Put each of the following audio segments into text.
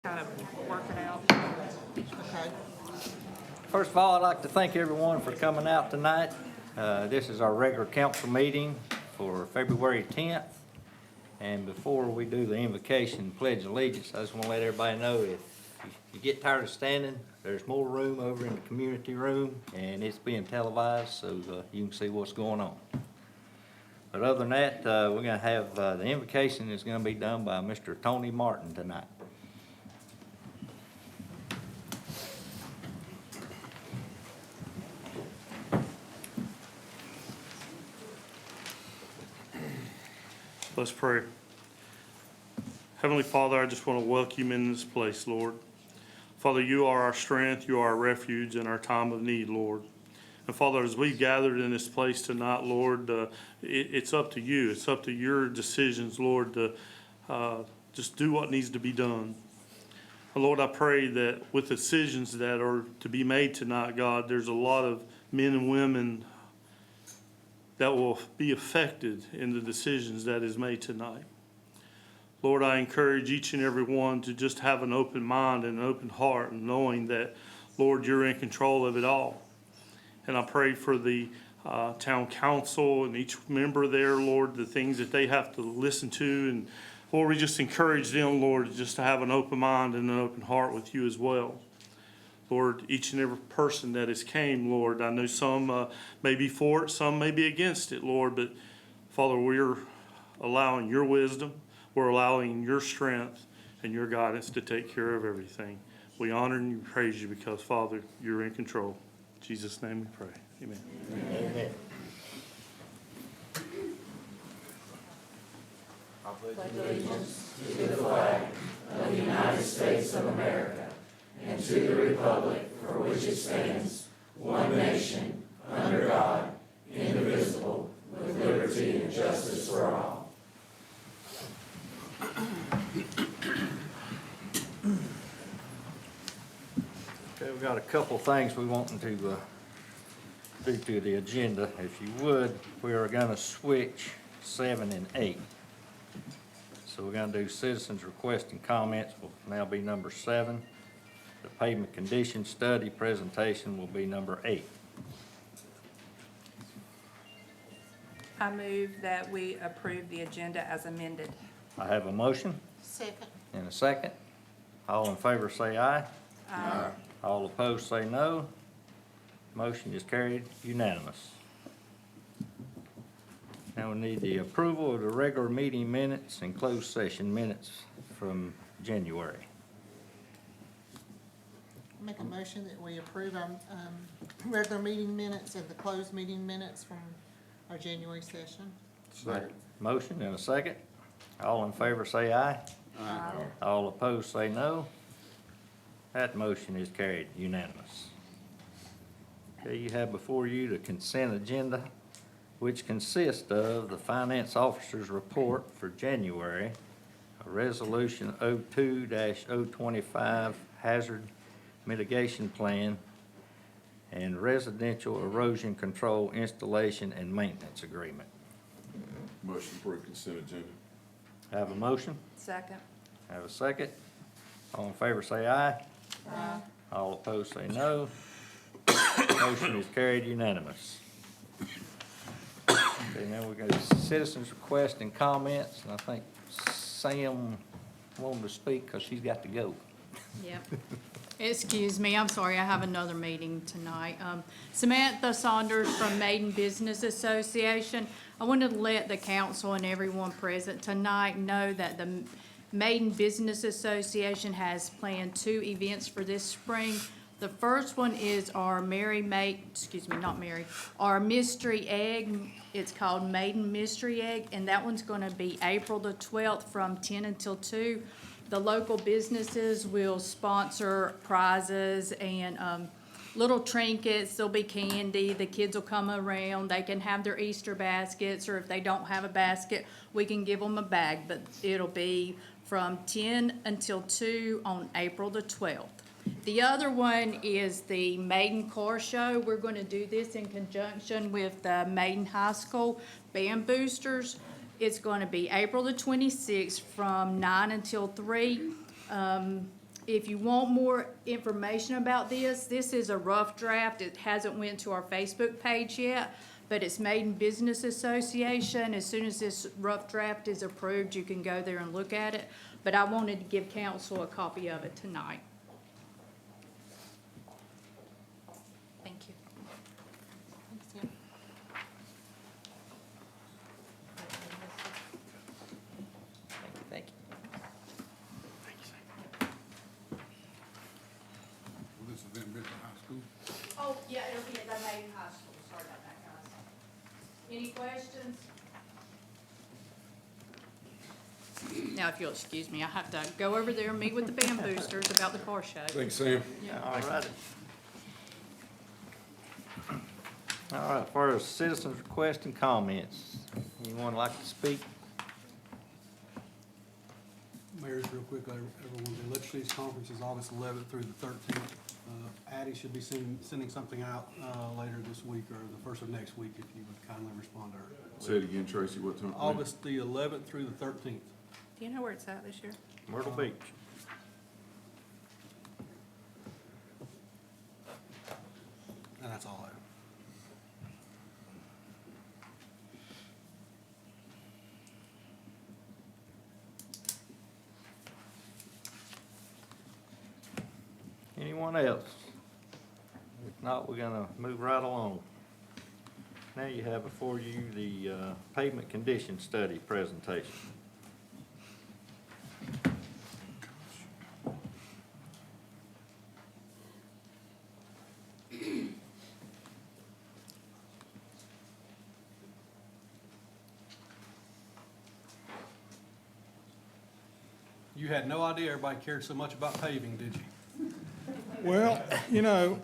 kind of work it out. Okay. First of all, I'd like to thank everyone for coming out tonight. This is our regular council meeting for February 10th. And before we do the invocation, pledge allegiance, I just want to let everybody know if you get tired of standing, there's more room over in the community room, and it's being televised so you can see what's going on. But other than that, we're going to have the invocation is going to be done by Mr. Tony Martin tonight. Let's pray. Heavenly Father, I just want to welcome you in this place, Lord. Father, you are our strength, you are our refuge in our time of need, Lord. And Father, as we gathered in this place tonight, Lord, it's up to you. It's up to your decisions, Lord, to just do what needs to be done. And Lord, I pray that with decisions that are to be made tonight, God, there's a lot of men and women that will be affected in the decisions that is made tonight. Lord, I encourage each and every one to just have an open mind and an open heart, and knowing that, Lord, you're in control of it all. And I pray for the town council and each member there, Lord, the things that they have to listen to. And Lord, we just encourage them, Lord, just to have an open mind and an open heart with you as well. Lord, each and every person that has came, Lord, I know some may be for it, some may be against it, Lord, but Father, we're allowing your wisdom, we're allowing your strength and your guidance to take care of everything. We honor and praise you because, Father, you're in control. In Jesus' name we pray. Amen. Amen. Pledge allegiance to the flag of the United States of America and to the republic for which it stands, one nation, under God, indivisible, with liberty and justice for all. Okay, we've got a couple things we want to do to the agenda. If you would, we are going to switch 7 and 8. So we're going to do citizens' requests and comments will now be number 7. The pavement condition study presentation will be number 8. I move that we approve the agenda as amended. I have a motion Second. and a second. All in favor say aye. Aye. All opposed say no. Motion is carried unanimous. Now we need the approval of the regular meeting minutes and closed session minutes from January. Make a motion that we approve our regular meeting minutes and the closed meeting minutes from our January session. Motion and a second. All in favor say aye. Aye. All opposed say no. That motion is carried unanimous. Okay, you have before you the consent agenda, which consists of the finance officer's report for January, a resolution 02-025 hazard mitigation plan, and residential erosion control installation and maintenance agreement. Motion for a consent agenda. Have a motion? Second. Have a second? All in favor say aye. Aye. All opposed say no. Motion is carried unanimous. Okay, now we got citizens' requests and comments, and I think Sam wanted to speak because she's got to go. Yep. Excuse me, I'm sorry, I have another meeting tonight. Samantha Saunders from Maiden Business Association. I wanted to let the council and everyone present tonight know that the Maiden Business Association has planned 2 events for this spring. The first one is our our mystery egg. It's called Maiden Mystery Egg, and that one's gonna be April the 12th from 10 until 2. The local businesses will sponsor prizes and little trinkets. There'll be candy. The kids will come around. They can have their Easter baskets, or if they don't have a basket, we can give them a bag. But it'll be from 10 until 2 on April the 12th. The other one is the Maiden Car Show. We're going to do this in conjunction with the Maiden High School Band Boosters. It's going to be April the 26th from 9 until 3. if you want more information about this, this is a rough draft. It hasn't went to our Facebook page yet, but it's Maiden Business Association. As soon as this rough draft is approved, you can go there and look at it. But I wanted to give council a copy of it tonight. Thank you. Thanks, Tim. Thank you. Will this event be at the high school? Oh, yeah, it'll be at the Maiden High School. Sorry about that, guys. Any questions? Now, if you'll excuse me, I have to go over there and meet with the band boosters about the car show. Thanks, Sam. All righty. All right, for citizens' requests and comments, anyone like to speak? Mayor, just real quick, everyone, the legislative conference is August 11th through the 13th. Addie should be sending something out later this week or the first of next week, if you would kindly respond to her. Say it again, Tracy, what time? August the 11th through the 13th. Do you know where it's at this year? Myrtle Beach. And that's all I have. Anyone else? If not, we're gonna move right along. Now you have before you the pavement condition study presentation. You had no idea everybody cared so much about paving, did you? Well, you know,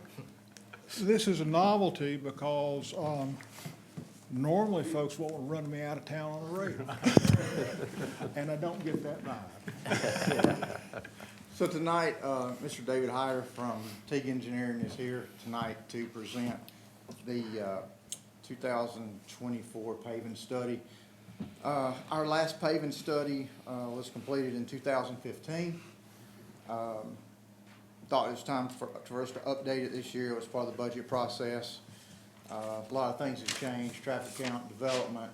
this is a novelty because normally folks won't run me out of town on the road. And I don't get that vibe. So tonight, Mr. David Hyder from Teague Engineering is here tonight to present the 2024 paving study. Our last paving study was completed in 2015. Thought it was time for us to update it this year. It was part of the budget process. A lot of things have changed, traffic count, development.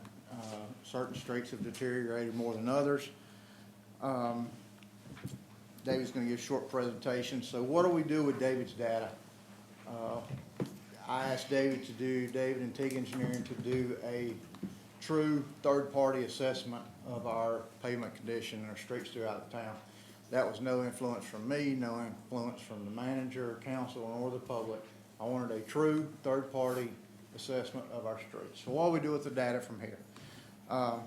Certain streets have deteriorated more than others. David's going to give a short presentation. So what do we do with David's data? I asked David and Teague Engineering to do a true third-party assessment of our pavement condition and our streets throughout the town. That was no influence from me, no influence from the manager, council, or the public. I wanted a true third-party assessment of our streets. So what do we do with the data from here?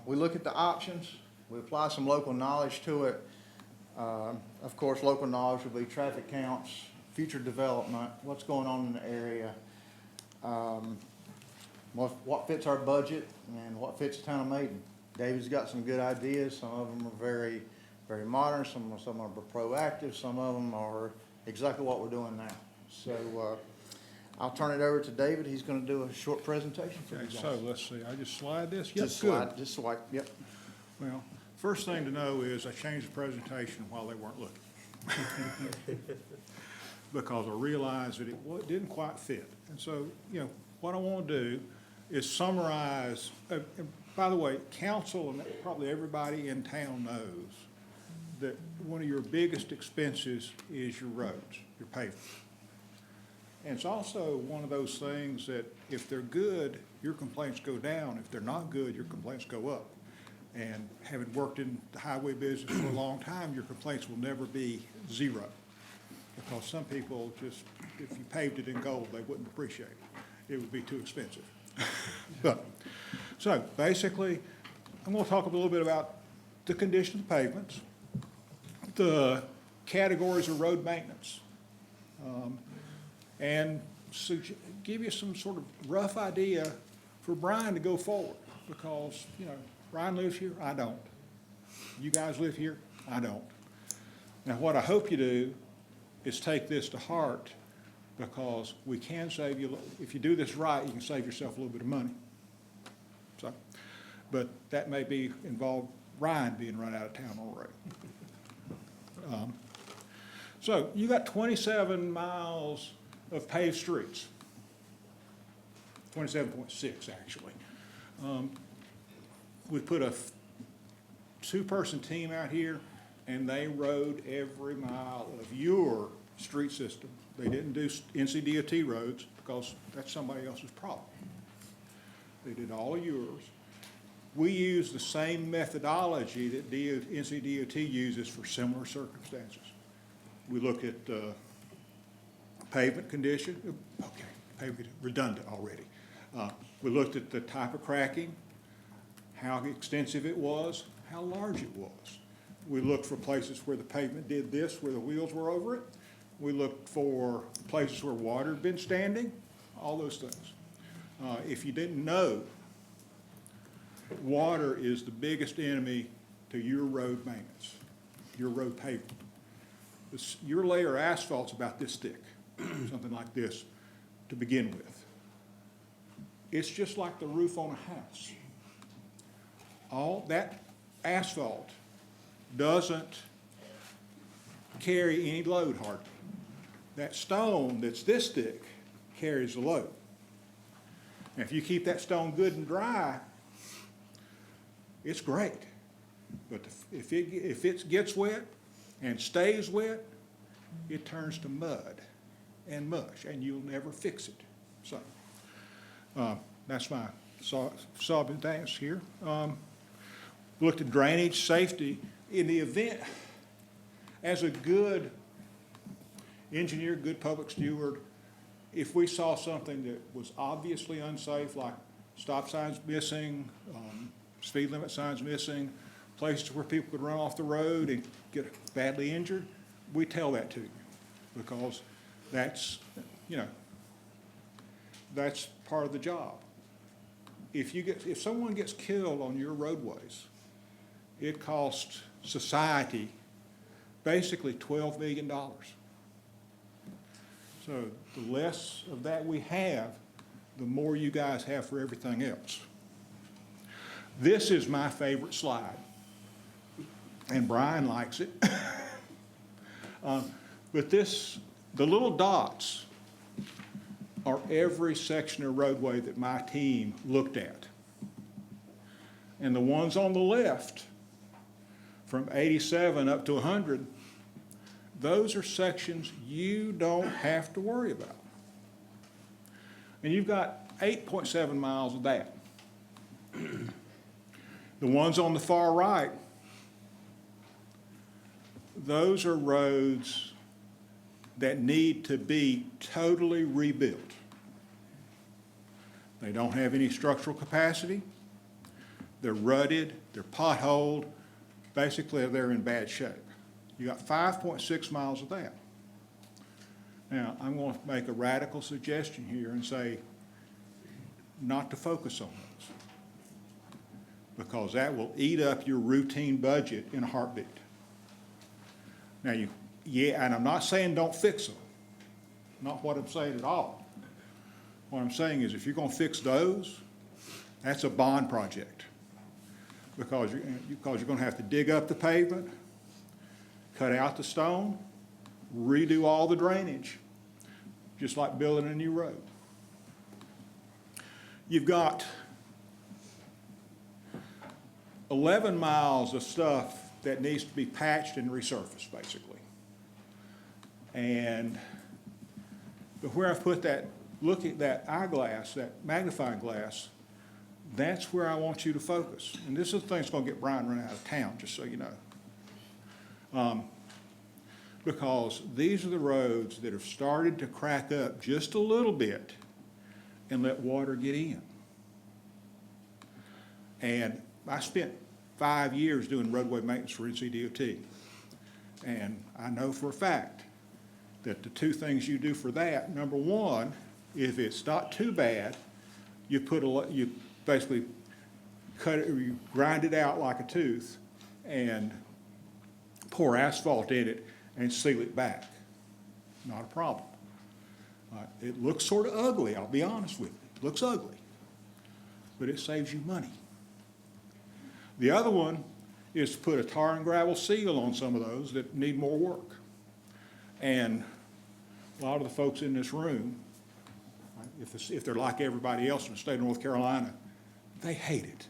We look at the options, we apply some local knowledge to it. Of course, local knowledge will be traffic counts, future development, what's going on in the area, what fits our budget, and what fits the town of Maiden. David's got some good ideas. Some of them are very, very modern. Some of them are proactive. Some of them are exactly what we're doing now. So I'll turn it over to David. He's going to do a short presentation for you Okay, guys. so let's see, I just slide this? Yep, Just good. slide, just swipe, yep. Well, first thing to know is I changed the presentation while they weren't looking. Because I realized that it didn't quite fit. And so, you know, what I want to do is summarize, and by the way, council and probably everybody in town knows that one of your biggest expenses is your roads, your pavement. And it's also one of those things that if they're good, your complaints go down. If they're not good, your complaints go up. And having worked in the highway business for a long time, your complaints will never be zero. Because some people just, if you paved it in gold, they wouldn't appreciate it. It would be too expensive. But, so basically, I'm going to talk a little bit about the condition of the pavements, the categories of road maintenance, and give you some sort of rough idea for Brian to go forward. Because, you know, Brian lives here, I don't. You guys live here, I don't. Now, what I hope you do is take this to heart, because we can save you, if you do this right, you can save yourself a little bit of money. So, but that may involve Ryan being run out of town on the road. So you got 27 miles of paved streets. 27.6 actually. We put a two-person team out here and they rode every mile of your street system. They didn't do NCDOT roads because that's somebody else's problem. They did all of yours. We use the same methodology that NCDOT uses for similar circumstances. We looked at pavement condition, okay, pavement redundant already. We looked at the type of cracking, how extensive it was, how large it was. We looked for places where the pavement did this, where the wheels were over it. We looked for places where water had been standing, all those things. If you didn't know, water is the biggest enemy to your road maintenance, your road pavement. Your layer of asphalt's about this thick, something like this, to begin with. It's just like the roof on a house. All that asphalt doesn't carry any load hardly. That stone that's this thick carries the load. And if you keep that stone good and dry, it's great. But if it gets wet and stays wet, it turns to mud and mush, and you'll never fix it. So that's my sobbing dance here. Looked at drainage safety. In the event, as a good engineer, good public steward, if we saw something that was obviously unsafe, like stop signs missing, speed limit signs missing, places where people could run off the road and get badly injured, we tell that to you, because that's, you know, that's part of the job. If someone gets killed on your roadways, it costs society basically $12 million. So the less of that we have, the more you guys have for everything else. This is my favorite slide, and Brian likes it. But the little dots are every section of roadway that my team looked at. And the ones on the left, from 87 up to 100, those are sections you don't have to worry about. And you've got 8.7 miles of that. The ones on the far right, those are roads that need to be totally rebuilt. They don't have any structural capacity. They're rutted, they're potholed. Basically, they're in bad shape. You got 5.6 miles of that. Now, I'm going to make a radical suggestion here and say not to focus on those, because that will eat up your routine budget in a heartbeat. Now, and I'm not saying don't fix them. Not what I'm saying at all. What I'm saying is if you're going to fix those, that's a bond project, because you're going to have to dig up the pavement, cut out the stone, redo all the drainage, just like building a new road. You've got 11 miles of stuff that needs to be patched and resurfaced, basically. But where I've put that, look at that eyeglass, that magnifying glass, that's where I want you to focus. And this is the thing that's going to get Brian run out of town, just so you know. Because these are the roads that have started to crack up just a little bit and let water get in. And I spent 5 years doing roadway maintenance for NCDOT. And I know for a fact that the two things you do for that, number one, if it's not too bad, you basically cut it, or you grind it out like a tooth and pour asphalt in it and seal it back. Not a problem. It looks sort of ugly, I'll be honest with you. It looks ugly, but it saves you money. The other one is to put a tar and gravel seal on some of those that need more work. And a lot of the folks in this room, right, if they're like everybody else in the state of North Carolina, they hate it.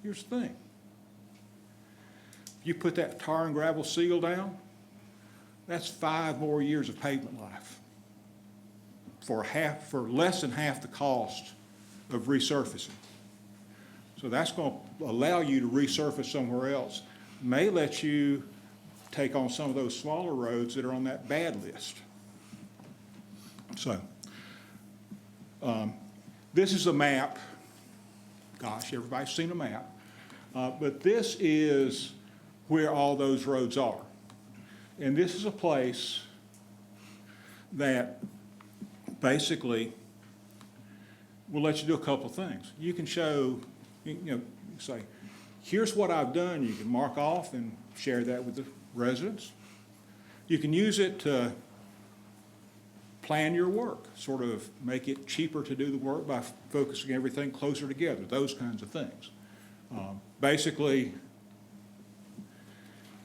Here's the thing. If you put that tar and gravel seal down, that's 5 more years of pavement life for less than half the cost of resurfacing. So that's going to allow you to resurface somewhere else. May let you take on some of those smaller roads that are on that bad list. So, this is a map. Gosh, everybody's seen a map. But this is where all those roads are. And this is a place that basically will let you do a couple of things. You can show, say, here's what I've done. You can mark off and share that with the residents. You can use it to plan your work, sort of make it cheaper to do the work by focusing everything closer together, those kinds of things. Basically,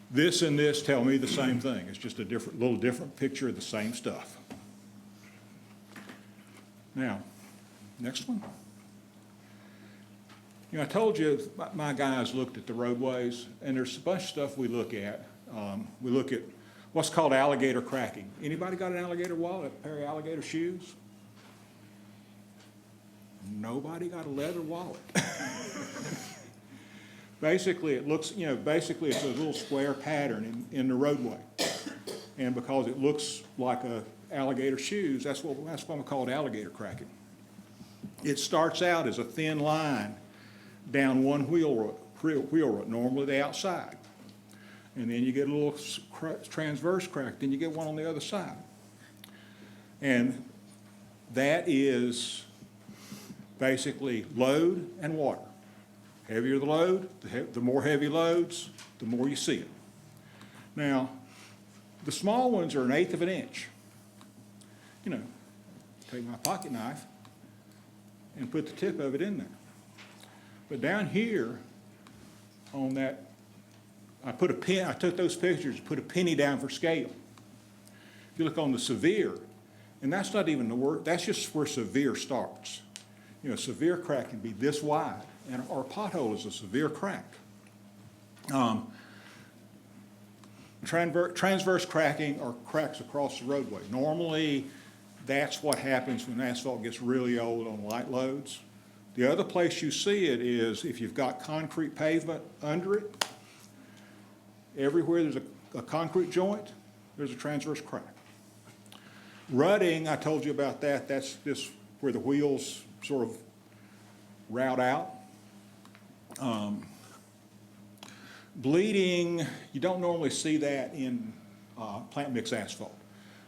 this and this tell me the same thing. It's just a little different picture of the same stuff. Now, next one. I told you my guys looked at the roadways, and there's a bunch of stuff we look at. We look at what's called alligator cracking. Anybody got an alligator wallet, a pair of alligator shoes? Nobody got a leather wallet. Basically, it looks, basically it's a little square pattern in the roadway. And because it looks like a alligator shoes, that's what we call it, alligator cracking. It starts out as a thin line down one wheel rut, normally the outside. And then you get a little transverse crack, then you get one on the other side. And that is basically load and water. Heavier the load, the more heavy loads, the more you see it. Now, the small ones are 1/8 of an inch. Take my pocket knife and put the tip of it in there. But down here on that, I took those pictures, put a penny down for scale. If you look on the severe, and that's not even the word, that's just where severe starts. Severe crack can be this wide, and our pothole is a severe crack. Transverse cracking are cracks across the roadway. Normally, that's what happens when asphalt gets really old on light loads. The other place you see it is if you've got concrete pavement under it. Everywhere there's a concrete joint, there's a transverse crack. Rutting, I told you about that. That's just where the wheels sort of route out. Bleeding, you don't normally see that in plant mix asphalt.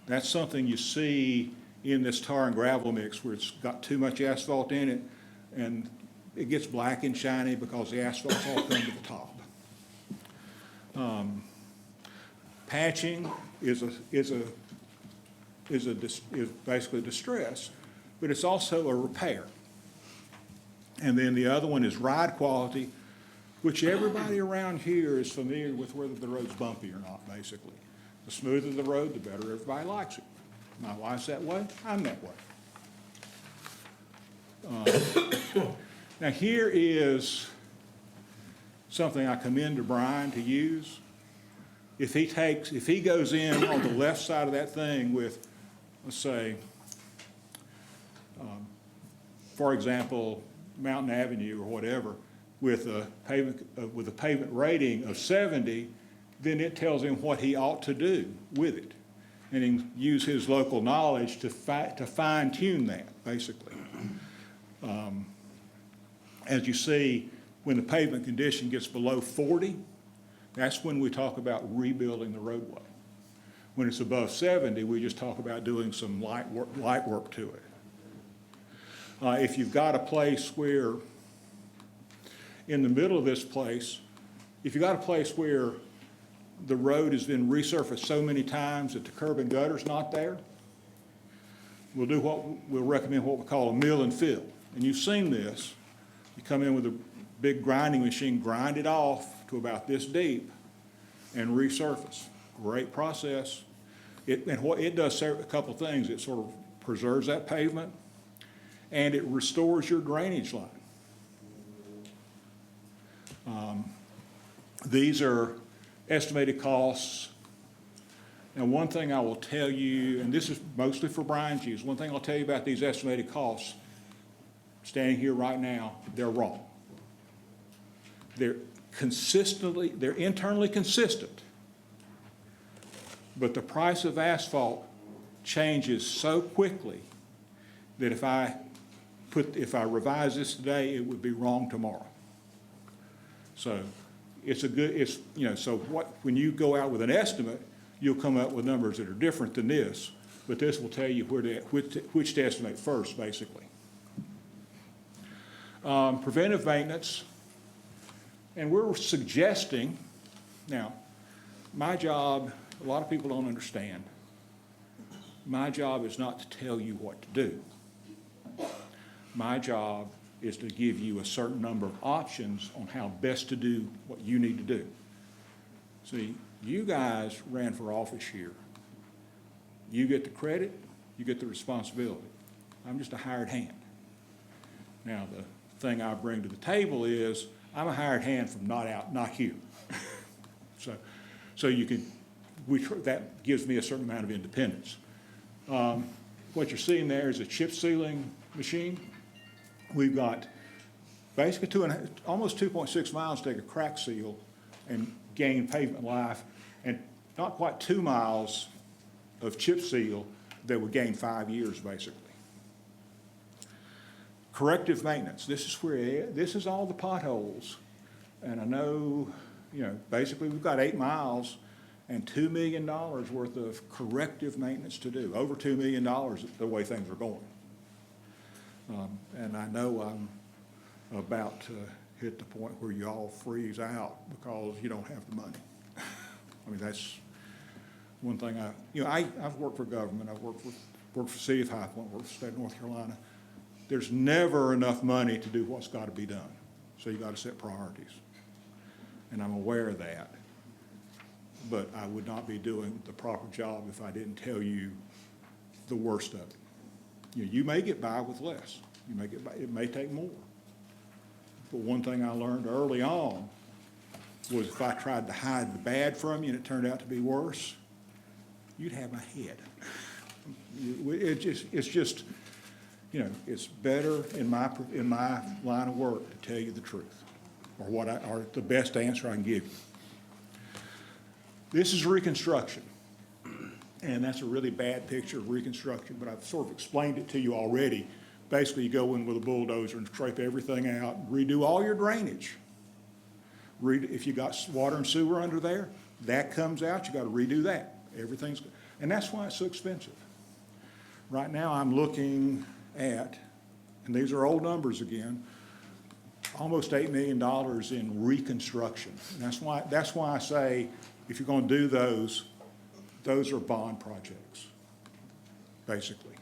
That's something you see in this tar and gravel mix where it's got too much asphalt in it and it gets black and shiny because the asphalt's all come to the top. Patching is basically distress, but it's also a repair. And then the other one is ride quality, which everybody around here is familiar with whether the road's bumpy or not, basically. The smoother the road, the better everybody likes it. My wife's that way, I'm that way. Now here is something I commend to Brian to use. If he goes in on the left side of that thing with, let's say, for example, Mountain Avenue or whatever, with a pavement rating of 70, then it tells him what he ought to do with it. And he can use his local knowledge to fine tune that, basically. As you see, when the pavement condition gets below 40, that's when we talk about rebuilding the roadway. When it's above 70, we just talk about doing some light work to it. If you've got a place where, in the middle of this place, if you've got a place where the road has been resurfaced so many times that the curb and gutter's not there, we'll recommend what we call a mill and fill. And you've seen this. You come in with a big grinding machine, grind it off to about this deep, and resurface. great process. And what it does a couple things. It sort of preserves that pavement, and it restores your drainage line. These are estimated costs. Now, one thing I will tell you, and this is mostly for Brian's use, one thing I'll tell you about these estimated costs, standing here right now, they're wrong. They're internally consistent, but the price of asphalt changes so quickly that if I revise this today, it would be wrong tomorrow. So when you go out with an estimate, you'll come up with numbers that are different than this, but this will tell you which to estimate first, basically. Preventive maintenance, and we're suggesting, now, my job, a lot of people don't understand, my job is not to tell you what to do. My job is to give you a certain number of options on how best to do what you need to do. See, you guys ran for office here. You get the credit, you get the responsibility. I'm just a hired hand. Now, the thing I bring to the table is I'm a hired hand from not here. So you can, that gives me a certain amount of independence. What you're seeing there is a chip sealing machine. We've got basically almost 2.6 miles to take a crack seal and gain pavement life, and not quite 2 miles of chip seal that would gain 5 years, basically. Corrective maintenance. This is all the potholes. And I know, basically we've got 8 miles and $2 million worth of corrective maintenance to do. Over $2 million the way things are going. And I know I'm about to hit the point where you all freeze out because you don't have the money. I mean, that's one thing I've worked for government. I've worked for the city of High Point, worked for the state of North Carolina. There's never enough money to do what's got to be done. So you got to set priorities. And I'm aware of that. But I would not be doing the proper job if I didn't tell you the worst of it. You may get by with less. It may take more. But one thing I learned early on was if I tried to hide the bad from you and it turned out to be worse, you'd have my head. It's just, it's better in my line of work to tell you the truth, or the best answer I can give you. This is reconstruction, and that's a really bad picture of reconstruction, but I've sort of explained it to you already. Basically, you go in with a bulldozer and scrape everything out, redo all your drainage. If you got water and sewer under there, that comes out, you got to redo that. And that's why it's so expensive. Right now, I'm looking at, and these are old numbers again, almost $8 million in reconstruction. And that's why I say, if you're going to do those are bond projects, basically.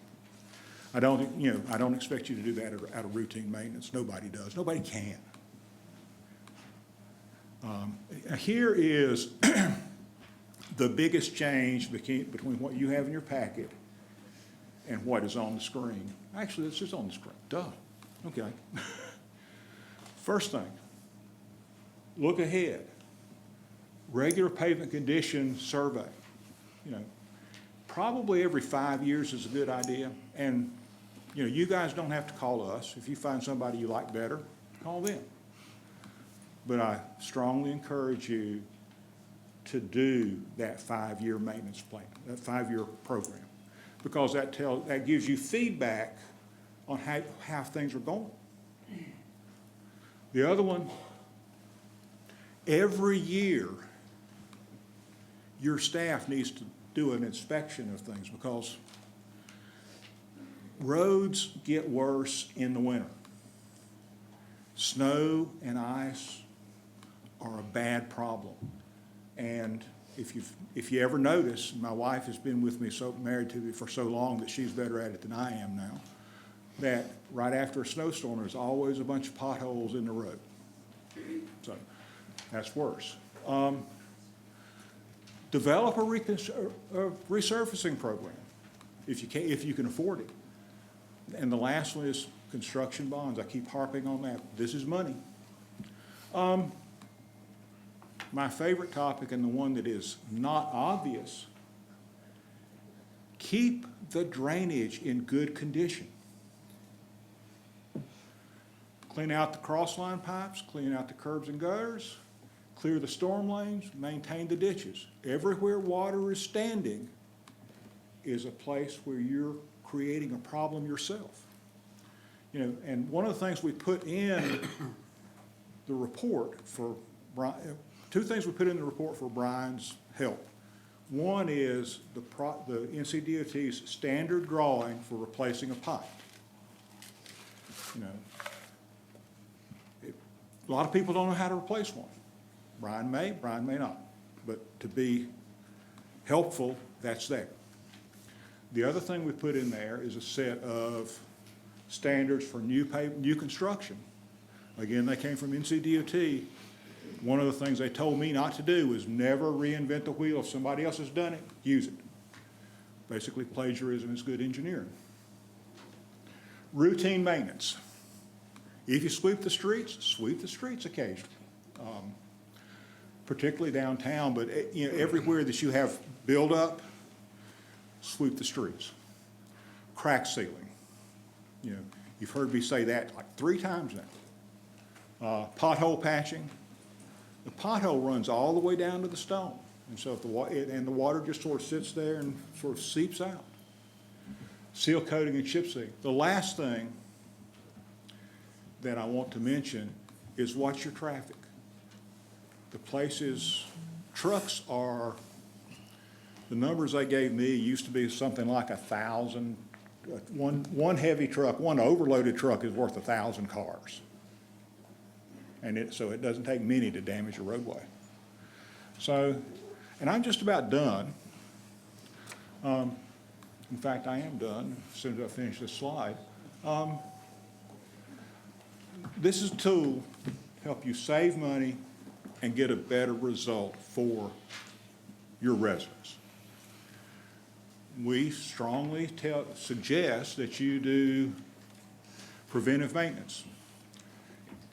I don't expect you to do that out of routine maintenance. Nobody does. Nobody can. Here is the biggest change between what you have in your packet and what is on the screen. Actually, this is on the screen. Duh. Okay. First thing, look ahead. Regular pavement condition survey. Probably every 5 years is a good idea. And, you guys don't have to call us. If you find somebody you like better, call them. But I strongly encourage you to do that 5-year maintenance plan, that 5-year program, because that gives you feedback on how things are going. The other one, every year, your staff needs to do an inspection of things because roads get worse in the winter. Snow and ice are a bad problem. And if you ever notice, my wife has been with me, married to me for so long that she's better at it than I am now, that right after a snowstorm, there's always a bunch of potholes in the road. So that's worse. Develop a resurfacing program, if you can afford it. And the last one is construction bonds. I keep harping on that. This is money. My favorite topic, and the one that is not obvious, keep the drainage in good condition. Clean out the crossline pipes, clean out the curbs and gutters, clear the storm lanes, maintain the ditches. Everywhere water is standing is a place where you're creating a problem yourself. You know, and one of the things we put in the report for Brian, two things we put in the report for Brian's help. One is the NCDOT's standard drawing for replacing a pipe. You know, a lot of people don't know how to replace one. Brian may not. But to be helpful, that's there. The other thing we put in there is a set of standards for new construction. Again, they came from NCDOT. One of the things they told me not to do is never reinvent the wheel. If somebody else has done it, use it. Basically, plagiarism is good engineering. Routine maintenance. If you sweep the streets occasionally. Particularly downtown, but you know, everywhere that you have buildup, sweep the streets. Crack sealing. You know, you've heard me say that like 3 times now. Pothole patching. The pothole runs all the way down to the stone. And so if the water just sort of sits there and sort of seeps out. Seal coating and chip sealing. The last thing that I want to mention is watch your traffic. The places, trucks are, the numbers they gave me used to be something like 1,000. One heavy truck, one overloaded truck is worth 1,000 cars. And so it doesn't take many to damage a roadway. So, and I'm just about done. In fact, I am done as soon as I finish this slide. This is a tool to help you save money and get a better result for your residents. We strongly suggest that you do preventive maintenance.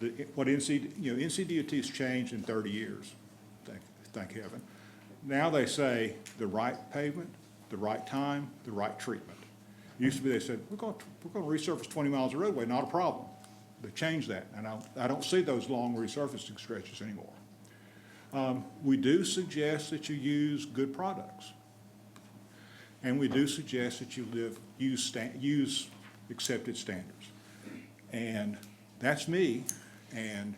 NCDOT has changed in 30 years, thank heaven. Now they say the right pavement, the right time, the right treatment. Used to be they said, we're going to resurface 20 miles of roadway, not a problem. They changed that, and I don't see those long resurfacing stretches anymore. We do suggest that you use good products. And we do suggest that you use accepted standards. And that's me, and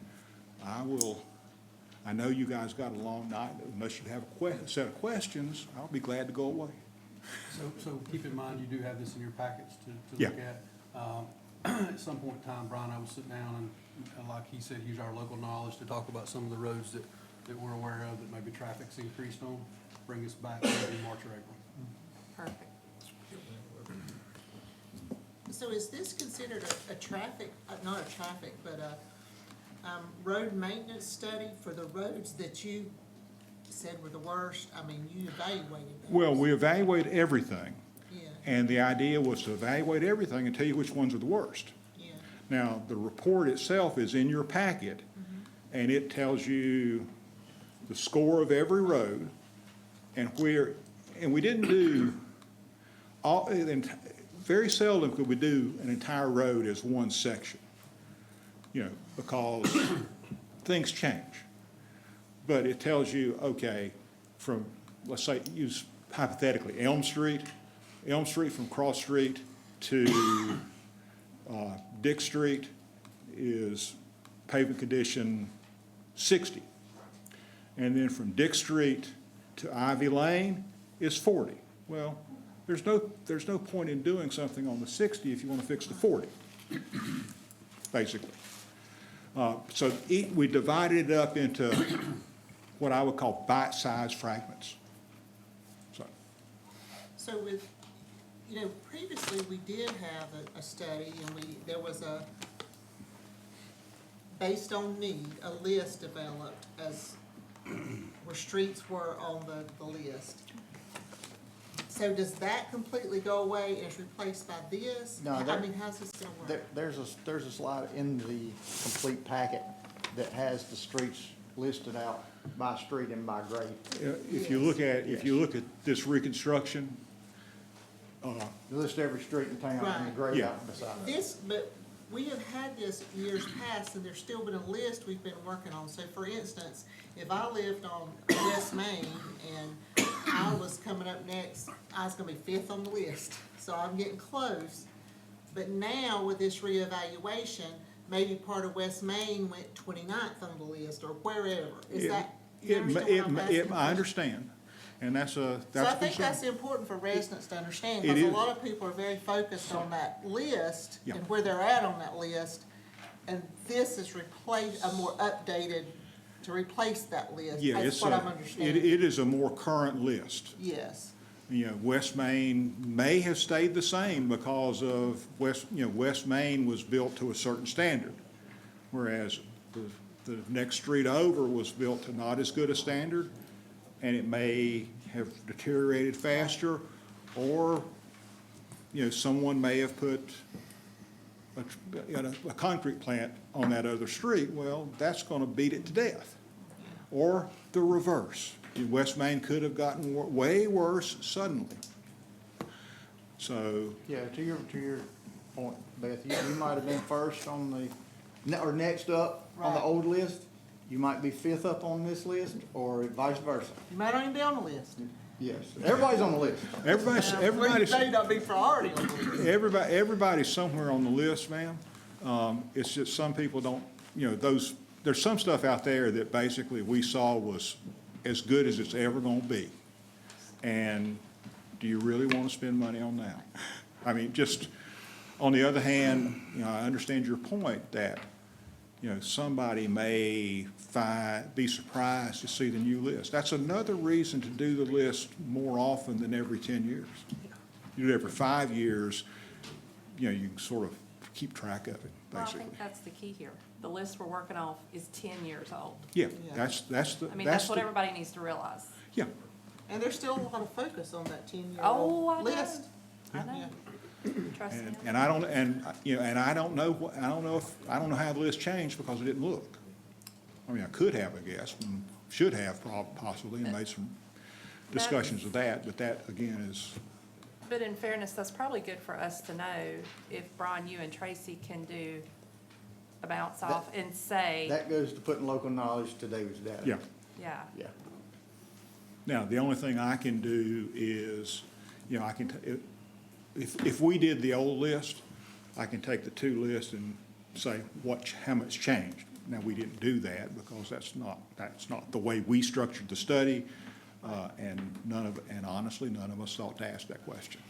I know you guys got a long night. Unless you have a set of questions, I'll be glad to go away. So keep in mind, you do have this in your packets to look at. At some point in time, Brian, I would sit down and like he said, use our local knowledge to talk about some of the roads that we're aware of that maybe traffic's increased on, bring us back maybe March or April. Perfect. So is this considered a traffic, not a traffic, but a road maintenance study for the roads that you said were the worst? I mean, you evaluated those. Well, we evaluate everything. Yeah. And the idea was to evaluate everything and tell you which ones are the worst. Yeah. Now, the report itself is in your packet, and it tells you the score of every road and where, and we didn't do all, very seldom could we do an entire road as one section, you know, because things change. But it tells you, okay, from, let's say, use hypothetically, Elm Street from Cross Street to Dick Street is pavement condition 60. And then from Dick Street to Ivy Lane is 40. Well, there's no point in doing something on the 60 if you want to fix the 40, basically. So we divided it up into what I would call bite-sized fragments. So with, you know, previously we did have a study and there was a, based on need, a list developed as where streets were on the list. So does that completely go away and is replaced by this? No, I mean, how's this gonna work? There's a slide in the complete packet that has the streets listed out by street and by grade. If you look at this reconstruction, List every street in town and the grade Yeah. out beside it. This, but we have had this years past, and there's still been a list we've been working on. So for instance, if I lived on West Main and I was coming up next, I was gonna be fifth on the list, so I'm getting close. But now with this reevaluation, maybe part of West Main went 29th on the list or wherever. Is that, you understand what I'm asking? I understand, and that's a So I concern. think that's important for residents to understand, It because a is. lot of people are very focused on that list Yeah. and where they're at on that list. And this is a more updated, to replace that list. Yeah, That's it's what I'm it understanding. is a more current list. Yes, You know, West Main may have stayed the same because of West Main was built to a certain standard, whereas the next street over was built to not as good a standard, and it may have deteriorated faster, or, someone may have put a concrete plant on that other street. Well, that's gonna beat it to death. Or the reverse. West Main could have gotten way worse suddenly. So, Yeah, to your point, Beth, you might have been first on or next up on the Right. old list. You might be fifth up on this list, or vice versa. you might not even be on the list. Yes, everybody's on the list. everybody's, You may not be priority on the list. everybody's somewhere on the list, ma'am. It's just some people don't, there's some stuff out there that basically we saw was as good as it's ever gonna be. And do you really wanna spend money on that? I mean, just, on the other hand, I understand your point that, somebody may be surprised to see the new list. That's another reason to do the list more often than every 10 years. You do it every 5 years, you can sort of keep track of it, Well, I basically. think that's the key here. The list we're working off is 10 years old. Yeah, Yeah. that's the. I mean, that's what everybody needs to realize. Yeah, And there's still a lot of focus on that Oh, I ten-year-old know. list. I know. Trust me. and I don't, and I don't know, I don't know how the list changed because it didn't look. I mean, I could have, I guess, and should have possibly, and made some discussions of that, but that, again, is, But in fairness, that's probably good for us to know if Brian, you and Tracy can do a bounce off and say, That goes to putting local knowledge to David's data. yeah. yeah. Yeah. Now, the only thing I can do is, I can, if we did the old list, I can take the two lists and say how much changed. Now, we didn't do that because that's not the way we structured the study, and honestly, none of us thought to ask that question.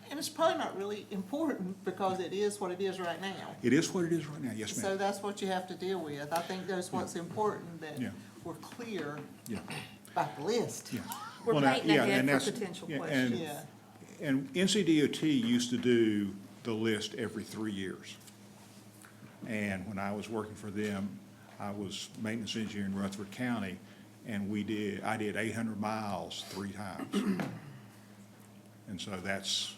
And it's probably not really important because it is what it is right now. It is what it is right now, yes, So ma'am. that's what you have to deal with. I think that's what's important, that Yeah. we're clear Yeah, about the list. yeah. We're Well, now, painting yeah, ahead and for that's- potential yeah, questions. Yeah. And NCDOT used to do the list every 3 years. And when I was working for them, I was maintenance engineer in Rutherford County, and I did 800 miles 3 times. And so that's,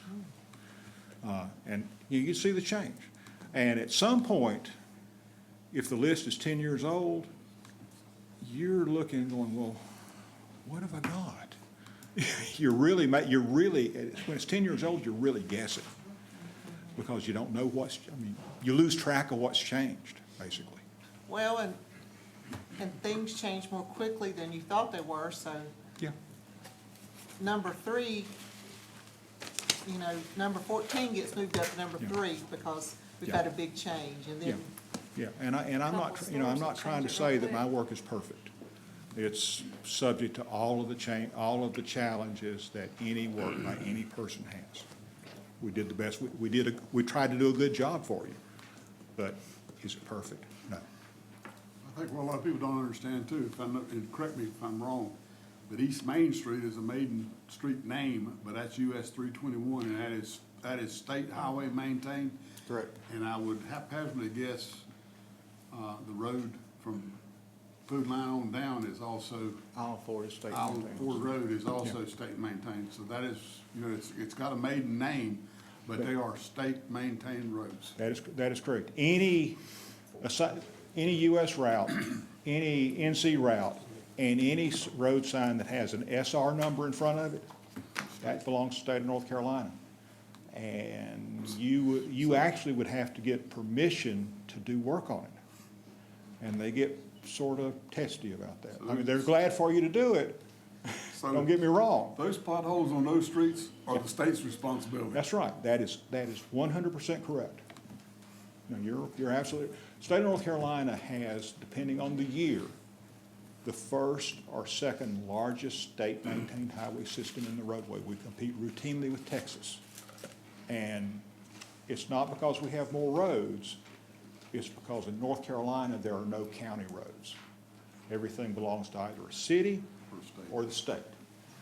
and you can see the change. And at some point, if the list is 10 years old, you're looking and going, well, what have I got? When it's 10 years old, you're really guessing. Because you don't know you lose track of what's changed, basically. Well, and things change more quickly than you thought they were, so Yeah. number 3, number 14 gets moved up to number Yeah. 3 because we've Yeah. had a big change, and Yeah, then, yeah, and I'm not, Couple I'm stores not that trying to change it say real that my quick. work is perfect. It's subject to all of the challenges that any work by any person has. We did the best, we tried to do a good job for you, but is it perfect? No. I think what a lot of people don't understand too, and correct me if I'm wrong, but East Main Street is a Maiden Street name, but that's US 321, and that is state highway maintained. Correct. And I would haphazardly guess, the road from food line on down is also, All for the state. Island maintains. Ford Road is also state maintained. So that is, you know, it's got a maiden name, but they are state maintained roads. That is correct. Any US route, any NC route, and any road sign that has an SR number in front of it, that belongs to the state of North Carolina. And you actually would have to get permission to do work on it. And they get sort of testy about that. I mean, they're glad for you to do it, So don't get me wrong. those potholes on those streets are the state's responsibility. That's right. That is 100% correct. No, you're absolutely, state of North Carolina has, depending on the year, the first or second largest state-maintained highway system in the roadway. We compete routinely with Texas. And it's not because we have more roads, it's because in North Carolina, there are no county roads. Everything belongs to either a city or the state.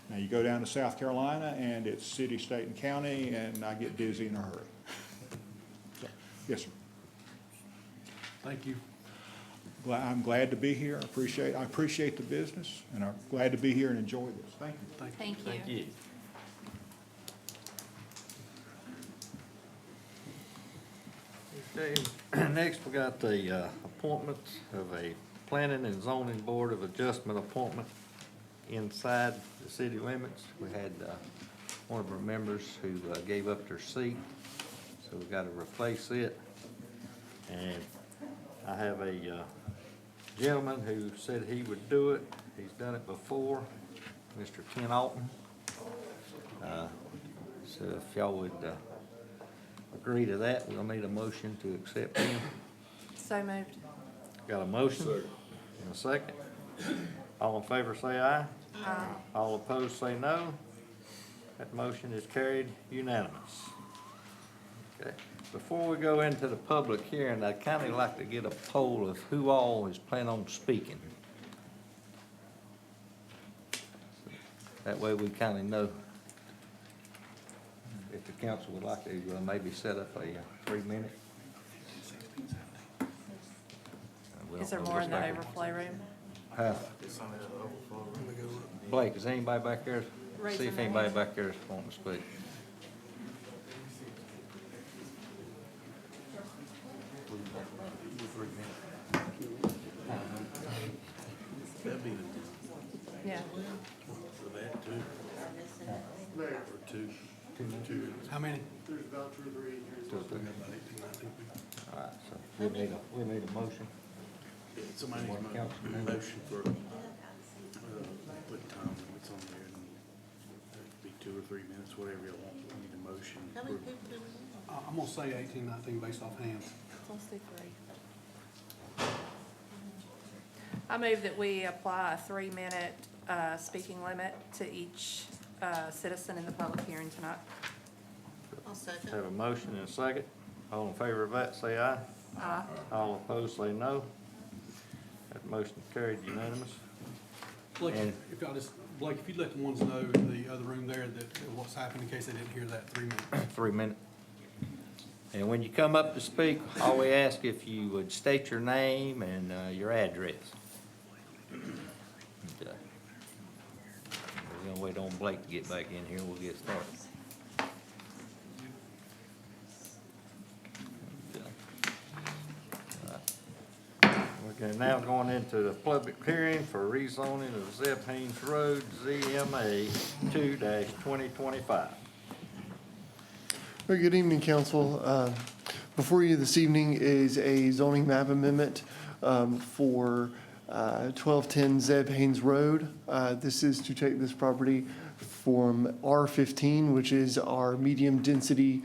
Now, you go down to South Carolina, and it's city, state, and county, and I get dizzy in a hurry. So, yes, sir. Thank you. I'm glad to be here. I appreciate the business, and I'm glad to be here and enjoy this. Thank you. Thank you. Thank you. Okay, next we got the appointments of a Planning and Zoning Board of Adjustment appointment inside the city limits. We had one of our members who gave up their seat, so we got to replace it. And I have a gentleman who said he would do it. He's done it before, Mr. Ken Alton. So if y'all would agree to that, we'll need a motion to accept him. So moved. Got a motion? And a second? All in favor say aye. Aye. All opposed say no. That motion is carried unanimous. Okay. Before we go into the public hearing, I'd kind of like to get a poll of who all is planning on speaking. That way we kind of know if the council would like to maybe set up a 3-minute. Is there more in the overflow room? Blake, is anybody back there? See Raising if their anybody hand. back there is wanting to speak. Yeah. How many? All right, so we need a motion. Somebody needs One a council member. motion for, put time limits on there, and it'd be 2 or 3 minutes, whatever you want, we need a motion. How many people do we have? I'm gonna say 18, 19 based off hands. Let's do 3. I move that we apply a 3-minute speaking limit to each citizen in the public hearing tonight. I'll second. Have a motion and a second. All in favor of that, say aye. Aye. All opposed, say no. That motion is carried unanimous. Blake, And- Blake, if you'd let the ones know in the other room there that what's happened in case they didn't hear that 3 minutes. 3 minute. And when you come up to speak, all we ask if you would state your name and your address. Okay. We're gonna wait on Blake to get back in here, we'll get started. We're now going into the public hearing for rezoning of Zeb Haynes Road, ZMA 2-2025. Very good evening, council. Before you this evening is a zoning map amendment for 1210 Zeb Haynes Road. This is to take this property from R15, which is our medium-density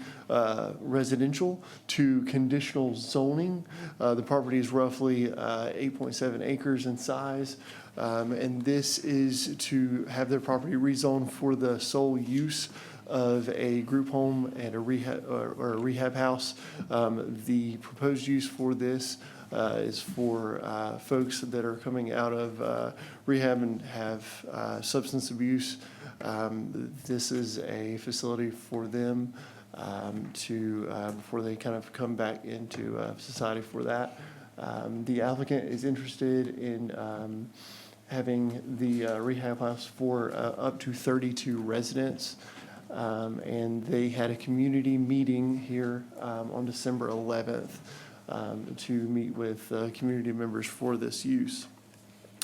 residential, to conditional zoning. The property is roughly 8.7 acres in size, and this is to have their property rezoned for the sole use of a group home and a rehab, or a rehab house. The proposed use for this is for folks that are coming out of rehab and have substance abuse. This is a facility for them to, before they kind of come back into society for that. The applicant is interested in having the rehab house for up to 32 residents. And they had a community meeting here on December 11th to meet with community members for this use.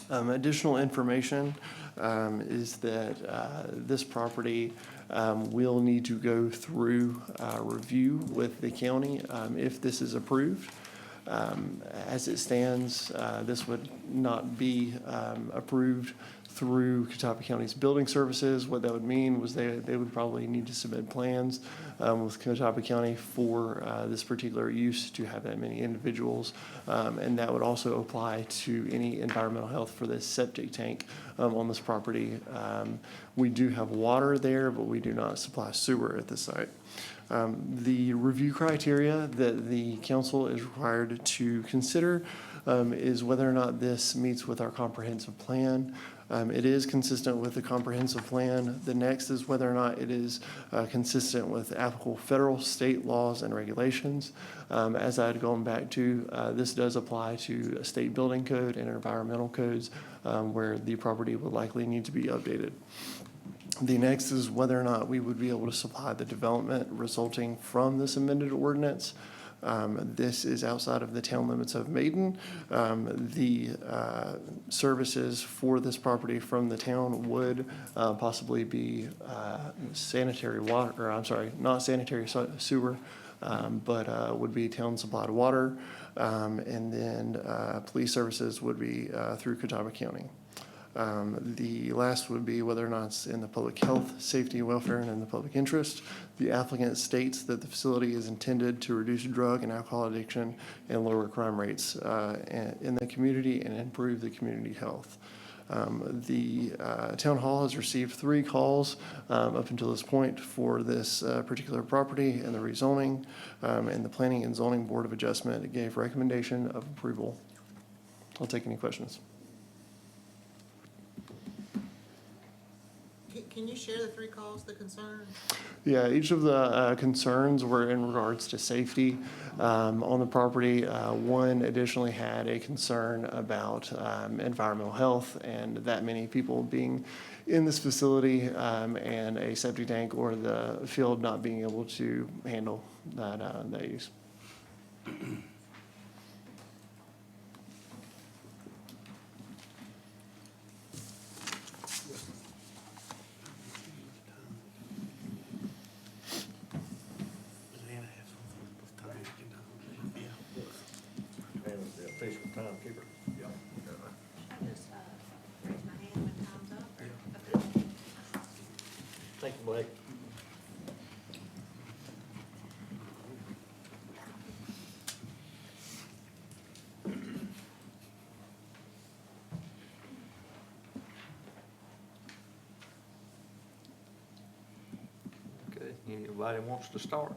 Additional information is that this property will need to go through review with the county if this is approved. As it stands, this would not be approved through Catawba County's building services. What that would mean was they would probably need to submit plans with Catawba County for this particular use to have that many individuals. And that would also apply to any environmental health for this septic tank on this property. We do have water there, but we do not supply sewer at this site. The review criteria that the council is required to consider is whether or not this meets with our comprehensive plan. It is consistent with the comprehensive plan. The next is whether or not it is consistent with applicable federal, state laws and regulations. As I had gone back to, this does apply to a state building code and environmental codes where the property would likely need to be updated. The next is whether or not we would be able to supply the development resulting from this amended ordinance. This is outside of the town limits of Maiden. The services for this property from the town would possibly be sanitary water, or I'm sorry, not sanitary sewer, but would be town supplied water. And then police services would be through Catawba County. The last would be whether or not it's in the public health, safety, welfare, and in the public interest. The applicant states that the facility is intended to reduce drug and alcohol addiction and lower crime rates in the community and improve the community health. The town hall has received 3 calls up until this point for this particular property and the rezoning, and the Planning and Zoning Board of Adjustment gave recommendation of approval. I'll take any questions. Can you share the 3 calls, the concerns? Yeah, each of the concerns were in regards to safety on the property. One additionally had a concern about environmental health and that many people being in this facility and a septic tank or the field not being able to handle that use. Official timekeeper. Just raise my hand when time's up. Okay. Thank you, Blake. Okay, anybody wants to start?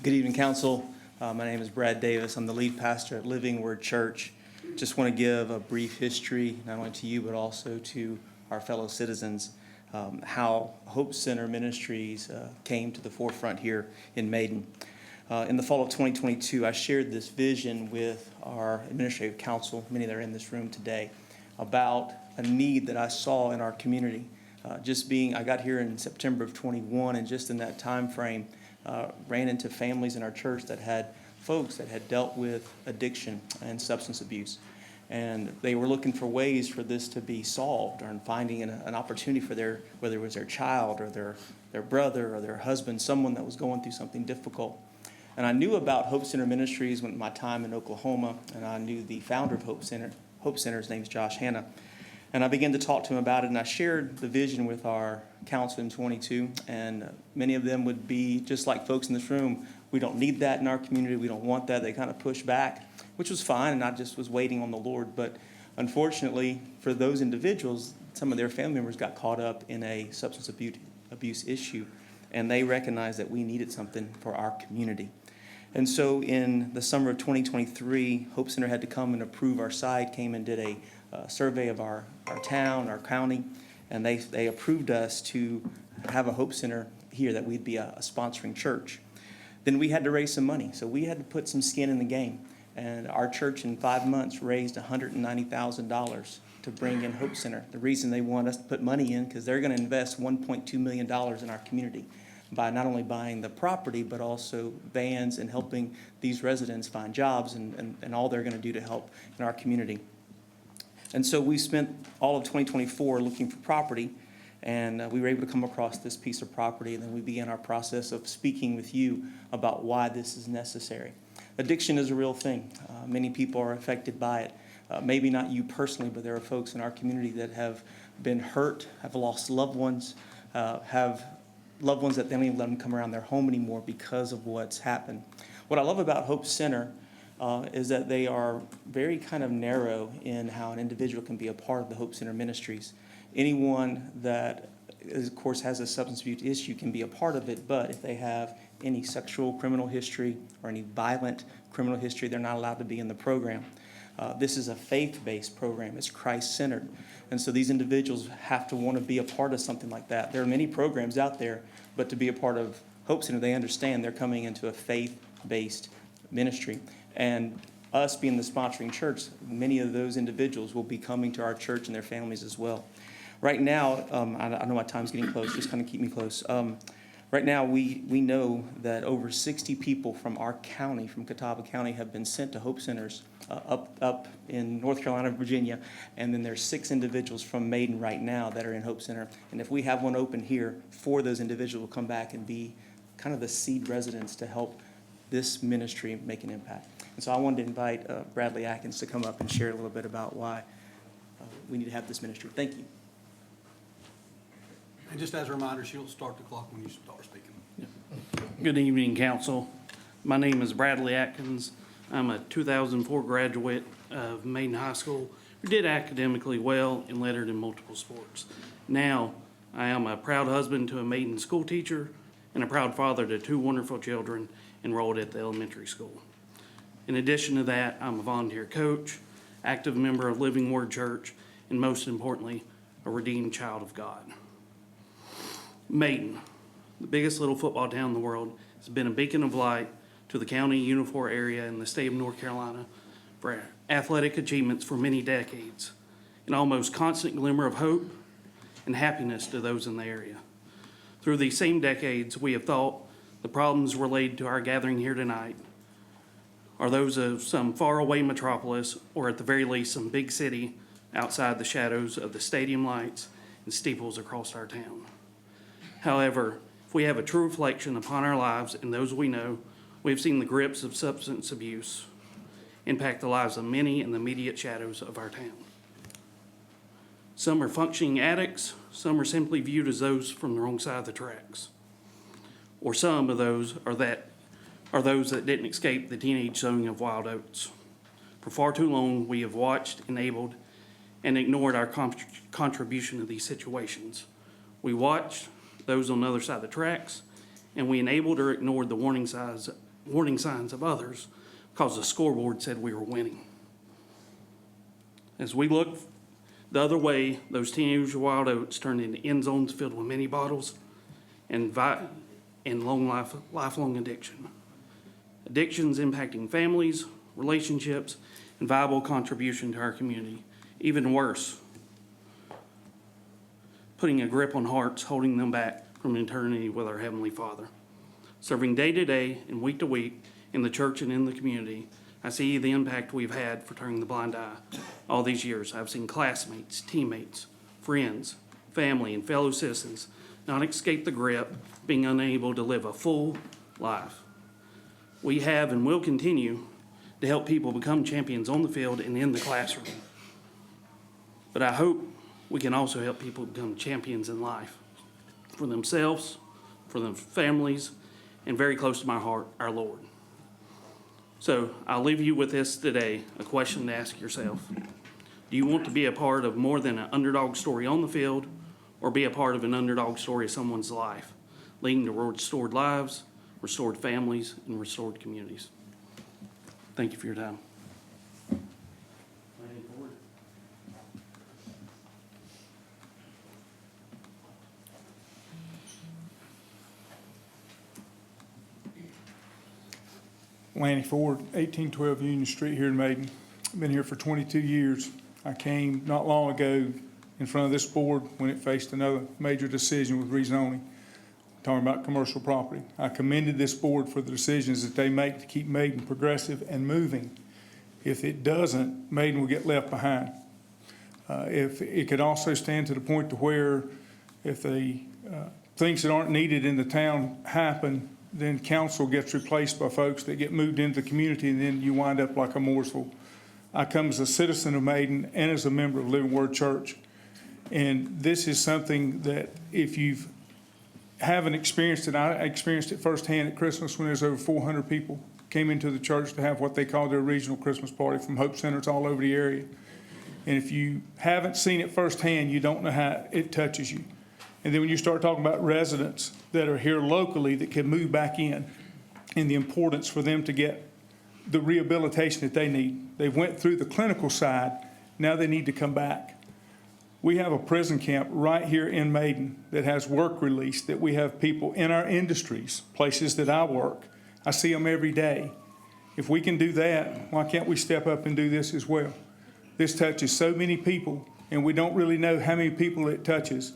Good evening, council. My name is Brad Davis. I'm the lead pastor at Living Word Church. Just want to give a brief history, not only to you, but also to our fellow citizens, how Hope Center Ministries came to the forefront here in Maiden. In the fall of 2022, I shared this vision with our administrative council, many that are in this room today, about a need that I saw in our community. I got here in September of 21, and just in that time frame, ran into families in our church that had folks that had dealt with addiction and substance abuse. And they were looking for ways for this to be solved, or finding an opportunity for whether it was their child or their brother or their husband, someone that was going through something difficult. And I knew about Hope Center Ministries when my time in Oklahoma, and I knew the founder of Hope Center. Hope Center's name is Josh Hanna. And I began to talk to him about it, and I shared the vision with our council in 22, and many of them would be just like folks in this room. We don't need that in our community. We don't want that. They kind of pushed back, which was fine, and I just was waiting on the Lord. But unfortunately, for those individuals, some of their family members got caught up in a substance abuse issue, and they recognized that we needed something for our community. And so in the summer of 2023, Hope Center had to come and approve our site, came and did a survey of our town, our county, and they approved us to have a Hope Center here, that we'd be a sponsoring church. Then we had to raise some money, so we had to put some skin in the game. And our church in 5 months raised $190,000 to bring in Hope Center. The reason they want us to put money in, because they're going to invest $1.2 million in our community by not only buying the property, but also vans and helping these residents find jobs and all they're going to do to help in our community. And so we spent all of 2024 looking for property, and we were able to come across this piece of property, and then we began our process of speaking with you about why this is necessary. Addiction is a real thing. Many people are affected by it. Maybe not you personally, but there are folks in our community that have been hurt, have lost loved ones, have loved ones that they don't even let them come around their home anymore because of what's happened. What I love about Hope Center is that they are very kind of narrow in how an individual can be a part of the Hope Center ministries. Anyone that, of course, has a substance abuse issue can be a part of it, but if they have any sexual criminal history or any violent criminal history, they're not allowed to be in the program. This is a faith-based program. It's Christ-centered. And so these individuals have to want to be a part of something like that. There are many programs out there, but to be a part of Hope Center, they understand they're coming into a faith-based ministry. And us being the sponsoring church, many of those individuals will be coming to our church and their families as well. Right now, I know my time's getting close, just kind of keep me close. Right now, we know that over 60 people from our county, from Catawba County, have been sent to Hope Centers up in North Carolina, Virginia, and then there's 6 individuals from Maiden right now that are in Hope Center. And if we have one open here, 4 of those individuals will come back and be kind of the seed residents to help this ministry make an impact. And so I wanted to invite Bradley Atkins to come up and share a little bit about why we need to have this ministry. Thank you. And just as a reminder, she'll start the clock when you start speaking. Good evening, council. My name is Bradley Atkins. I'm a 2004 graduate of Maiden High School who did academically well and lettered in multiple sports. Now, I am a proud husband to a Maiden school teacher and a proud father to 2 wonderful children enrolled at the elementary school. In addition to that, I'm a volunteer coach, active member of Living Word Church, and most importantly, a redeemed child of God. Maiden, the biggest little football town in the world, has been a beacon of light to the county Unifor area and the state of North Carolina for athletic achievements for many decades, an almost constant glimmer of hope and happiness to those in the area. Through these same decades, we have thought the problems related to our gathering here tonight are those of some faraway metropolis, or at the very least, some big city outside the shadows of the stadium lights and steeples across our town. However, if we have a true reflection upon our lives and those we know, we've seen the grips of substance abuse impact the lives of many in the immediate shadows of our town. Some are functioning addicts, some are simply viewed as those from the wrong side of the tracks. Or some of those are those that didn't escape the teenage sowing of wild oats. For far too long, we have watched, enabled, and ignored our contribution to these situations. We watched those on the other side of the tracks, and we enabled or ignored the warning signs of others because the scoreboard said we were winning. As we looked the other way, those teenage wild oats turned into end zones filled with mini bottles and lifelong addiction. Addictions impacting families, relationships, and viable contribution to our community. Even worse, putting a grip on hearts, holding them back from eternity with our Heavenly Father. Serving day to day and week to week in the church and in the community, I see the impact we've had for turning the blind eye all these years. I've seen classmates, teammates, friends, family, and fellow citizens not escape the grip, being unable to live a full life. We have and will continue to help people become champions on the field and in the classroom. But I hope we can also help people become champions in life for themselves, for their families, and very close to my heart, our Lord. So I'll leave you with this today, a question to ask yourself. Do you want to be a part of more than an underdog story on the field, or be a part of an underdog story of someone's life, leading to restored lives, restored families, and restored communities? Thank you for your time. Lanny Ford, 1812 Union Street here in Maiden. Been here for 22 years. I came not long ago in front of this board when it faced another major decision with rezoning, talking about commercial property. I commended this board for the decisions that they make to keep Maiden progressive and moving. If it doesn't, Maiden will get left behind. If it could also stand to the point to where if the things that aren't needed in the town happen, then council gets replaced by folks that get moved into the community, and then you wind up like a Mooresville. I come as a citizen of Maiden and as a member of Living Word Church. And this is something that if you haven't experienced it, I experienced it firsthand at Christmas when there's over 400 people came into the church to have what they call their regional Christmas party from Hope Centers all over the area. And if you haven't seen it firsthand, you don't know how it touches you. And then when you start talking about residents that are here locally that can move back in, and the importance for them to get the rehabilitation that they need. They've went through the clinical side, now they need to come back. We have a prison camp right here in Maiden that has work release, that we have people in our industries, places that I work. I see them every day. If we can do that, why can't we step up and do this as well? This touches so many people, and we don't really know how many people it touches.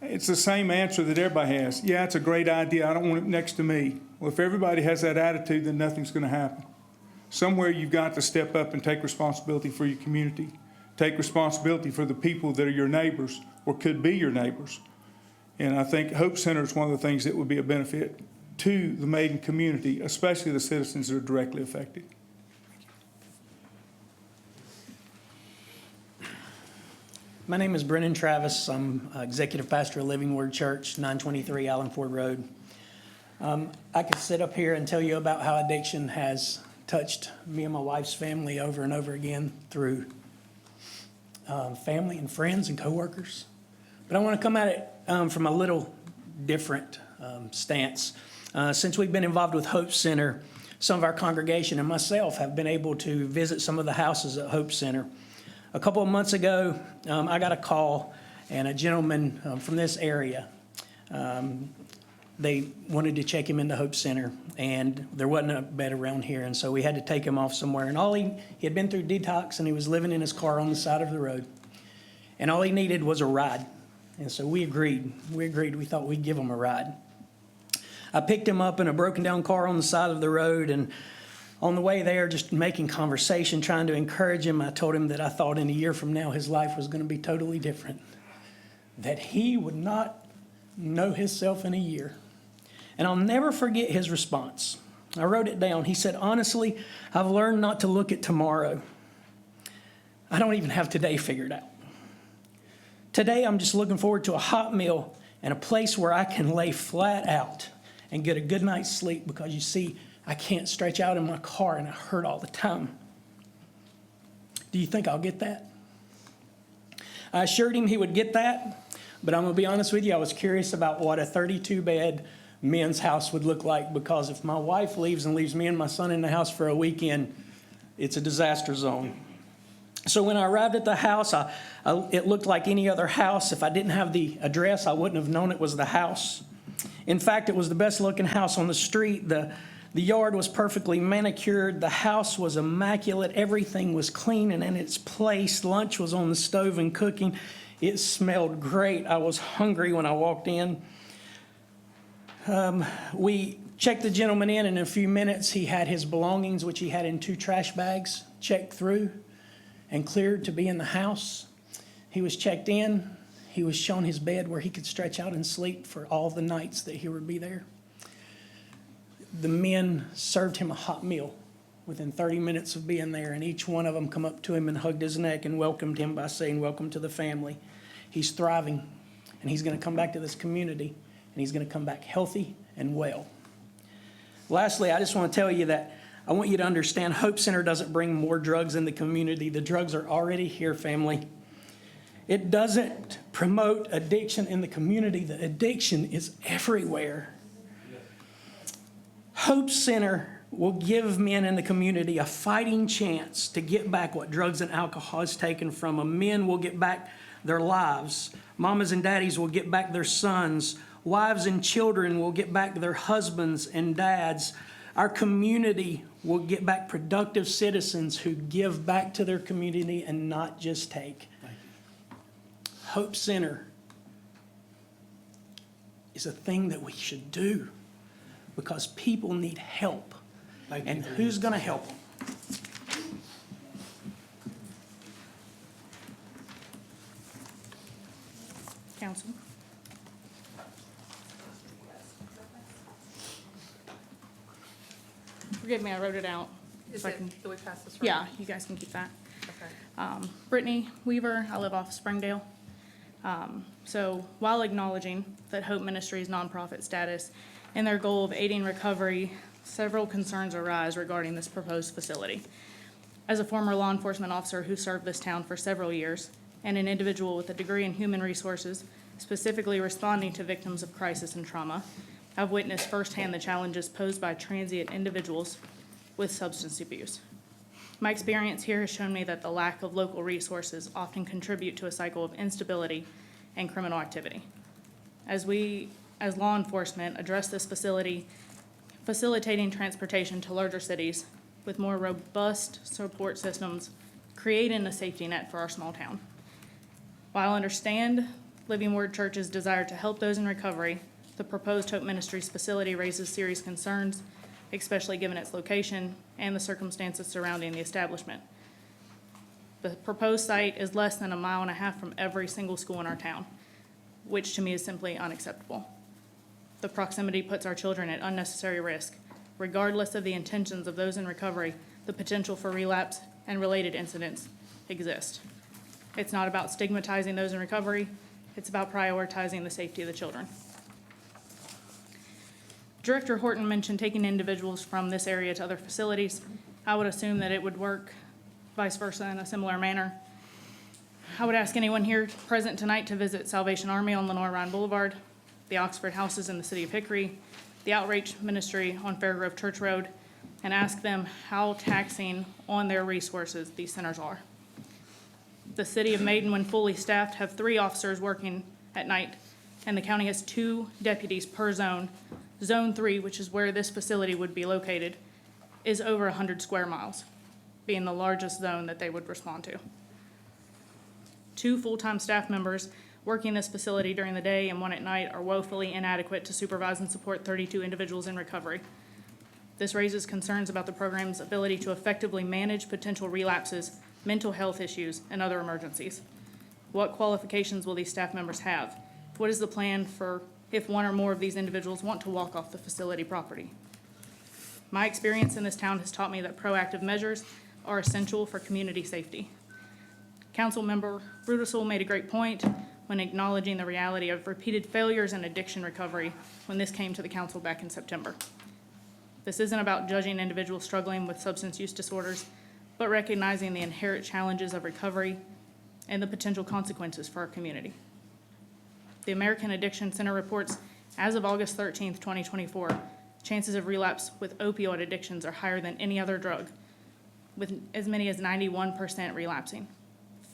It's the same answer that everybody has. Yeah, it's a great idea. I don't want it next to me. Well, if everybody has that attitude, then nothing's going to happen. Somewhere you've got to step up and take responsibility for your community. Take responsibility for the people that are your neighbors or could be your neighbors. And I think Hope Center is one of the things that would be a benefit to the Maiden community, especially the citizens that are directly affected. My name is Brennan Travis. I'm executive pastor of Living Word Church, 923 Allen Ford Road. I could sit up here and tell you about how addiction has touched me and my wife's family over and over again through family and friends and coworkers. But I want to come at it from a little different stance. Since we've been involved with Hope Center, some of our congregation and myself have been able to visit some of the houses at Hope Center. A couple of months ago, I got a call, and a gentleman from this area, they wanted to check him into Hope Center, and there wasn't a bed around here, and so we had to take him off somewhere. And he had been through detox, and he was living in his car on the side of the road, and all he needed was a ride. And so we agreed. We thought we'd give him a ride. I picked him up in a broken down car on the side of the road, and on the way there, just making conversation, trying to encourage him, I told him that I thought in a year from now his life was going to be totally different, that he would not know himself in a year. And I'll never forget his response. I wrote it down. He said, "Honestly, I've learned not to look at tomorrow. I don't even have today figured out. Today, I'm just looking forward to a hot meal and a place where I can lay flat out and get a good night's sleep, because you see, I can't stretch out in my car and I hurt all the time. Do you think I'll get that?" I assured him he would get that, but I'm going to be honest with you, I was curious about what a 32-bed men's house would look like, because if my wife leaves and leaves me and my son in the house for a weekend, it's a disaster zone. So when I arrived at the house, it looked like any other house. If I didn't have the address, I wouldn't have known it was the house. In fact, it was the best looking house on the street. The yard was perfectly manicured. The house was immaculate. Everything was clean and in its place. Lunch was on the stove and cooking. It smelled great. I was hungry when I walked in. We checked the gentleman in a few minutes. He had his belongings, which he had in 2 trash bags, checked through and cleared to be in the house. He was checked in. He was shown his bed where he could stretch out and sleep for all the nights that he would be there. The men served him a hot meal within 30 minutes of being there, and each one of them come up to him and hugged his neck and welcomed him by saying, "Welcome to the family." He's thriving, and he's going to come back to this community, and he's going to come back healthy and well. Lastly, I just want to tell you that I want you to understand Hope Center doesn't bring more drugs in the community. The drugs are already here, family. It doesn't promote addiction in the community. The addiction is everywhere. Hope Center will give men in the community a fighting chance to get back what drugs and alcohol has taken from them. Men will get back their lives. Mamas and daddies will get back their sons. Wives and children will get back their husbands and dads. Our community will get back productive citizens who give back to their community and not just take. Hope Center is a thing that we should do because people need help. And who's going to help them? Council? Forgive me, I wrote it out. Is So I it, can- do we pass this around? Yeah, you guys can keep that. Okay. Brittany Weaver, I live off Springdale. So while acknowledging that Hope Ministries nonprofit status and their goal of aiding recovery, several concerns arise regarding this proposed facility. As a former law enforcement officer who served this town for several years, and an individual with a degree in human resources, specifically responding to victims of crisis and trauma, I've witnessed firsthand the challenges posed by transient individuals with substance abuse. My experience here has shown me that the lack of local resources often contribute to a cycle of instability and criminal activity. As we, as law enforcement, address this facility, facilitating transportation to larger cities with more robust support systems, creating a safety net for our small town. While I understand Living Word Church's desire to help those in recovery, the proposed Hope Ministries facility raises serious concerns, especially given its location and the circumstances surrounding the establishment. The proposed site is less than 1.5 miles from every single school in our town, which to me is simply unacceptable. The proximity puts our children at unnecessary risk. Regardless of the intentions of those in recovery, the potential for relapse and related incidents exist. It's not about stigmatizing those in recovery, it's about prioritizing the safety of the children. Director Horton mentioned taking individuals from this area to other facilities. I would assume that it would work vice versa in a similar manner. I would ask anyone here present tonight to visit Salvation Army on Lenore Ryan Boulevard, the Oxford Houses in the city of Hickory, the Outreach Ministry on Fairgrove Church Road, and ask them how taxing on their resources these centers are. The city of Maiden, when fully staffed, have 3 officers working at night, and the county has 2 deputies per zone. Zone 3, which is where this facility would be located, is over 100 square miles, being the largest zone that they would respond to. 2 full-time staff members working this facility during the day and 1 at night are woefully inadequate to supervise and support 32 individuals in recovery. This raises concerns about the program's ability to effectively manage potential relapses, mental health issues, and other emergencies. What qualifications will these staff members have? What is the plan for if 1 or more of these individuals want to walk off the facility property? My experience in this town has taught me that proactive measures are essential for community safety. Councilmember Rudisill made a great point when acknowledging the reality of repeated failures in addiction recovery when this came to the council back in September. This isn't about judging individuals struggling with substance use disorders, but recognizing the inherent challenges of recovery and the potential consequences for our community. The American Addiction Center reports, as of August 13th, 2024, chances of relapse with opioid addictions are higher than any other drug, with as many as 91% relapsing,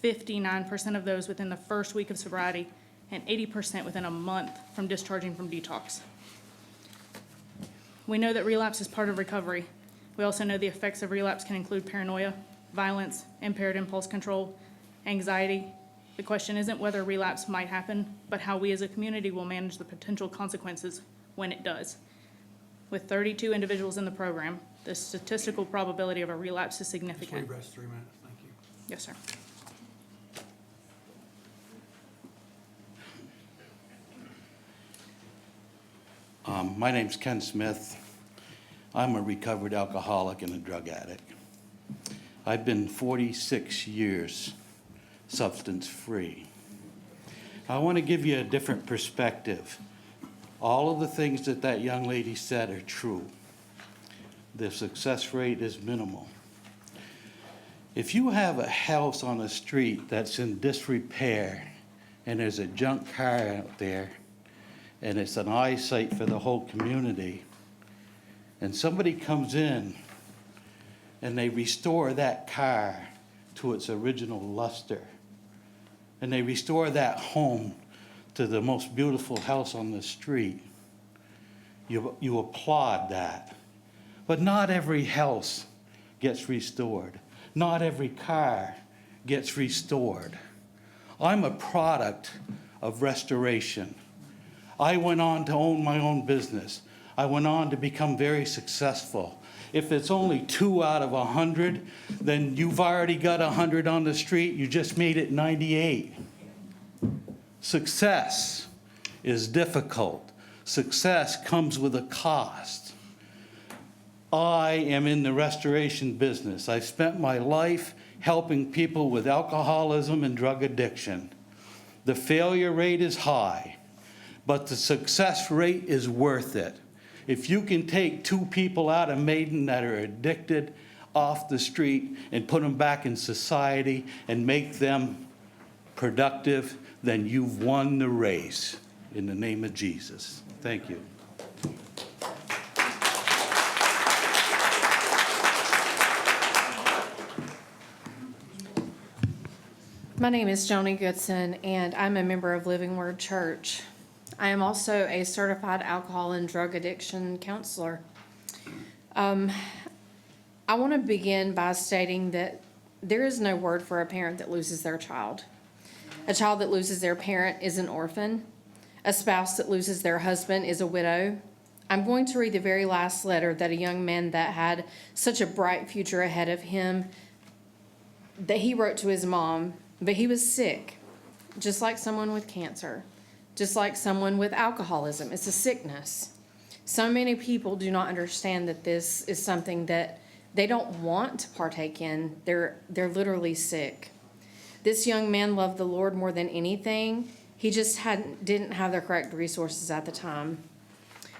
59% of those within the first week of sobriety, and 80% within a month from discharging from detox. We know that relapse is part of recovery. We also know the effects of relapse can include paranoia, violence, impaired impulse control, anxiety. The question isn't whether relapse might happen, but how we as a community will manage the potential consequences when it does. With 32 individuals in the program, the statistical probability of a relapse is significant. Rest 3 minutes, thank you. Yes, sir. My name's Ken Smith. I'm a recovered alcoholic and a drug addict. I've been 46 years substance-free. I want to give you a different perspective. All of the things that that young lady said are true. The success rate is minimal. If you have a house on the street that's in disrepair and there's a junk car out there and it's an eyesight for the whole community, and somebody comes in and they restore that car to its original luster, and they restore that home to the most beautiful house on the street, you applaud that. But not every house gets restored. Not every car gets restored. I'm a product of restoration. I went on to own my own business. I went on to become very successful. If it's only 2 out of 100, then you've already got 100 on the street. You just made it 98. Success is difficult. Success comes with a cost. I am in the restoration business. I've spent my life helping people with alcoholism and drug addiction. The failure rate is high, but the success rate is worth it. If you can take 2 people out of Maiden that are addicted off the street and put them back in society and make them productive, then you've won the race in the name of Jesus. Thank you. My name is Joni Goodson, and I'm a member of Living Word Church. I am also a certified alcohol and drug addiction counselor. I want to begin by stating that there is no word for a parent that loses their child. A child that loses their parent is an orphan. A spouse that loses their husband is a widow. I'm going to read the very last letter that a young man that had such a bright future ahead of him, that he wrote to his mom. But he was sick, just like someone with cancer, just like someone with alcoholism. It's a sickness. So many people do not understand that this is something that they don't want to partake in. They're literally sick. This young man loved the Lord more than anything. He just didn't have the correct resources at the time.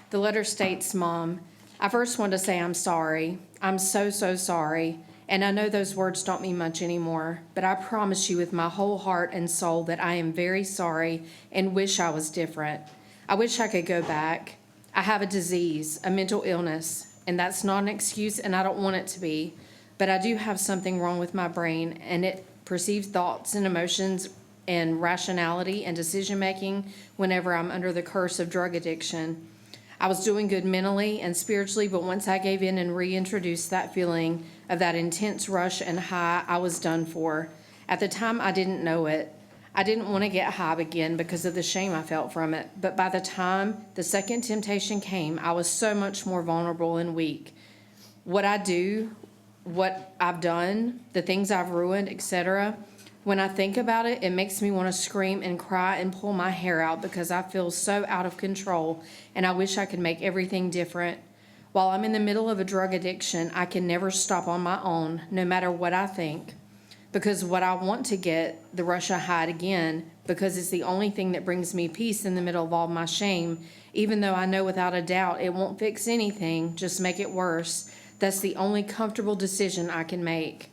The letter states, Mom, I first want to say I'm sorry. I'm so sorry. And I know those words don't mean much anymore, but I promise you with my whole heart and soul that I am very sorry and wish I was different. I wish I could go back. I have a disease, a mental illness, and that's not an excuse, and I don't want it to be. But I do have something wrong with my brain, and it perceives thoughts and emotions and rationality and decision-making whenever I'm under the curse of drug addiction. I was doing good mentally and spiritually, but once I gave in and reintroduced that feeling of that intense rush and high, I was done for. At the time, I didn't know it. I didn't want to get high again because of the shame I felt from it. But by the time the second temptation came, I was so much more vulnerable and weak. What I do, what I've done, the things I've ruined, etc., when I think about it, it makes me want to scream and cry and pull my hair out because I feel so out of control and I wish I could make everything different. While I'm in the middle of a drug addiction, I can never stop on my own, no matter what I think. Because what I want to get, the rush I hide again, because it's the only thing that brings me peace in the middle of all my shame, even though I know without a doubt it won't fix anything, just make it worse. That's the only comfortable decision I can make.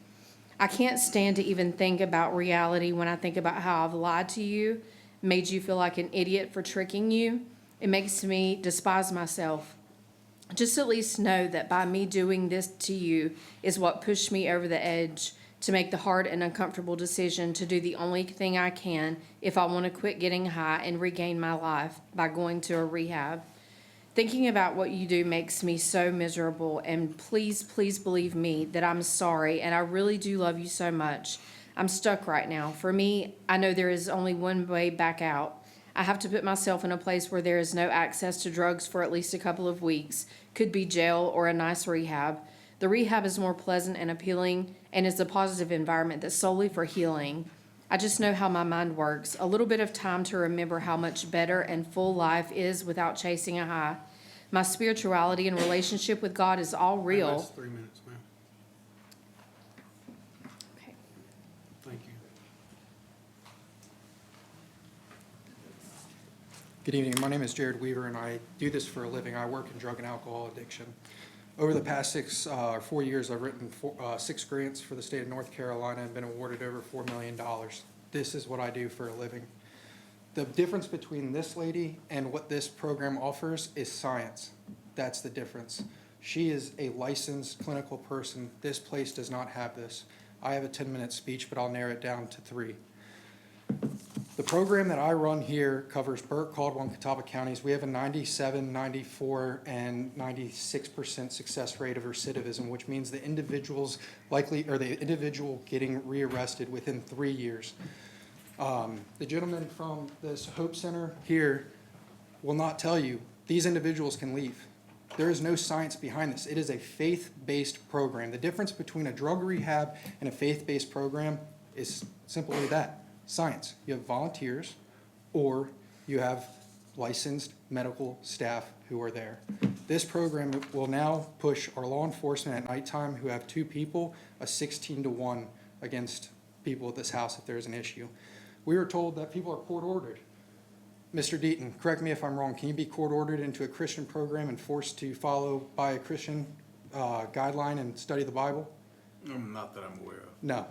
I can't stand to even think about reality when I think about how I've lied to you, made you feel like an idiot for tricking you. It makes me despise myself. Just at least know that by me doing this to you is what pushed me over the edge to make the hard and uncomfortable decision to do the only thing I can if I want to quit getting high and regain my life by going to a rehab. Thinking about what you do makes me so miserable, and please believe me that I'm sorry, and I really do love you so much. I'm stuck right now. For me, I know there is only one way back out. I have to put myself in a place where there is no access to drugs for at least a couple of weeks. Could be jail or a nice rehab. The rehab is more pleasant and appealing and is a positive environment that's solely for healing. I just know how my mind works. A little bit of time to remember how much better and full life is without chasing a high. My spirituality and relationship with God is all real. That's 3 minutes, ma'am. Okay. Thank you. Good evening. My name is Jared Weaver, and I do this for a living. I work in drug and alcohol addiction. Over the past 4 years, I've written 6 grants for the state of North Carolina and been awarded over $4 million. This is what I do for a living. The difference between this lady and what this program offers is science. That's the difference. She is a licensed clinical person. This place does not have this. I have a 10-minute speech, but I'll narrow it down to 3. The program that I run here covers Burke, Caldwell, and Catawba counties. We have a 97, 94, and 96% success rate of recidivism, which means the individual's the individual getting rearrested within 3 years. The gentleman from this Hope Center here will not tell you these individuals can leave. There is no science behind this. It is a faith-based program. The difference between a drug rehab and a faith-based program is simply that, science. You have volunteers or you have licensed medical staff who are there. This program will now push our law enforcement at nighttime who have 2 people, a 16-to-1 against people at this house if there's an issue. We were told that people are court-ordered. Mr. Deaton, correct me if I'm wrong, can you be court-ordered into a Christian program and forced to follow by a Christian guideline and study the Bible? Not that I'm aware of. No.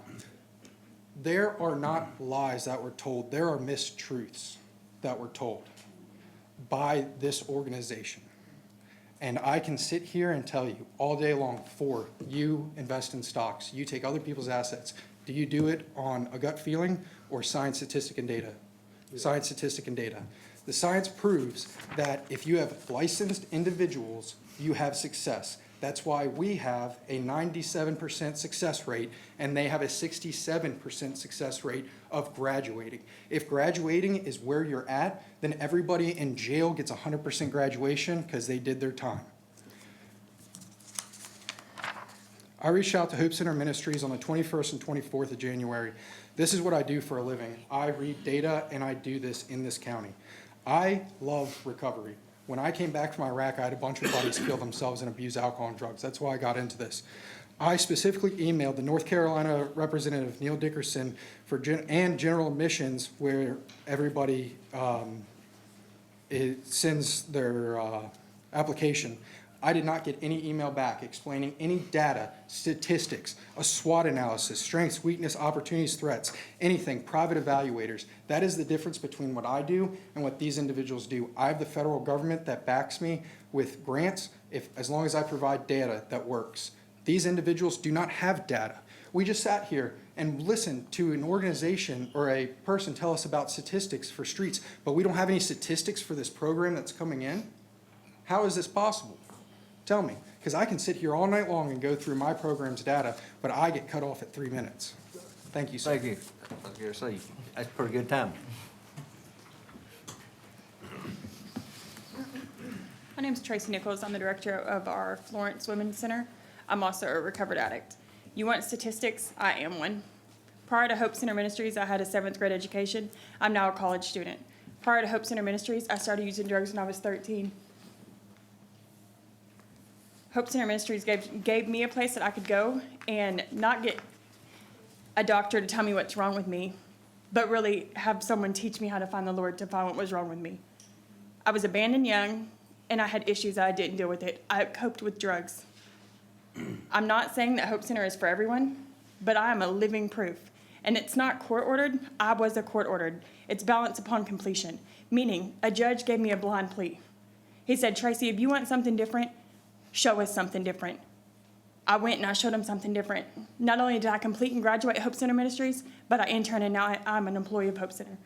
There are not lies that were told. There are mistruths that were told by this organization. And I can sit here and tell you all day long, for you invest in stocks, you take other people's assets. Do you do it on a gut feeling or science, statistic, and data? Science, statistic, and data. The science proves that if you have licensed individuals, you have success. That's why we have a 97% success rate and they have a 67% success rate of graduating. If graduating is where you're at, then everybody in jail gets 100% graduation because they did their time. I reached out to Hope Center Ministries on the 21st and 24th of January. This is what I do for a living. I read data and I do this in this county. I love recovery. When I came back from Iraq, I had a bunch of buddies kill themselves and abuse alcohol and drugs. That's why I got into this. I specifically emailed the North Carolina Representative Neil Dickerson and General Admissions, where everybody sends their application. I did not get any email back explaining any data, statistics, a SWOT analysis, strengths, weakness, opportunities, threats, anything, private evaluators. That is the difference between what I do and what these individuals do. I have the federal government that backs me with grants as long as I provide data that works. These individuals do not have data. We just sat here and listened to an organization or a person tell us about statistics for streets, but we don't have any statistics for this program that's coming in. How is this possible? Tell me, because I can sit here all night long and go through my program's data, but I get cut off at 3 minutes. Thank you, sir. Thank you. I was gonna say, that's pretty good time. My name is Tracy Nichols. I'm the director of our Florence Women's Center. I'm also a recovered addict. You want statistics? I am one. Prior to Hope Center Ministries, I had a 7th grade education. I'm now a college student. Prior to Hope Center Ministries, I started using drugs when I was 13. Hope Center Ministries gave me a place that I could go and not get a doctor to tell me what's wrong with me, but really have someone teach me how to find the Lord to find what was wrong with me. I was abandoned young, and I had issues that I didn't deal with it. I coped with drugs. I'm not saying that Hope Center is for everyone, but I am a living proof. And it's not court-ordered. I was a court-ordered. It's balance upon completion, meaning a judge gave me a blind plea. He said, Tracy, if you want something different, show us something different. I went and I showed him something different. Not only did I complete and graduate Hope Center Ministries, but I interned and now I'm an employee of Hope Center.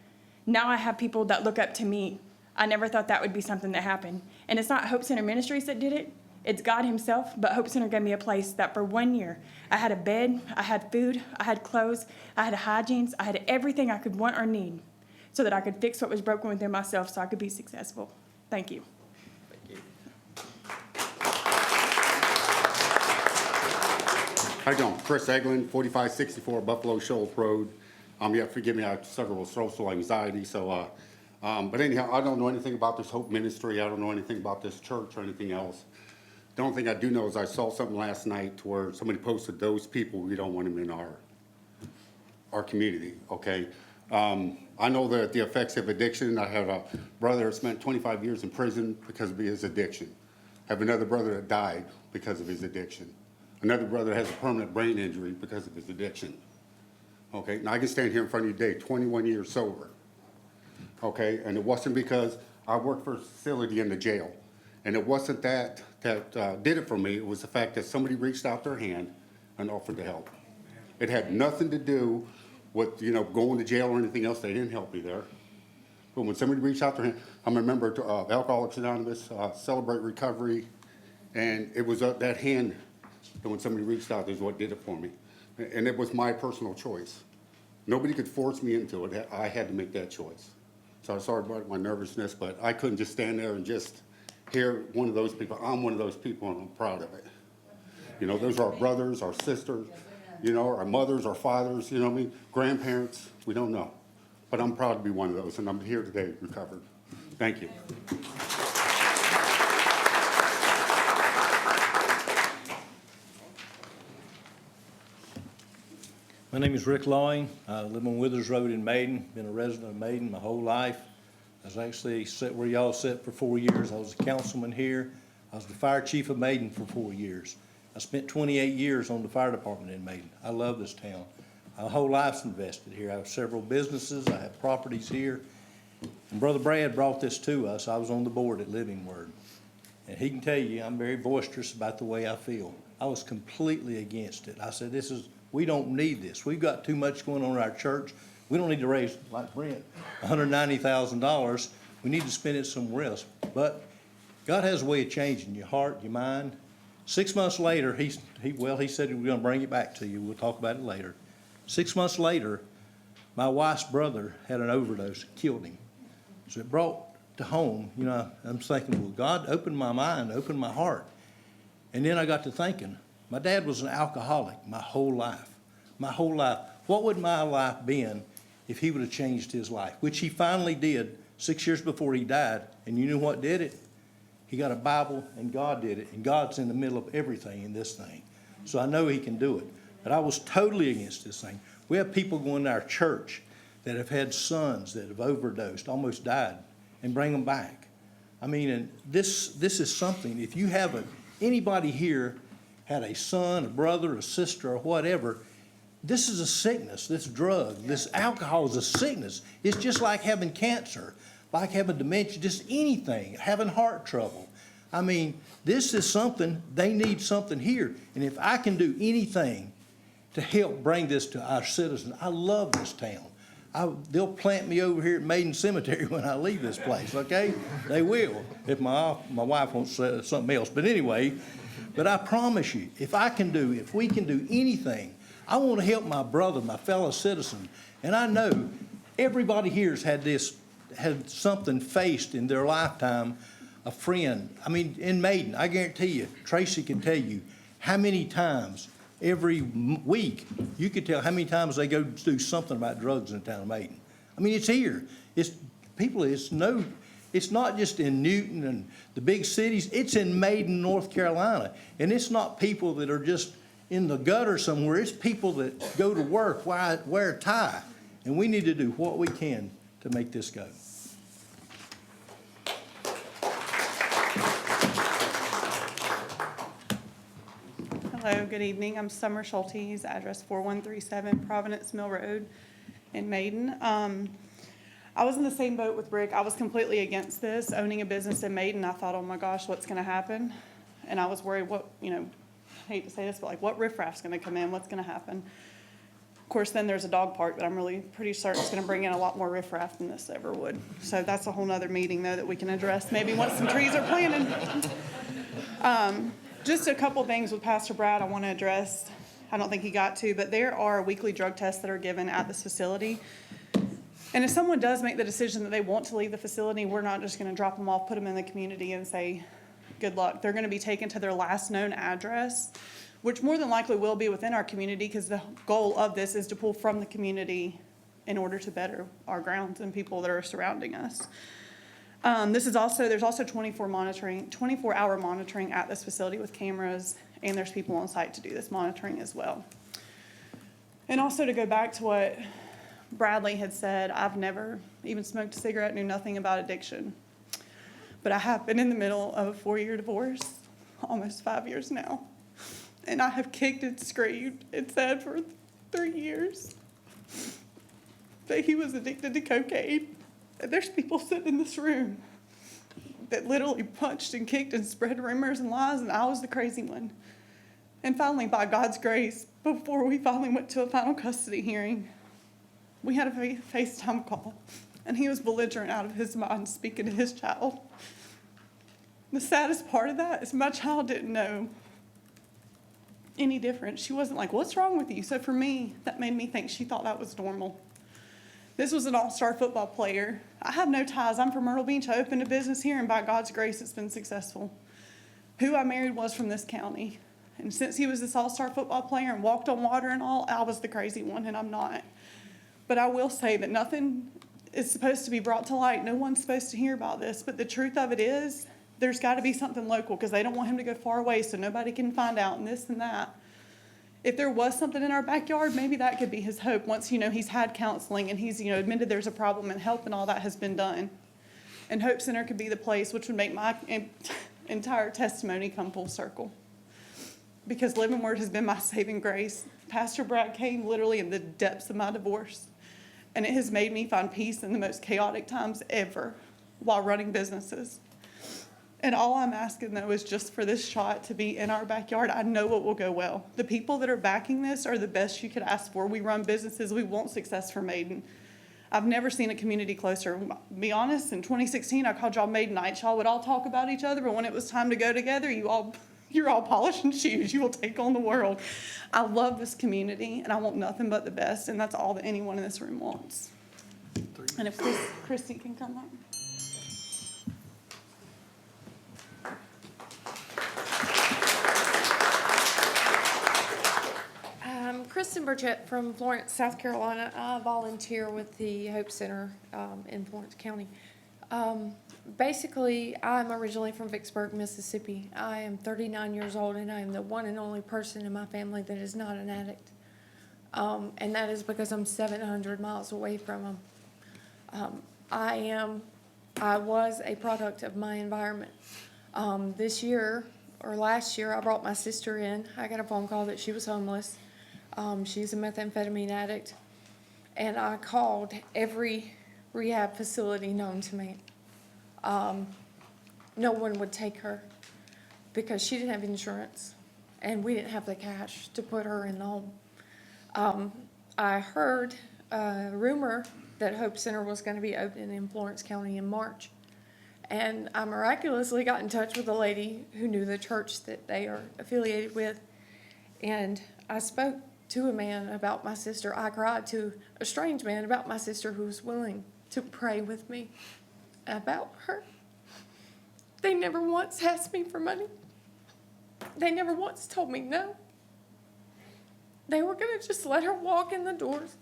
Now I have people that look up to me. I never thought that would be something that happened. And it's not Hope Center Ministries that did it. It's God himself, but Hope Center gave me a place that for 1 year, I had a bed, I had food, I had clothes, I had hygienes, I had everything I could want or need so that I could fix what was broken within myself so I could be successful. Thank you. How you doing? Chris Eglin, 4564 Buffalo Shoals Road. Yeah, forgive me, I have several social anxiety, so, but anyhow, I don't know anything about this Hope Ministry. I don't know anything about this church or anything else. The only thing I do know is I saw something last night where somebody posted those people, we don't want them in our community, okay? I know that the effects of addiction, I have a brother that spent 25 years in prison because of his addiction. I have another brother that died because of his addiction. Another brother has a permanent brain injury because of his addiction. Okay, now I can stand here in front of you today, 21 years sober. Okay, and it wasn't because I worked for a facility in the jail. And it wasn't that did it for me, it was the fact that somebody reached out their hand and offered to help. It had nothing to do with, going to jail or anything else. They didn't help me there. But when somebody reached out to him, I'm a member of Alcoholics Anonymous, Celebrate Recovery, and it was that hand that when somebody reached out is what did it for me. And it was my personal choice. Nobody could force me into it. I had to make that choice. So I'm sorry about my nervousness, but I couldn't just stand there and just hear one of those people. I'm one of those people, and I'm proud of it. Those are our brothers, our sisters, our mothers, our fathers, grandparents. We don't know. But I'm proud to be one of those, and I'm here today recovered. Thank you. My name is Rick Lawing. I live on Withers Road in Maiden. Been a resident of Maiden my whole life. I was actually sit where y'all sit for 4 years. I was a councilman here. I was the fire chief of Maiden for 4 years. I spent 28 years on the fire department in Maiden. I love this town. My whole life's invested here. I have several businesses. I have properties here. And Brother Brad brought this to us. I was on the board at Living Word. And he can tell you I'm very boisterous about the way I feel. I was completely against it. I said, we don't need this. We've got too much going on in our church. We don't need to raise, like Brent, $190,000. We need to spend it somewhere else. But God has a way of changing your heart, your mind. 6 months later, he said he was going to bring it back to you. We'll talk about it later. 6 months later, my wife's brother had an overdose, killed him. So it brought to home, I'm thinking, well, God, open my mind, open my heart. And then I got to thinking, my dad was an alcoholic my whole life. My whole life. What would my life been if he would have changed his life? Which he finally did 6 years before he died. And you know what did it? He got a Bible, and God did it. And God's in the middle of everything in this thing. So I know he can do it. But I was totally against this thing. We have people going to our church that have had sons that have overdosed, almost died, and bring them back. I mean, and this is something, if you haven't, anybody here had a son, a brother, a sister, or whatever, this is a sickness, this drug, this alcohol is a sickness. It's just like having cancer, like having dementia, just anything, having heart trouble. I mean, this is something, they need something here. And if I can do anything to help bring this to our citizens, I love this town. They'll plant me over here at Maiden Cemetery when I leave this place, okay? They will, if my wife wants something else. But anyway, but I promise you, if we can do anything, I want to help my brother, my fellow citizen. And I know everybody here's had something faced in their lifetime, a friend. I mean, in Maiden, I guarantee you, Tracy can tell you how many times every week, you could tell how many times they go do something about drugs in the town of Maiden. I mean, it's here. It's not just in Newton and the big cities. It's in Maiden, North Carolina. And it's not people that are just in the gutter somewhere. It's people that go to work, wear a tie. And we need to do what we can to make this go. Hello, good evening. I'm Summer Schultes, address 4137 Providence Mill Road in Maiden. I was in the same boat with Rick. I was completely against this, owning a business in Maiden. I thought, oh my gosh, what's going to happen? And I was worried I hate to say this, but what riffraff's going to come in? What's going to happen? Of course, then there's a dog park that I'm really pretty certain is going to bring in a lot more riffraff than this ever would. So that's a whole nother meeting, though, that we can address maybe once some trees are planted. Just a couple things with Pastor Brad I want to address. I don't think he got to, but there are weekly drug tests that are given at this facility. And if someone does make the decision that they want to leave the facility, we're not just going to drop them off, put them in the community and say, good luck. They're going to be taken to their last known address, which more than likely will be within our community because the goal of this is to pull from the community in order to better our grounds and people that are surrounding us. There's also 24-hour monitoring at this facility with cameras, and there's people on site to do this monitoring as well. And also to go back to what Bradley had said, I've never even smoked a cigarette, knew nothing about addiction. But I have been in the middle of a 4-year divorce, almost 5 years now. And I have kicked and screamed and said for 3 years that he was addicted to cocaine. And there's people sitting in this room that literally punched and kicked and spread rumors and lies, and I was the crazy one. And finally, by God's grace, before we finally went to a final custody hearing, We had a FaceTime call, and he was belligerent out of his mind speaking to his child. The saddest part of that is my child didn't know any different. She wasn't like, what's wrong with you? So for me, that made me think she thought that was normal. This was an all-star football player. I have no ties. I'm from Myrtle Beach. I opened a business here, and by God's grace, it's been successful. Who I married was from this county. And since he was this all-star football player and walked on water and all, I was the crazy one, and I'm not. But I will say that nothing is supposed to be brought to light. No one's supposed to hear about this. But the truth of it is, there's got to be something local because they don't want him to go far away so nobody can find out and this and that. If there was something in our backyard, maybe that could be his hope once, he's had counseling and he's, admitted there's a problem and help and all that has been done. And Hope Center could be the place, which would make my entire testimony come full circle. Because Living Word has been my saving grace. Pastor Brad came literally in the depths of my divorce. And it has made me find peace in the most chaotic times ever while running businesses. And all I'm asking, though, is just for this shot to be in our backyard. I know it will go well. The people that are backing this are the best you could ask for. We run businesses. We want success for Maiden. I've never seen a community closer. To be honest, in 2016, I called y'all Maidenites. Y'all would all talk about each other, but when it was time to go together, you're all polishing shoes. You will take on the world. I love this community, and I want nothing but the best, and that's all that anyone in this room wants. And if Christy can come up. Kristen Burchett from Florence, South Carolina. I volunteer with the Hope Center in Florence County. Basically, I'm originally from Vicksburg, Mississippi. I am 39 years old, and I am the one and only person in my family that is not an addict. And that is because I'm 700 miles away from them. I was a product of my environment. This year, or last year, I brought my sister in. I got a phone call that she was homeless. She's a methamphetamine addict. And I called every rehab facility known to me. No one would take her because she didn't have insurance and we didn't have the cash to put her in the home. I heard a rumor that Hope Center was going to be opening in Florence County in March. And I miraculously got in touch with a lady who knew the church that they are affiliated with. And I spoke to a man about my sister. I cried to a strange man about my sister who was willing to pray with me about her. They never once asked me for money. They never once told me no. They were going to just let her walk in the doors.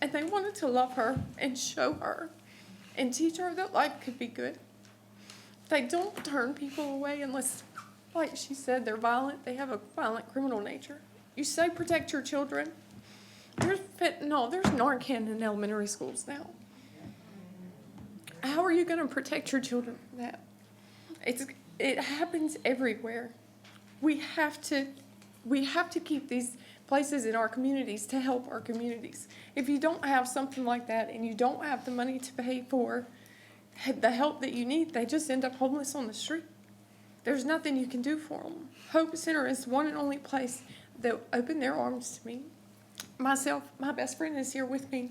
And they wanted to love her and show her and teach her that life could be good. They don't turn people away unless, like she said, they're violent. They have a violent criminal nature. You say protect your children. There's fentanyl, there's Narcan in elementary schools now. How are you going to protect your children from that? It happens everywhere. We have to keep these places in our communities to help our communities. If you don't have something like that and you don't have the money to pay for the help that you need, they just end up homeless on the street. There's nothing you can do for them. Hope Center is the one and only place that opened their arms to me. Myself, my best friend is here with me.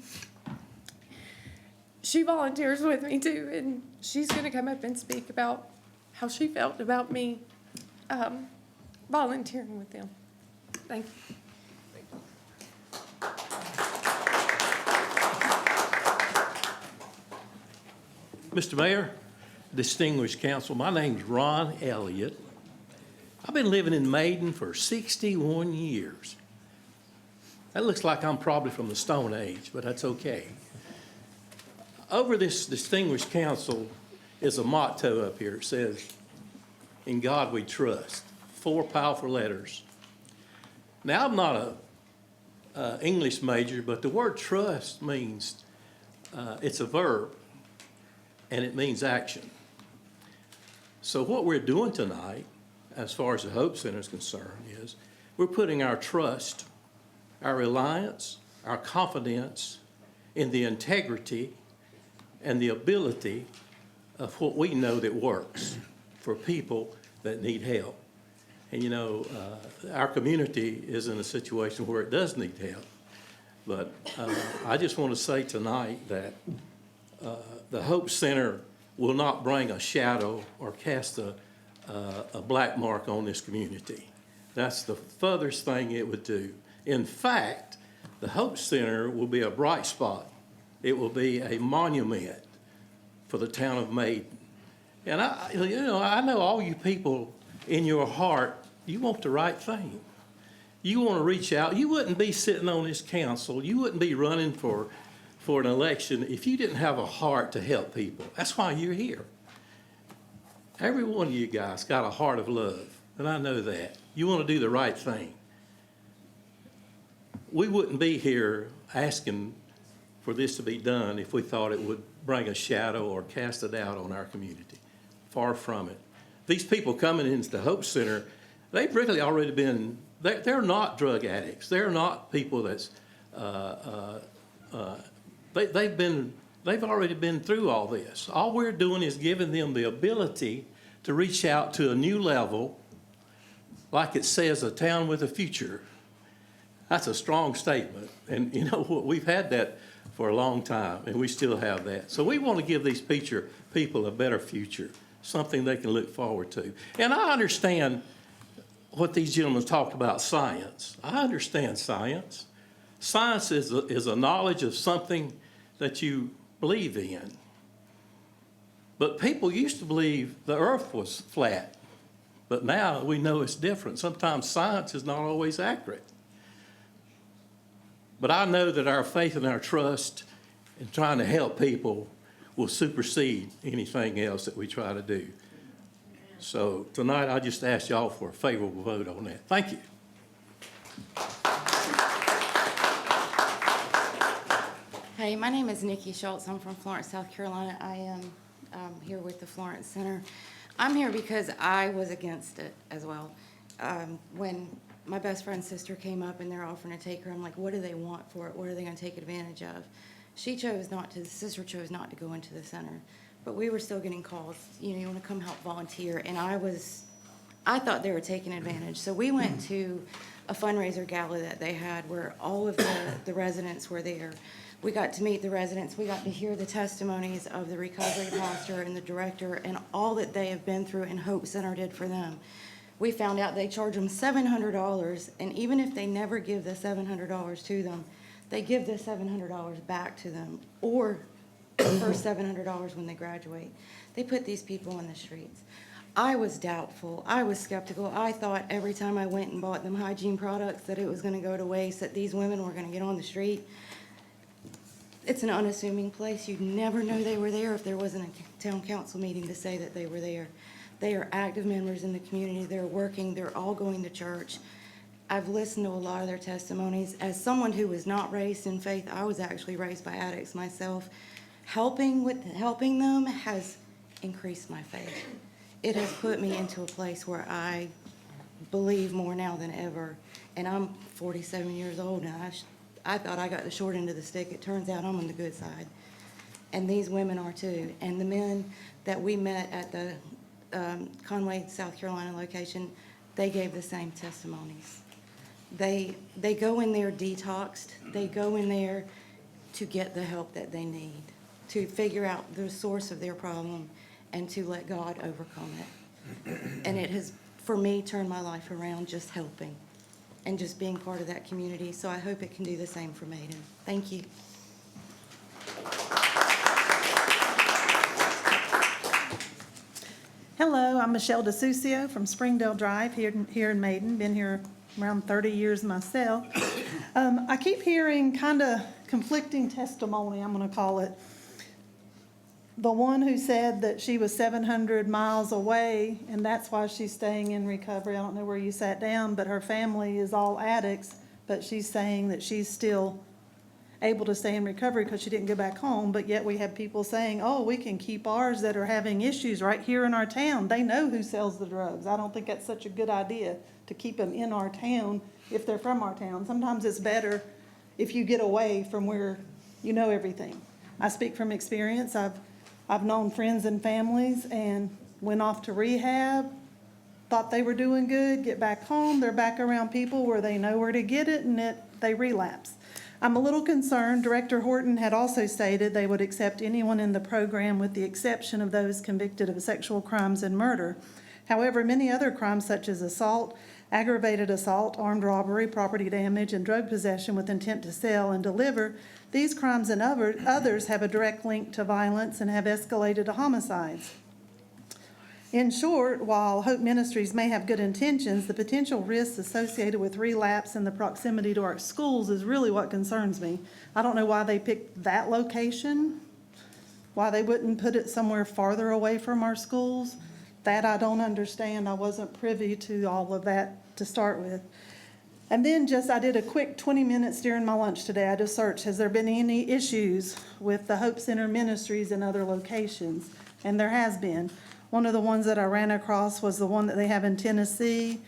She volunteers with me too, and she's going to come up and speak about how she felt about me volunteering with them. Thank you. Mr. Mayor, distinguished council, my name's Ron Elliott. I've been living in Maiden for 61 years. That looks like I'm probably from the Stone Age, but that's okay. Over this distinguished council is a motto up here. It says, "In God we trust." 4 powerful letters. Now, I'm not a English major, but the word trust means, it's a verb, and it means action. So what we're doing tonight, as far as the Hope Center is concerned, is we're putting our trust, our reliance, our confidence in the integrity and the ability of what we know that works for people that need help. And our community is in a situation where it does need help. But I just want to say tonight that the Hope Center will not bring a shadow or cast a black mark on this community. That's the furthest thing it would do. In fact, the Hope Center will be a bright spot. It will be a monument for the town of Maiden. And I know all you people in your heart, you want the right thing. You want to reach out. You wouldn't be sitting on this council. You wouldn't be running for an election if you didn't have a heart to help people. That's why you're here. Every one of you guys got a heart of love, and I know that. You want to do the right thing. We wouldn't be here asking for this to be done if we thought it would bring a shadow or cast a doubt on our community. Far from it. These people coming into the Hope Center, they've really already been, they're not drug addicts. They're not people that's, they've already been through all this. All we're doing is giving them the ability to reach out to a new level, like it says, a town with a future. That's a strong statement. And you know what, we've had that for a long time, and we still have that. So we want to give these people a better future, something they can look forward to. And I understand what these gentlemen talked about, science. I understand science. Science is a knowledge of something that you believe in. But people used to believe the earth was flat. But now we know it's different. Sometimes science is not always accurate. But I know that our faith and our trust in trying to help people will supersede anything else that we try to do. So tonight, I just ask y'all for a favorable vote on that. Thank you. Hey, my name is Nikki Schultz. I'm from Florence, South Carolina. I am here with the Florence Center. I'm here because I was against it as well. When my best friend's sister came up and they're offering to take her, I'm like, what do they want for it? What are they going to take advantage of? She chose not to, the sister chose not to go into the center. But we were still getting calls, you want to come help volunteer. And I thought they were taking advantage. So we went to a fundraiser gala that they had where all of the residents were there. We got to meet the residents. We got to hear the testimonies of the recovery pastor and the director and all that they have been through and Hope Center did for them. We found out they charge them $700, and even if they never give the $700 to them, they give the $700 back to them, or the first $700 when they graduate. They put these people on the streets. I was doubtful. I was skeptical. I thought every time I went and bought them hygiene products that it was going to go to waste, that these women were going to get on the street. It's an unassuming place. You'd never know they were there if there wasn't a town council meeting to say that they were there. They are active members in the community. They're working. They're all going to church. I've listened to a lot of their testimonies. As someone who was not raised in faith, I was actually raised by addicts myself. Helping them has increased my faith. It has put me into a place where I believe more now than ever. And I'm 47 years old now. I thought I got the short end of the stick. It turns out I'm on the good side. And these women are too. And the men that we met at the Conway, South Carolina location, they gave the same testimonies. They go in there detoxed. They go in there to get the help that they need, to figure out the source of their problem and to let God overcome it. And it has, for me, turned my life around just helping and just being part of that community. So I hope it can do the same for Maiden. Thank you. Hello, I'm Michelle DeSucio from Springdale Drive here in Maiden. Been here around 30 years myself. I keep hearing kind of conflicting testimony, I'm going to call it. The one who said that she was 700 miles away and that's why she's staying in recovery. I don't know where you sat down, but her family is all addicts, but she's saying that she's still able to stay in recovery because she didn't go back home. But yet we have people saying, oh, we can keep ours that are having issues right here in our town. They know who sells the drugs. I don't think that's such a good idea to keep them in our town if they're from our town. Sometimes it's better if you get away from where you know everything. I speak from experience. I've known friends and families and went off to rehab, thought they were doing good, get back home, they're back around people where they know where to get it, and they relapse. I'm a little concerned. Director Horton had also stated they would accept anyone in the program with the exception of those convicted of sexual crimes and murder. However, many other crimes such as assault, aggravated assault, armed robbery, property damage, and drug possession with intent to sell and deliver, these crimes and others have a direct link to violence and have escalated to homicides. In short, while Hope Ministries may have good intentions, the potential risks associated with relapse and the proximity to our schools is really what concerns me. I don't know why they picked that location, why they wouldn't put it somewhere farther away from our schools. That I don't understand. I wasn't privy to all of that to start with. And then I did a quick 20 minutes during my lunch today. I just searched, has there been any issues with the Hope Center Ministries in other locations? And there has been. One of the ones that I ran across was the one that they have in Tennessee.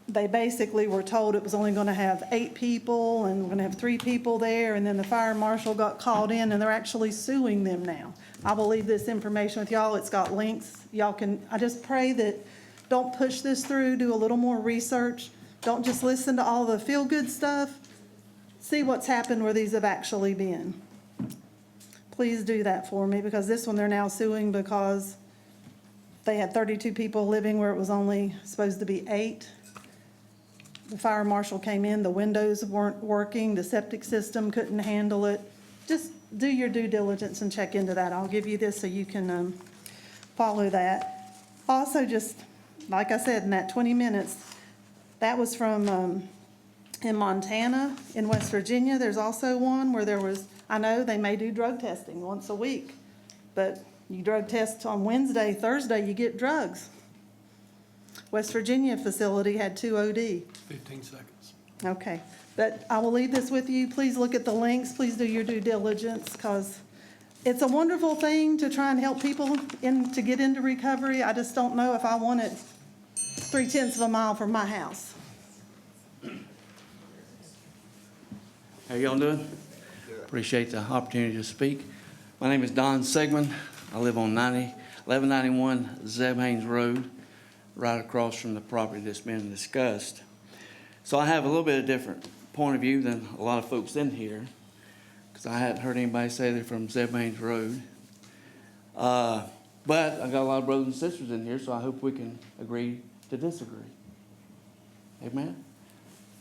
They basically were told it was only going to have 8 people and we're going to have 3 people there. And then the fire marshal got called in and they're actually suing them now. I will leave this information with y'all. It's got links. Y'all can, I just pray that don't push this through. Do a little more research. Don't just listen to all the feel-good stuff. See what's happened where these have actually been. Please do that for me, because this one they're now suing because they had 32 people living where it was only supposed to be 8. The fire marshal came in, the windows weren't working, the septic system couldn't handle it. Just do your due diligence and check into that. I'll give you this so you can follow that. Also, just like I said, in that 20 minutes, that was from in Montana. In West Virginia, there's also one where there was, I know they may do drug testing once a week, but you drug test on Wednesday, Thursday, you get drugs. West Virginia facility had 2 OD. 15 seconds. Okay, but I will leave this with you. Please look at the links. Please do your due diligence, because it's a wonderful thing to try and help people to get into recovery. I just don't know if I want it 3/10 of a mile from my house. How y'all doing? Appreciate the opportunity to speak. My name is Don Segman. I live on 1191 Zeb Haynes Road, right across from the property that's been discussed. So I have a little bit of different point of view than a lot of folks in here, because I hadn't heard anybody say they're from Zeb Haynes Road. But I got a lot of brothers and sisters in here, so I hope we can agree to disagree. Amen?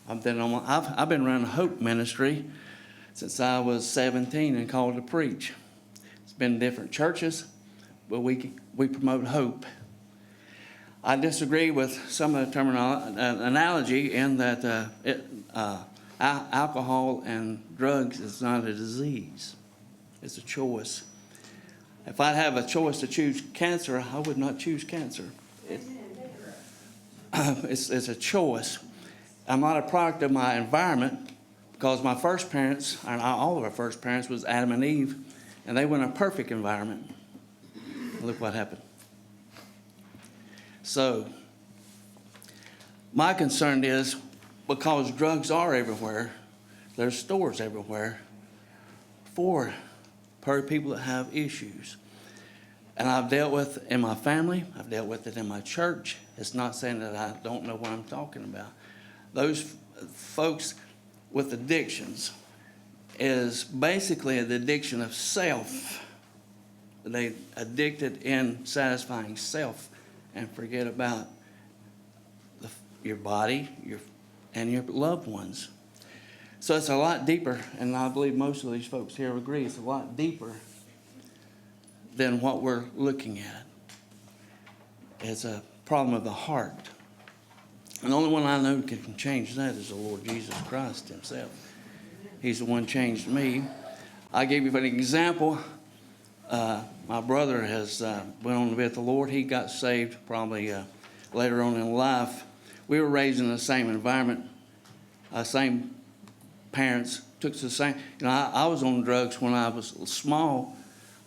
I've been around the Hope Ministry since I was 17 and called to preach. It's been different churches, but we promote hope. I disagree with some of the analogy in that alcohol and drugs is not a disease. It's a choice. If I have a choice to choose cancer, I would not choose cancer. It's a choice. I'm not a product of my environment, because my first parents, and all of our first parents, was Adam and Eve, and they were in a perfect environment. Look what happened. So, my concern is, because drugs are everywhere, there's stores everywhere for people that have issues. And I've dealt with in my family, I've dealt with it in my church. It's not saying that I don't know what I'm talking about. Those folks with addictions is basically the addiction of self. They addicted in satisfying self and forget about your body and your loved ones. So it's a lot deeper, and I believe most of these folks here agree, it's a lot deeper than what we're looking at. It's a problem of the heart. And the only one I know can change that is the Lord Jesus Christ himself. He's the one changed me. I gave you an example. My brother has went on to be with the Lord. He got saved probably later on in life. We were raised in the same environment, same parents, took the same. You know, I was on drugs when I was small.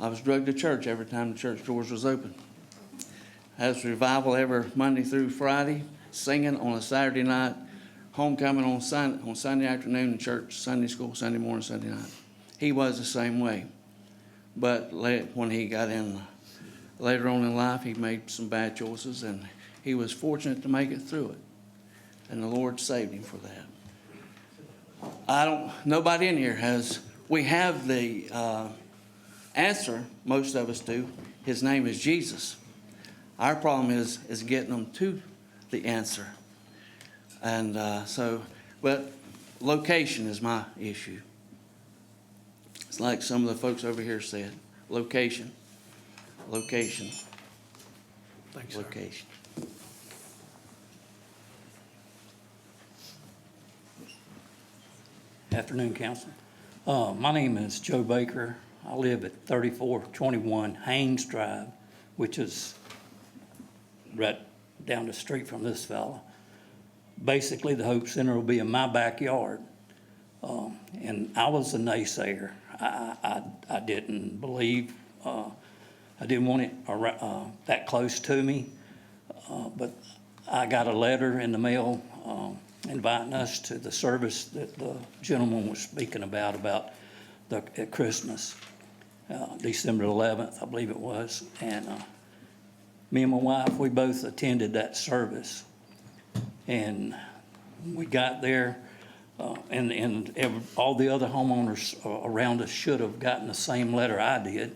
I was drugged to church every time the church doors was open. Has revival every Monday through Friday, singing on a Saturday night, homecoming on Sunday afternoon, and church, Sunday school, Sunday morning, Sunday night. He was the same way. But when he got in later on in life, he made some bad choices, and he was fortunate to make it through it. And the Lord saved him for that. nobody in here has, we have the answer, most of us do. His name is Jesus. Our problem is getting them to the answer. And but location is my issue. It's like some of the folks over here said, location, location, Thanks, sir. location. Afternoon, Council. My name is Joe Baker. I live at 3421 Haynes Drive, which is right down the street from this fella. Basically, the Hope Center will be in my backyard. And I was a naysayer. I didn't believe, I didn't want it that close to me. But I got a letter in the mail inviting us to the service that the gentleman was speaking about at Christmas, December 11th, I believe it was. And me and my wife, we both attended that service. And we got there, and all the other homeowners around us should have gotten the same letter I did,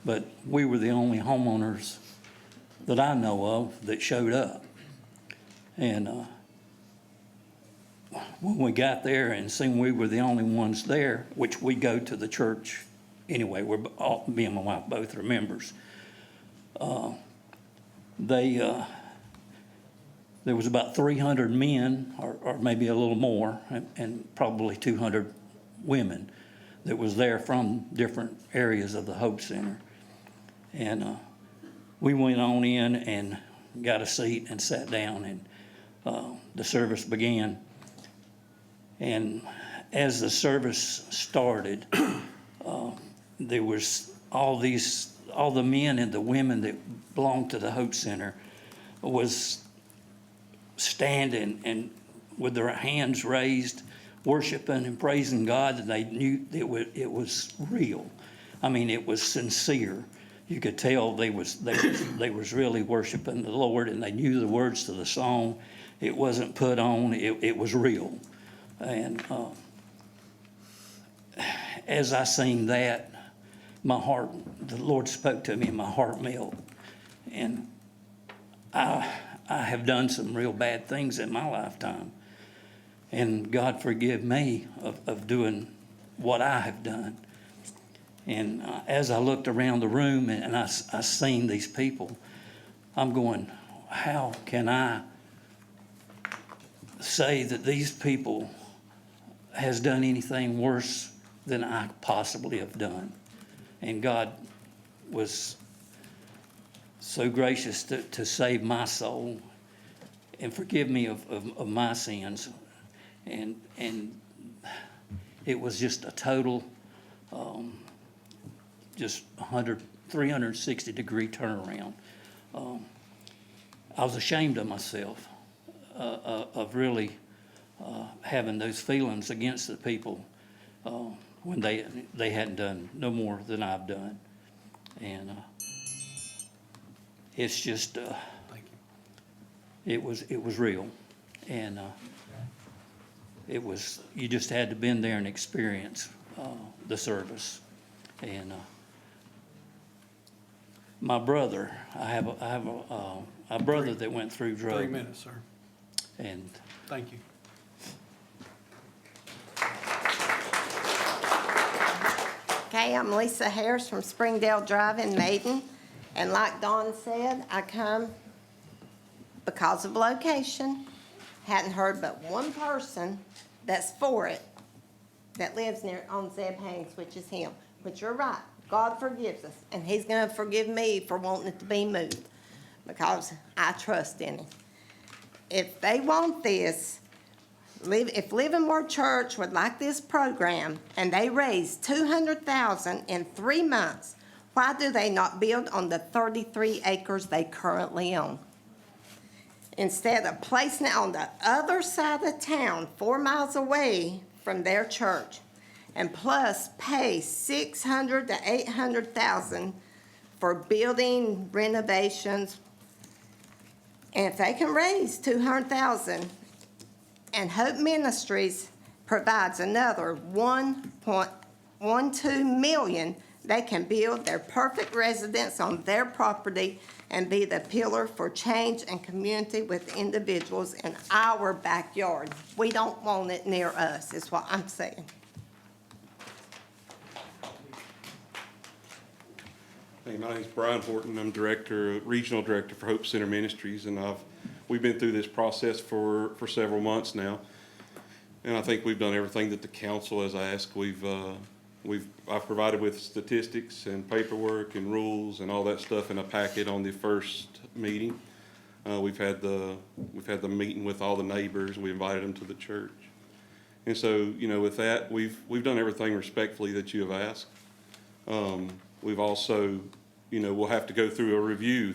but we were the only homeowners that I know of that showed up. And when we got there and seen we were the only ones there, which we go to the church anyway, me and my wife both are members, there was about 300 men, or maybe a little more, and probably 200 women that was there from different areas of the Hope Center. And we went on in and got a seat and sat down, and the service began. And as the service started, there was all the men and the women that belonged to the Hope Center was standing and with their hands raised, worshiping and praising God, and they knew it was real. I mean, it was sincere. You could tell they was really worshiping the Lord, and they knew the words to the song. It wasn't put on. It was real. And as I seen that, my heart, the Lord spoke to me, and my heart melted. And I have done some real bad things in my lifetime. And God forgive me of doing what I have done. And as I looked around the room and I seen these people, I'm going, how can I say that these people has done anything worse than I possibly have done? And God was so gracious to save my soul and forgive me of my sins. And it was just a total, just 360 degree turnaround. I was ashamed of myself, of really having those feelings against the people when they hadn't done no more than I've done. And it's just, it was real. And you just had to been there and experience the service. And my brother, I have a brother that went through drugs. 3 minutes, sir. And Thank you. Okay, I'm Lisa Harris from Springdale Drive in Maiden. And like Dawn said, I come because of location. Hadn't heard but one person that's for it that lives near on Zeb Haynes, which is him. But you're right, God forgives us, and he's gonna forgive me for wanting it to be moved because I trust in him. If they want this, if Living Word Church would like this program and they raise $200,000 in 3 months, why do they not build on the 33 acres they currently own? Instead of placing it on the other side of town, 4 miles away from their church, and plus pay $600,000 to $800,000 for building renovations. And if they can raise $200,000, and Hope Ministries provides another 1.12 million, they can build their perfect residence on their property and be the pillar for change and community with individuals in our backyard. We don't want it near us, is what I'm saying. Hey, my name's Brian Horton. I'm regional director for Hope Center Ministries, and we've been through this process for several months now. And I think we've done everything that the council has asked. I've provided with statistics and paperwork and rules and all that stuff in a packet on the first meeting. We've had the meeting with all the neighbors. We invited them to the church. And so, with that, we've done everything respectfully that you have asked. We've also, we'll have to go through a review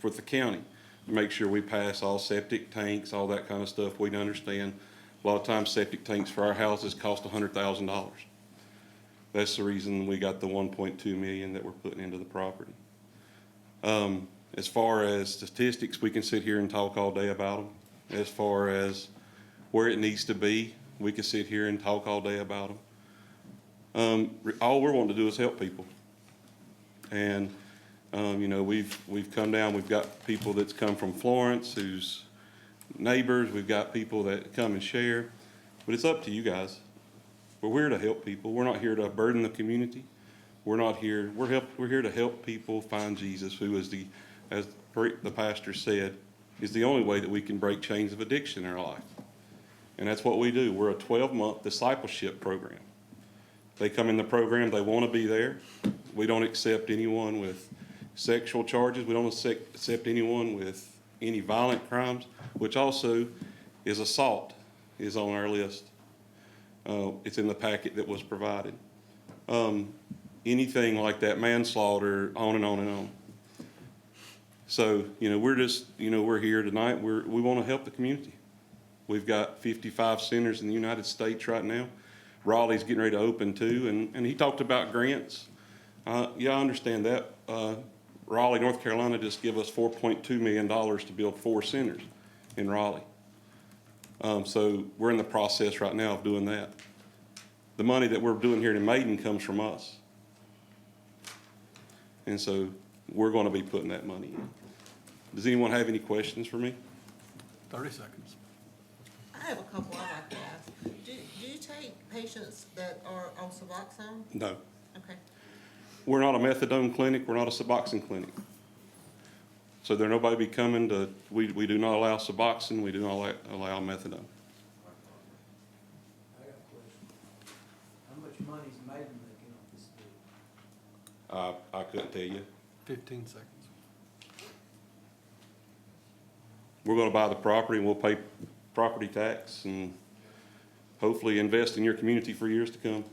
with the county to make sure we pass all septic tanks, all that kind of stuff. We understand a lot of times septic tanks for our houses cost $100,000. That's the reason we got the 1.2 million that we're putting into the property. As far as statistics, we can sit here and talk all day about them. As far as where it needs to be, we can sit here and talk all day about them. All we're wanting to do is help people. And, we've come down, we've got people that's come from Florence, who's neighbors, we've got people that come and share, but it's up to you guys. But we're here to help people. We're not here to burden the community. We're here to help people find Jesus, who is as the pastor said, is the only way that we can break chains of addiction in our life. And that's what we do. We're a 12-month discipleship program. They come in the program, they want to be there. We don't accept anyone with sexual charges. We don't accept anyone with any violent crimes, which also is assault, is on our list. It's in the packet that was provided. Anything like that, manslaughter, on and on and on. So, we're here tonight. We want to help the community. We've got 55 centers in the United States right now. Raleigh's getting ready to open too, and he talked about grants. Yeah, I understand that. Raleigh, North Carolina just give us $4.2 million to build 4 centers in Raleigh. So we're in the process right now of doing that. The money that we're doing here in Maiden comes from us. And so we're going to be putting that money in. Does anyone have any questions for me? 30 seconds. I have a couple I'd like to ask. Do you take patients that are on Suboxone? No. Okay. We're not a methadone clinic. We're not a Suboxone clinic. So there nobody be coming to, we do not allow Suboxone. We do not allow methadone. I got a question. How much money is Maiden making off this deal? I couldn't tell you. 15 seconds. We're going to buy the property and we'll pay property tax and hopefully invest in your community for years to come.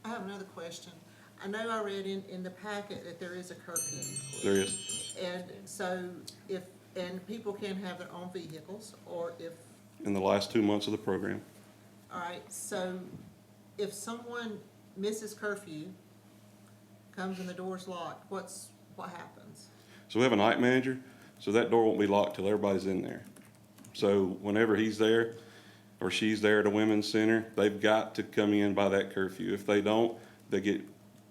I have another question. I know I read in the packet that there is a curfew. There is. And so and people can have their own vehicles, or if, In the last 2 months of the program. all right, so if someone misses curfew, comes and the door's locked, what happens? So we have a night manager, so that door won't be locked till everybody's in there. So whenever he's there or she's there at a women's center, they've got to come in by that curfew. If they don't, they get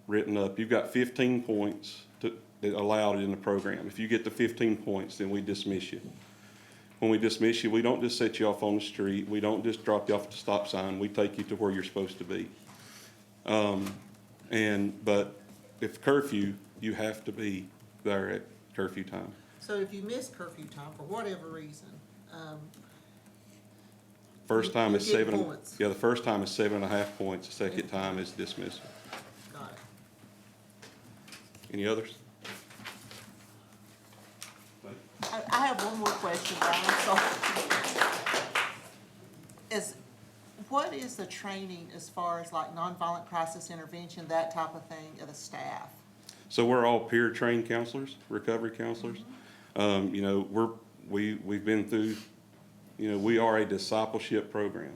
written up. You've got 15 points that allowed in the program. If you get the 15 points, then we dismiss you. When we dismiss you, we don't just set you off on the street. We don't just drop you off at the stop sign. We take you to where you're supposed to be. But if curfew, you have to be there at curfew time. So if you miss curfew time for whatever reason, First time is you get 7. points. Yeah, the first time is 7.5 points. The second time is dismissal. Got it. Any others? I have one more question, Brian, what is the training as far as like nonviolent crisis intervention, that type of thing, of the staff? So we're all peer trained counselors, recovery counselors. We've been through, we are a discipleship program.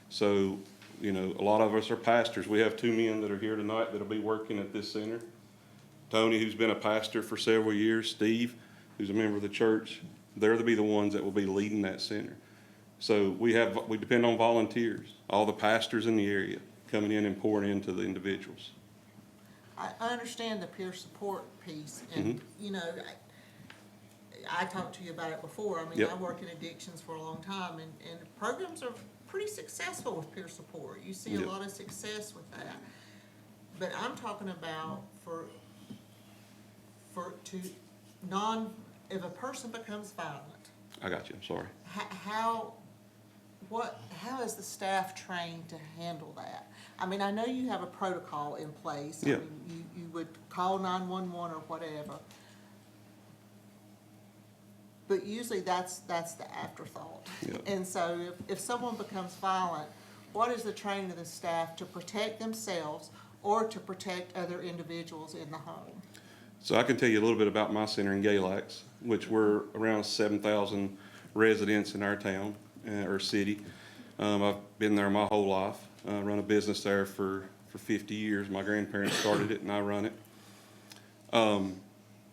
So, a lot of us are pastors. We have 2 men that are here tonight that'll be working at this center. Tony, who's been a pastor for several years, Steve, who's a member of the church, they're to be the ones that will be leading that center. So we depend on volunteers, all the pastors in the area coming in and pouring into the individuals. I understand the peer support piece, and, you know, I talked to you about it before. I mean, Yep. I work in addictions for a long time, and programs are pretty successful with peer support. You see a Yep. lot of success with that. But I'm talking about if a person becomes violent, I got you, I'm sorry. how is the staff trained to handle that? I mean, I know you have a protocol in place. Yeah. I mean, you would call 911 or whatever. But usually that's the afterthought. Yeah. And so if someone becomes violent, what is the training of the staff to protect themselves or to protect other individuals in the home? So I can tell you a little bit about my center in Galax, which we're around 7,000 residents in our town or city. I've been there my whole life. Run a business there for 50 years. My grandparents started it and I run it.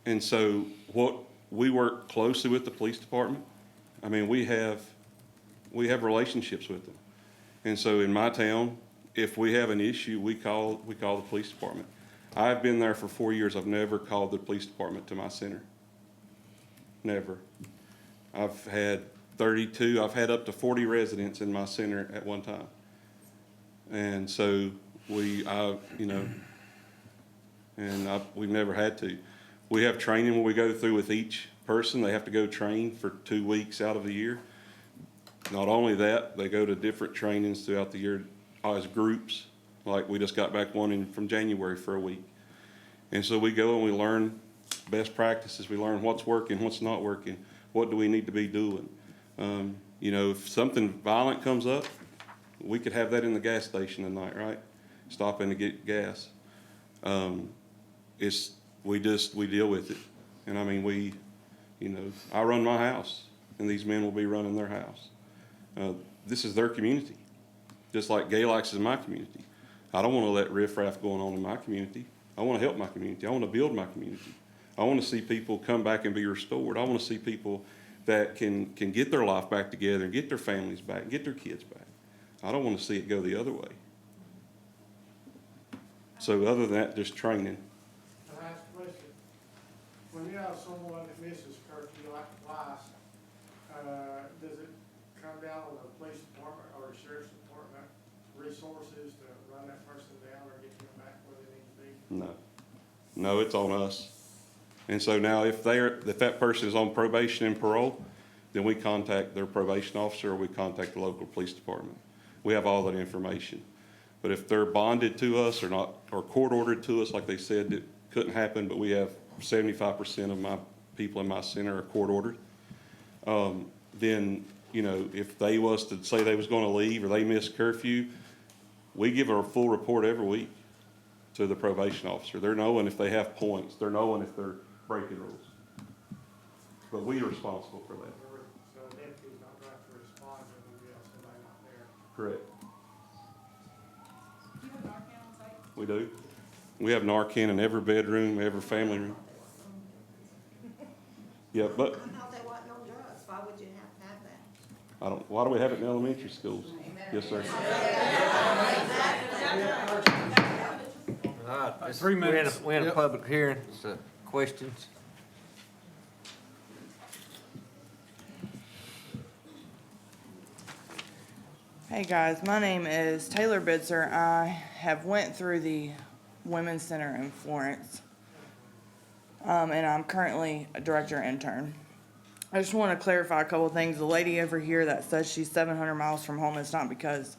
And so we work closely with the police department. I mean, we have relationships with them. And so in my town, if we have an issue, we call the police department. I've been there for 4 years. I've never called the police department to my center. Never. I've had I've had up to 40 residents in my center at one time. And so we've never had to. We have training where we go through with each person. They have to go train for 2 weeks out of the year. Not only that, they go to different trainings throughout the year as groups. Like we just got back one from January for a week. And so we go and we learn best practices. We learn what's working, what's not working, what do we need to be doing. If something violent comes up, we could have that in the gas station tonight, right? Stopping to get gas. We deal with it. And I mean, I run my house and these men will be running their house. This is their community, just like Galax is my community. I don't want to let riffraff going on in my community. I want to help my community. I want to build my community. I want to see people come back and be restored. I want to see people that can get their life back together and get their families back, and get their kids back. I don't want to see it go the other way. So other than that, just training. Can I ask a question? When you have someone that misses curfew like twice, does it come down with the police department or the sheriff's department resources to run that person down or get them back where they need to be? No, it's on us. And so now if that person is on probation and parole, then we contact their probation officer or we contact the local police department. We have all that information. But if they're bonded to us or court ordered to us, like they said, it couldn't happen, but we have 75% of my people in my center are court ordered. Then, if they was to say they was going to leave or they missed curfew, we give a full report every week to the probation officer. They're knowing if they have points. They're knowing if they're breaking rules. But we are responsible for that. So the deputy's not going to have to respond when we have somebody not there. Correct. Do you have Narcan on site? We do. We have Narcan in every bedroom, every family room. Yeah, but I thought they wasn't on drugs. Why would you have that? why do we have it in elementary schools? Yes, sir. All right, 3 minutes. We're in a Yep. public hearing, so questions? Hey guys, my name is Taylor Bitzer. I have went through the Women's Center in Florence, and I'm currently a director intern. I just want to clarify a couple of things. The lady over here that says she's 700 miles from home, it's not because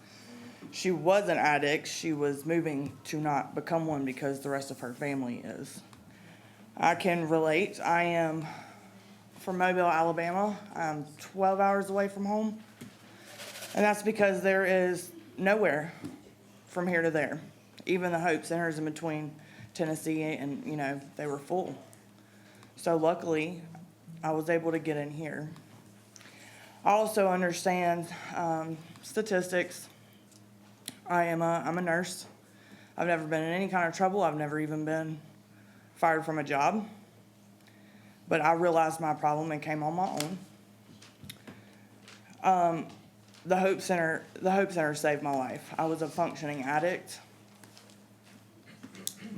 she was an addict. She was moving to not become one because the rest of her family is. I can relate. I am from Mobile, Alabama. I'm 12 hours away from home. And that's because there is nowhere from here to there. Even the Hope Centers in between Tennessee and, they were full. So luckily, I was able to get in here. I also understand statistics. I'm a nurse. I've never been in any kind of trouble. I've never even been fired from a job. but I realized my problem and came on my own. The Hope Center saved my life. I was a functioning addict,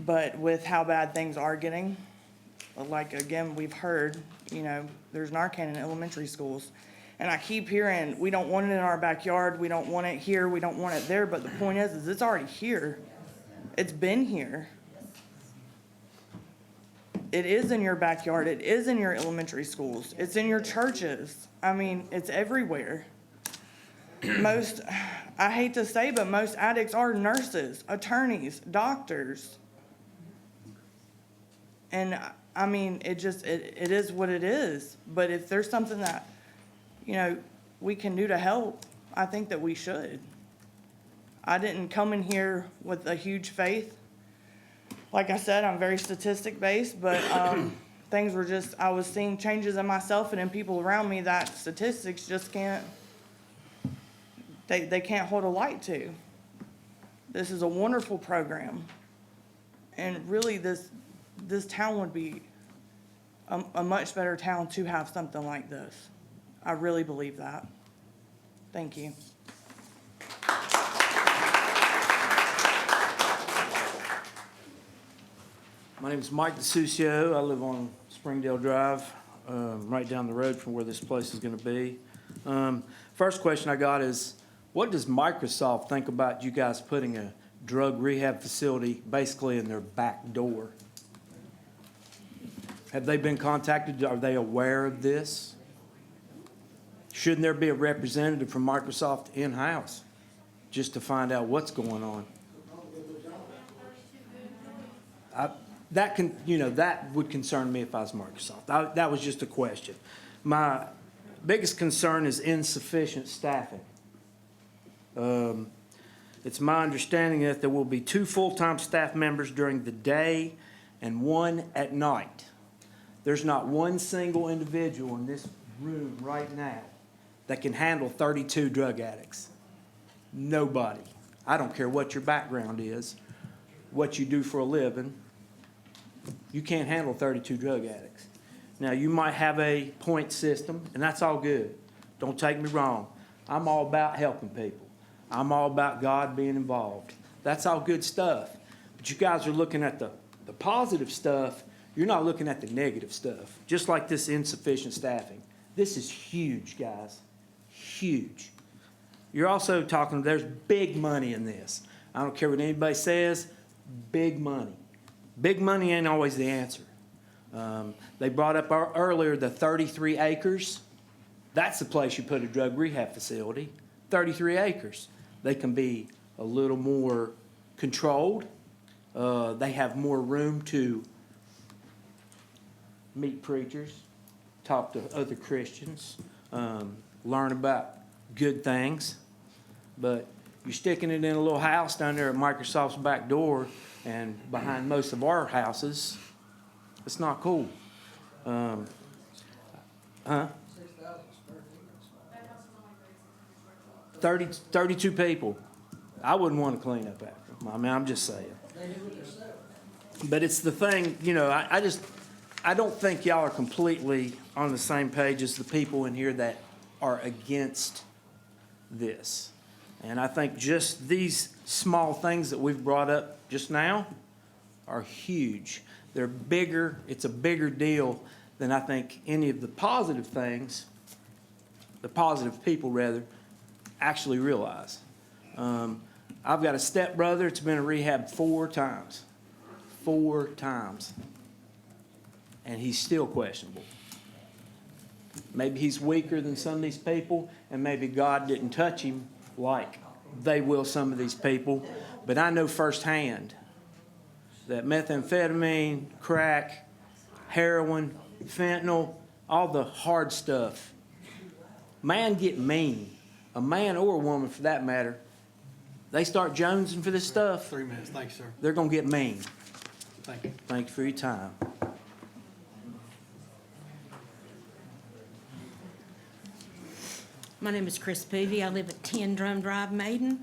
but with how bad things are getting, like again, we've heard, there's Narcan in elementary schools. And I keep hearing, we don't want it in our backyard, we don't want it here, we don't want it there, but the point is it's already here. It's been here. It is in your backyard, it is in your elementary schools, it's in your churches. I mean, it's everywhere. I hate to say, but most addicts are nurses, attorneys, doctors. And I mean, it is what it is. But if there's something that, we can do to help, I think that we should. I didn't come in here with a huge faith. Like I said, I'm very statistic-based, but things were just, I was seeing changes in myself and in people around me that statistics just can't, they can't hold a light to. This is a wonderful program. And really, this town would be a much better town to have something like this. I really believe that. Thank you. My name is Mike DeSucio. I live on Springdale Drive, right down the road from where this place is going to be. First question I got is, what does Microsoft think about you guys putting a drug rehab facility basically in their back door? Have they been contacted? Are they aware of this? Shouldn't there be a representative from Microsoft in-house just to find out what's going on? That would concern me if I was Microsoft. That was just a question. My biggest concern is insufficient staffing. It's my understanding that there will be 2 full-time staff members during the day and 1 at night. There's not one single individual in this room right now that can handle 32 drug addicts. Nobody. I don't care what your background is, what you do for a living. You can't handle 32 drug addicts. Now, you might have a point system, and that's all good. Don't take me wrong. I'm all about helping people. I'm all about God being involved. That's all good stuff. But you guys are looking at the positive stuff. You're not looking at the negative stuff, just like this insufficient staffing. This is huge, guys. Huge. You're also talking, there's big money in this. I don't care what anybody says, big money. Big money ain't always the answer. They brought up earlier the 33 acres. That's the place you put a drug rehab facility. 33 acres. They can be a little more controlled. They have more room to meet preachers, talk to other Christians, learn about good things. But you're sticking it in a little house down there at Microsoft's back door and behind most of our houses. It's not cool. 32 people. I wouldn't want to clean up after them. I mean, I'm just saying. But it's the thing, I don't think y'all are completely on the same page as the people in here that are against this. And I think just these small things that we've brought up just now are huge. They're bigger, it's a bigger deal than I think any of the positive things, the positive people rather, actually realize. I've got a stepbrother that's been in rehab 4 times. 4 times. And he's still questionable. Maybe he's weaker than some of these people, and maybe God didn't touch him like they will some of these people. But I know firsthand that methamphetamine, crack, heroin, fentanyl, all the hard stuff, man get mean. A man or a woman for that matter, they start jonesing for this stuff. 3 minutes, thank you, sir. They're going to get mean. Thank you. Thank you for your time. My name is Chris Peavy. I live at 10 Drum Drive, Maiden.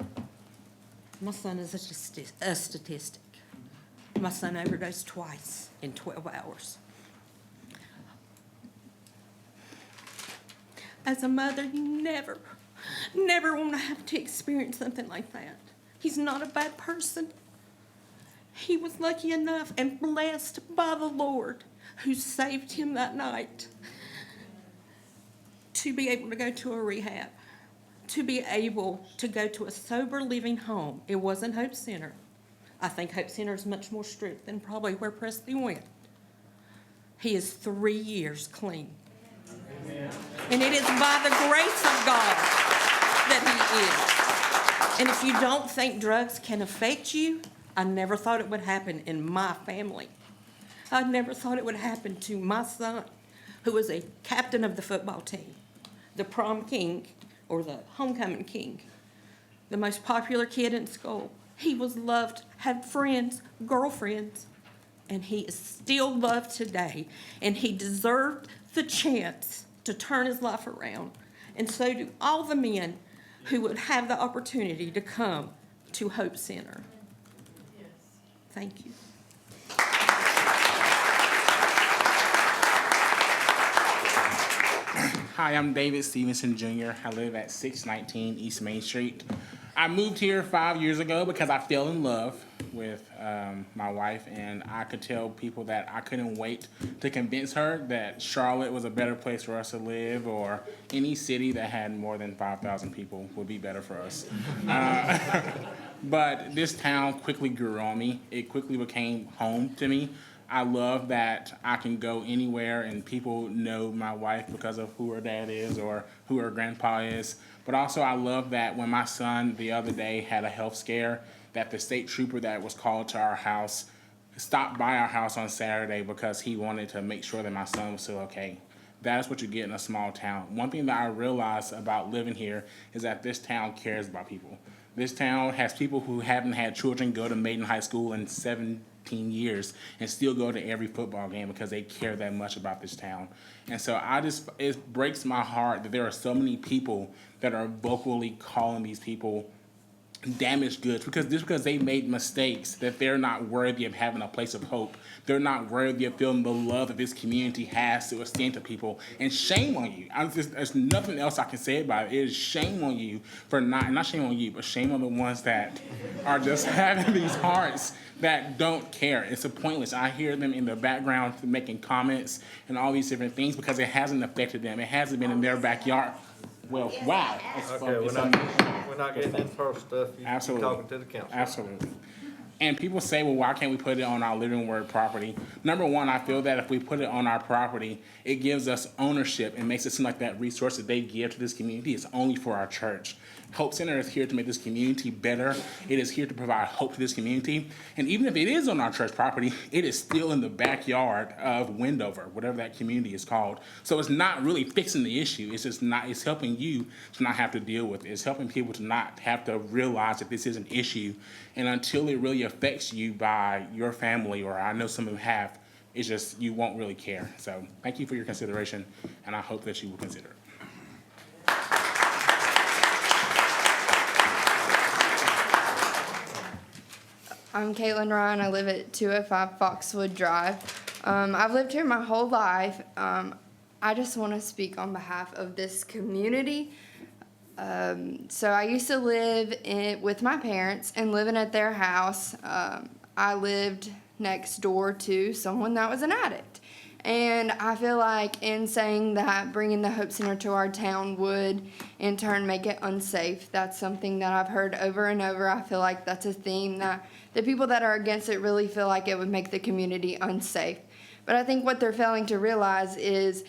My son is a statistic. My son overdosed twice in 12 hours. as a mother, you never want to have to experience something like that. He's not a bad person. He was lucky enough and blessed by the Lord who saved him that night to be able to go to a rehab, to be able to go to a sober living home. It wasn't Hope Center. I think Hope Center is much more strict than probably where Presley went. He is 3 years clean. Amen. And it is by the grace of God that he is. And if you don't think drugs can affect you, I never thought it would happen in my family. I never thought it would happen to my son, who was a captain of the football team, the prom king, or the homecoming king, the most popular kid in school. He was loved, had friends, girlfriends, and he is still loved today. And he deserved the chance to turn his life around. And so do all the men who would have the opportunity to come to Hope Center. Thank you. Hi, I'm David Stevenson Jr. I live at 619 East Main Street. I moved here 5 years ago because I fell in love with my wife, and I could tell people that I couldn't wait to convince her that Charlotte was a better place for us to live, or any city that had more than 5,000 people would be better for us. But this town quickly grew on me. It quickly became home to me. I love that I can go anywhere and people know my wife because of who her dad is or who her grandpa is. But also I love that when my son the other day had a health scare, that the state trooper that was called to our house stopped by our house on Saturday because he wanted to make sure that my son was still okay. That is what you get in a small town. One thing that I realized about living here is that this town cares about people. This town has people who haven't had children go to Maiden High School in 17 years and still go to every football game because they care that much about this town. And so it breaks my heart that there are so many people that are vocally calling these people damaged goods because they made mistakes, that they're not worthy of having a place of hope. They're not worthy of feeling the love that this community has to extend to people. And shame on you. There's nothing else I can say about it. It is shame on you for not shame on you, but shame on the ones that are just having these hearts that don't care. It's pointless. I hear them in the background making comments and all these different things because it hasn't affected them. It hasn't been in their backyard. Well, wow. Okay, we're not getting into personal stuff. You're talking to the council. Absolutely. And people say, well, why can't we put it on our living word property? Number one, I feel that if we put it on our property, it gives us ownership and makes it seem like that resource that they give to this community is only for our church. Hope Center is here to make this community better. It is here to provide hope to this community. And even if it is on our church property, it is still in the backyard of Wendover, whatever that community is called. So it's not really fixing the issue. It's just not, it's helping you to not have to deal with it. It's helping people to not have to realize that this is an issue. And until it really affects you by your family, or I know some of them have, it's just, you won't really care. So thank you for your consideration, and I hope that you will consider it. I'm Caitlin Ryan. I live at 205 Foxwood Drive. I've lived here my whole life. I just want to speak on behalf of this community. So I used to live with my parents and living at their house. I lived next door to someone that was an addict. And I feel like in saying that bringing the Hope Center to our town would in turn make it unsafe. That's something that I've heard over and over. I feel like that's a theme that the people that are against it really feel like it would make the community unsafe. But I think what they're failing to realize is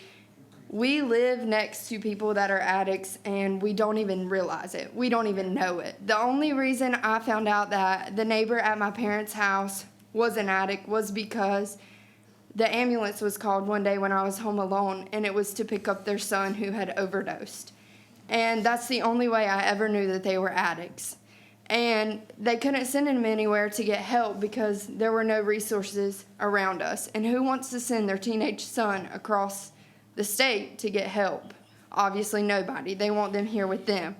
we live next to people that are addicts and we don't even realize it. We don't even know it. The only reason I found out that the neighbor at my parents' house was an addict was because the ambulance was called one day when I was home alone, and it was to pick up their son who had overdosed. And that's the only way I ever knew that they were addicts. And they couldn't send him anywhere to get help because there were no resources around us. And who wants to send their teenage son across the state to get help? Obviously nobody. They want them here with them.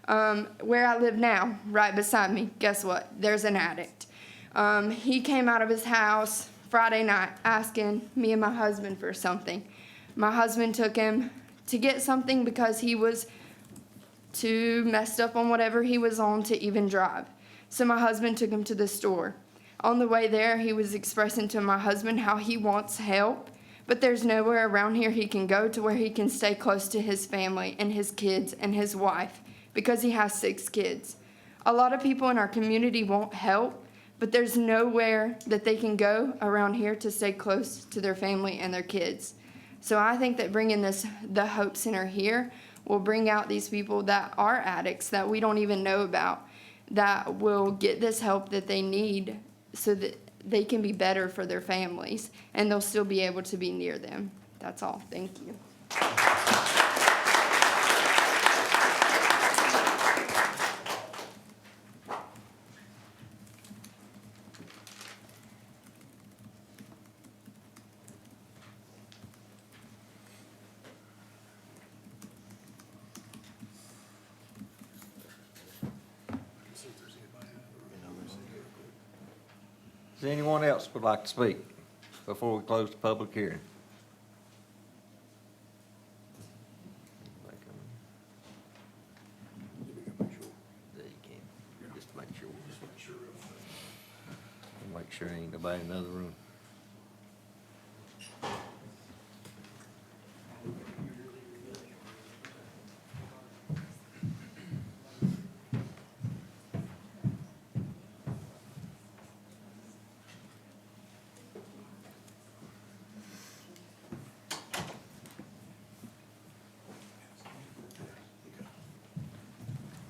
Where I live now, right beside me, guess what? There's an addict. He came out of his house Friday night asking me and my husband for something. My husband took him to get something because he was too messed up on whatever he was on to even drive. So my husband took him to the store. On the way there, he was expressing to my husband how he wants help, but there's nowhere around here he can go to where he can stay close to his family and his kids and his wife because he has 6 kids. A lot of people in our community want help, but there's nowhere that they can go around here to stay close to their family and their kids. So I think that bringing the Hope Center here will bring out these people that are addicts that we don't even know about, that will get this help that they need so that they can be better for their families and they'll still be able to be near them. That's all. Thank you. Does anyone else would like to speak before we close the public hearing? There you can, just make sure. Make sure ain't nobody in the other room.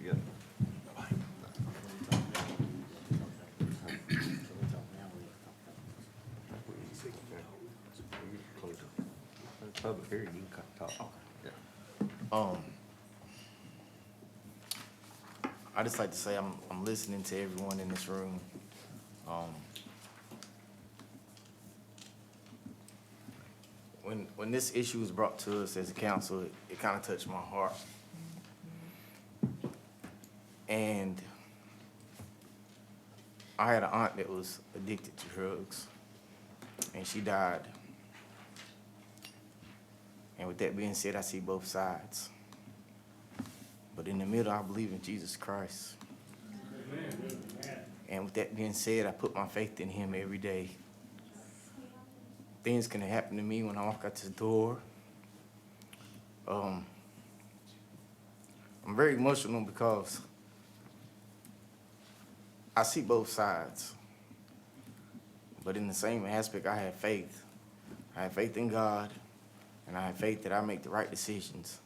You got- Public hearing, you can talk. Yeah. I just like to say I'm listening to everyone in this room. When this issue was brought to us as a council, it kind of touched my heart. And I had an aunt that was addicted to drugs, and she died. And with that being said, I see both sides. But in the middle, I believe in Jesus Christ. And with that being said, I put my faith in him every day. Things can happen to me when I walk out this door. I'm very emotional because I see both sides. But in the same aspect, I have faith. I have faith in God, and I have faith that I make the right decisions.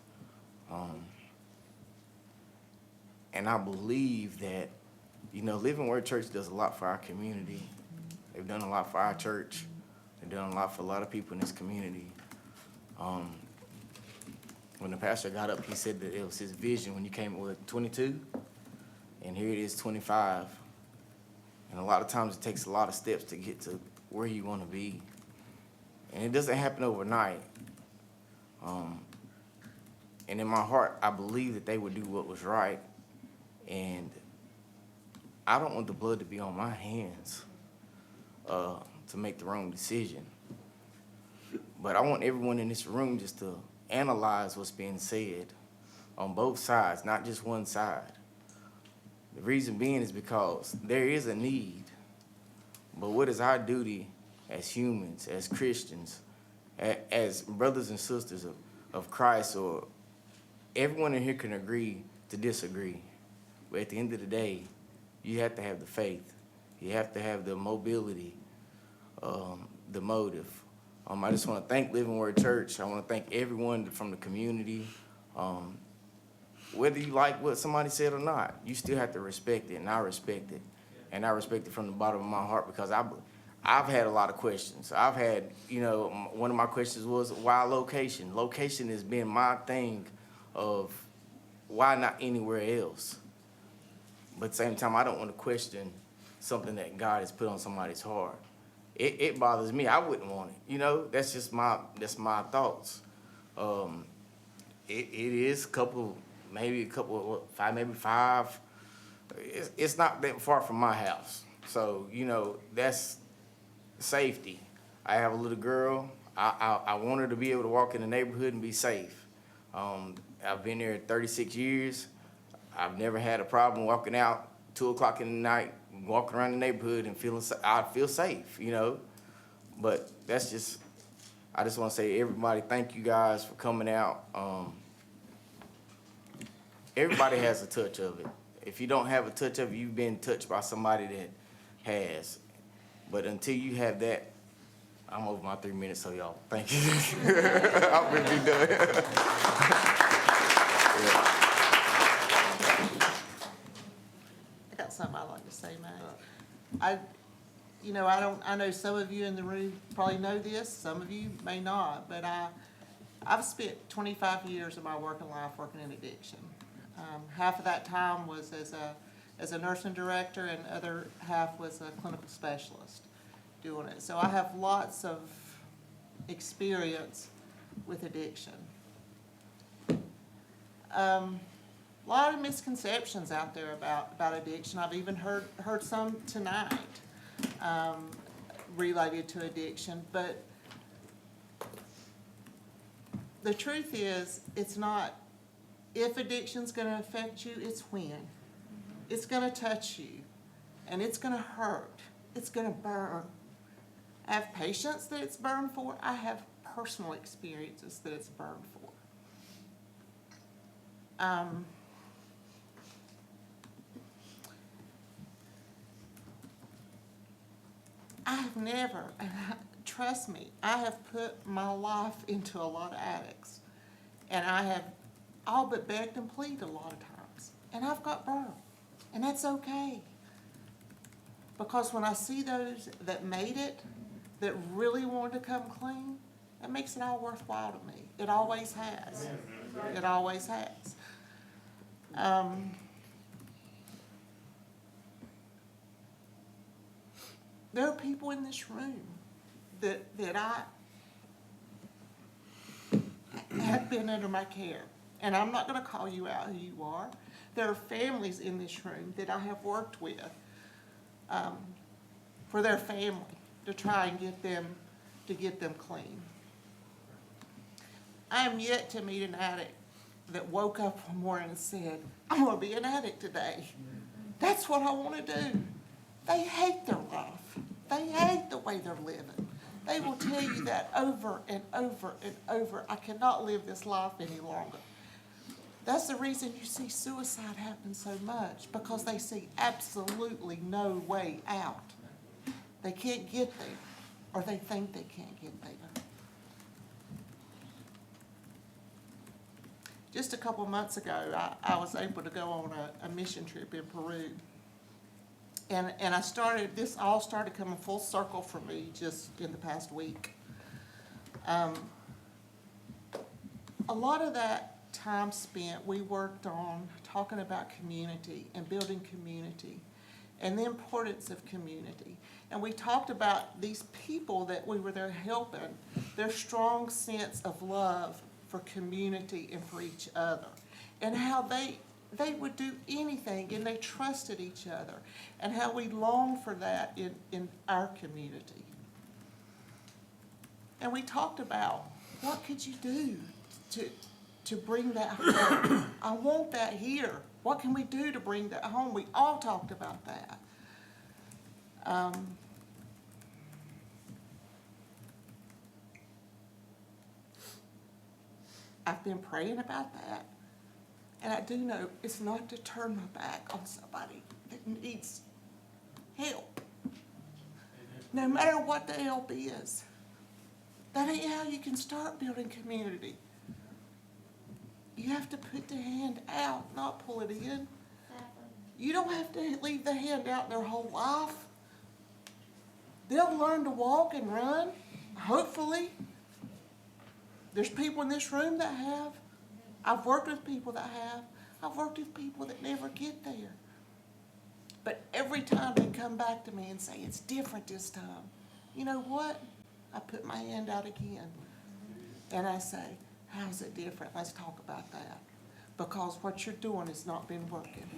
And I believe that, Living Word Church does a lot for our community. They've done a lot for our church. They've done a lot for a lot of people in this community. When the pastor got up, he said that it was his vision when you came with 22, and here it is 25. And a lot of times it takes a lot of steps to get to where you want to be. And it doesn't happen overnight. And in my heart, I believe that they would do what was right. And I don't want the blood to be on my hands to make the wrong decision. But I want everyone in this room just to analyze what's being said on both sides, not just one side. The reason being is because there is a need. But what is our duty as humans, as Christians, as brothers and sisters of Christ, or everyone in here can agree to disagree. But at the end of the day, you have to have the faith. You have to have the mobility, the motive. I just want to thank Living Word Church. I want to thank everyone from the community. Whether you like what somebody said or not, you still have to respect it, and I respect it. And I respect it from the bottom of my heart because I've had a lot of questions. I've had, one of my questions was, why location? Location has been my thing of why not anywhere else? But at the same time, I don't want to question something that God has put on somebody's heart. It bothers me. I wouldn't want it. That's just my thoughts. It is maybe five. It's not that far from my house. So, that's safety. I have a little girl. I want her to be able to walk in the neighborhood and be safe. I've been here 36 years. I've never had a problem walking out 2 o'clock in the night, walking around the neighborhood and I feel safe, you know? But that's just, I just want to say, everybody, thank you guys for coming out. Everybody has a touch of it. If you don't have a touch of it, you've been touched by somebody that has. But until you have that, I'm over my 3 minutes, so y'all, thank you. I'm gonna be done. I got something I'd like to say, Matt. I know some of you in the room probably know this, some of you may not, but I've spent 25 years of my working life working in addiction. Half of that time was as a nursing director, and the other half was a clinical specialist doing it. So I have lots of experience with addiction. A lot of misconceptions out there about addiction. I've even heard some tonight related to addiction, but the truth is, it's not if addiction's gonna affect you, it's when. It's gonna touch you, and it's gonna hurt. It's gonna burn. I have patients that it's burned for. I have personal experiences that it's burned for. I have never, trust me, I have put my life into a lot of addicts. And I have all but begged and pleaded a lot of times. And I've got burned. And that's okay. Because when I see those that made it, that really wanted to come clean, it makes it all worthwhile to me. It always has. It always has. There are people in this room that I have been under my care. And I'm not going to call you out who you are. There are families in this room that I have worked with for their family to try and get them clean. I am yet to meet an addict that woke up one morning and said, I'm going to be an addict today. That's what I want to do. They hate their life. They hate the way they're living. They will tell you that over and over and over. I cannot live this life any longer. That's the reason you see suicide happen so much, because they see absolutely no way out. They can't get there, or they think they can't get there. Just a couple months ago, I was able to go on a mission trip in Peru. And this all started coming full circle for me just in the past week. A lot of that time spent, we worked on talking about community and building community and the importance of community. And we talked about these people that we were there helping, their strong sense of love for community and for each other, and how they would do anything, and they trusted each other, and how we long for that in our community. And we talked about, what could you do to bring that home? I want that here. What can we do to bring that home? We all talked about that. I've been praying about that. And I do know it's not to turn my back on somebody that needs help. No matter what the help is. That ain't how you can start building community. You have to put the hand out, not pull it in. You don't have to leave the hand out their whole life. They'll learn to walk and run, hopefully. There's people in this room that have. I've worked with people that have. I've worked with people that never get there. But every time they come back to me and say, it's different this time, you know what? I put my hand out again. And I say, how's it different? Let's talk about that. Because what you're doing has not been working.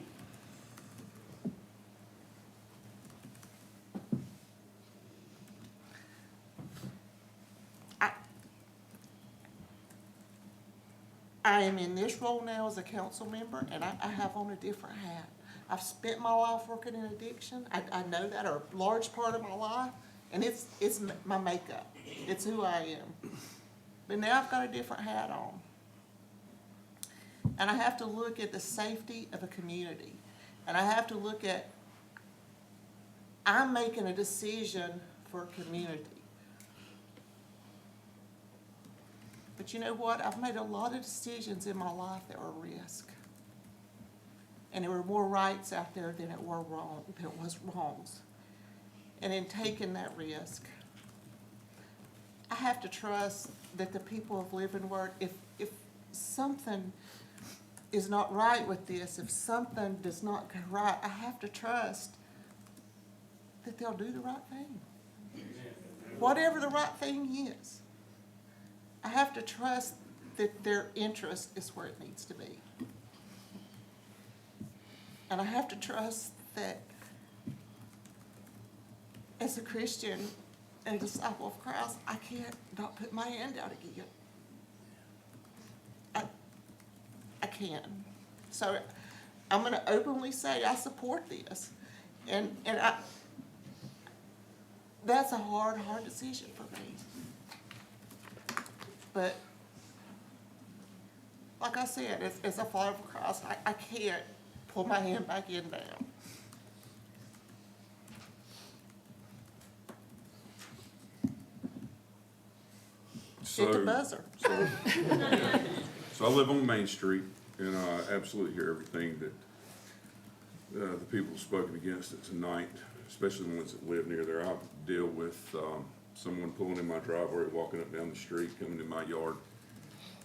I am in this role now as a council member, and I have on a different hat. I've spent my life working in addiction. I know that, or a large part of my life, and it's my makeup. It's who I am. But now I've got a different hat on. And I have to look at the safety of a community. And I have to look at, I'm making a decision for a community. But you know what? I've made a lot of decisions in my life that were risk. And there were more rights out there than it was wrongs. And in taking that risk, I have to trust that the people of Living Word, if something is not right with this, if something does not go right, I have to trust that they'll do the right thing. Whatever the right thing is. I have to trust that their interest is where it needs to be. And I have to trust that as a Christian and a disciple of Christ, I can't not put my hand out again. I can't. So I'm going to openly say I support this. And that's a hard decision for me. But like I said, as a follower of Christ, I can't pull my hand back in now. Hit the buzzer. So I live on Main Street, and I absolutely hear everything that the people have spoken against it tonight, especially the ones that live near there. I deal with someone pulling in my driveway, walking up down the street, coming in my yard.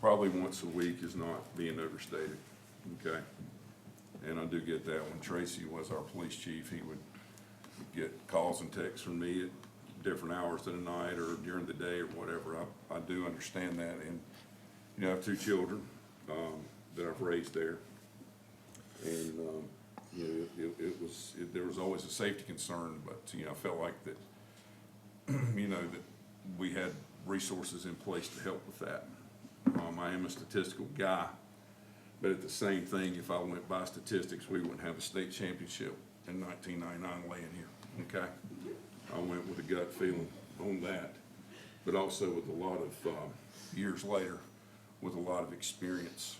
Probably once a week is not being overstated, okay? And I do get that. When Tracy was our police chief, he would get calls and texts from me at different hours of the night or during the day or whatever. I do understand that, and you know, I have two children that I've raised there, and you know, there was always a safety concern, but you know, I felt like that you know, that we had resources in place to help with that. I am a statistical guy, but at the same thing, if I went by statistics, we wouldn't have a state championship in 1999 laying here, okay? I went with a gut feeling on that, but also with a lot of, years later, with a lot of experience,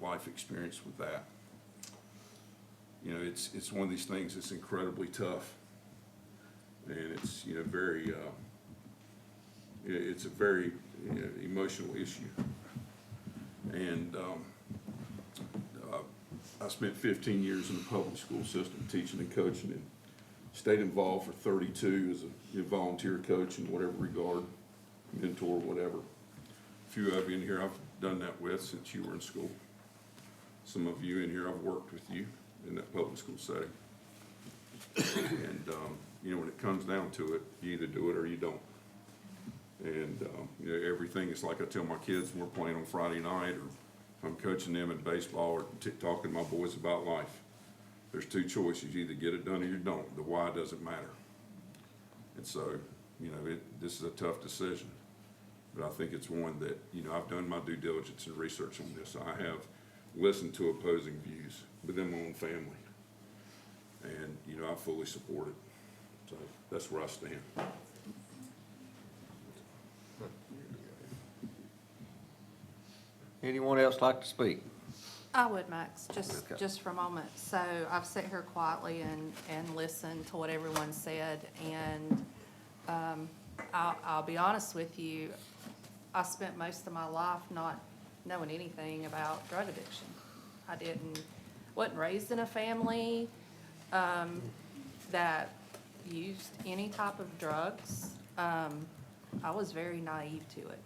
life experience with that. You know, it's one of these things that's incredibly tough, and it's, you know, very, it's a very emotional issue. And I spent 15 years in the public school system teaching and coaching, and stayed involved for 32 as a volunteer coach in whatever regard, mentor, whatever. A few of you in here I've done that with since you were in school. Some of you in here I've worked with you in that public school setting. And you know, when it comes down to it, you either do it or you don't. And you know, everything is like I tell my kids when we're playing on Friday night, or if I'm coaching them in baseball, or talking to my boys about life. There's two choices: you either get it done or you don't. The why doesn't matter. And so, you know, this is a tough decision, but I think it's one that, you know, I've done my due diligence and research on this. I have listened to opposing views within my own family, and you know, I fully support it. So that's where I stand. Anyone else like to speak? I would, Max, Okay. just for a moment. So I've sat here quietly and listened to what everyone said, and I'll be honest with you, I spent most of my life not knowing anything about drug addiction. I wasn't raised in a family that used any type of drugs. I was very naive to it.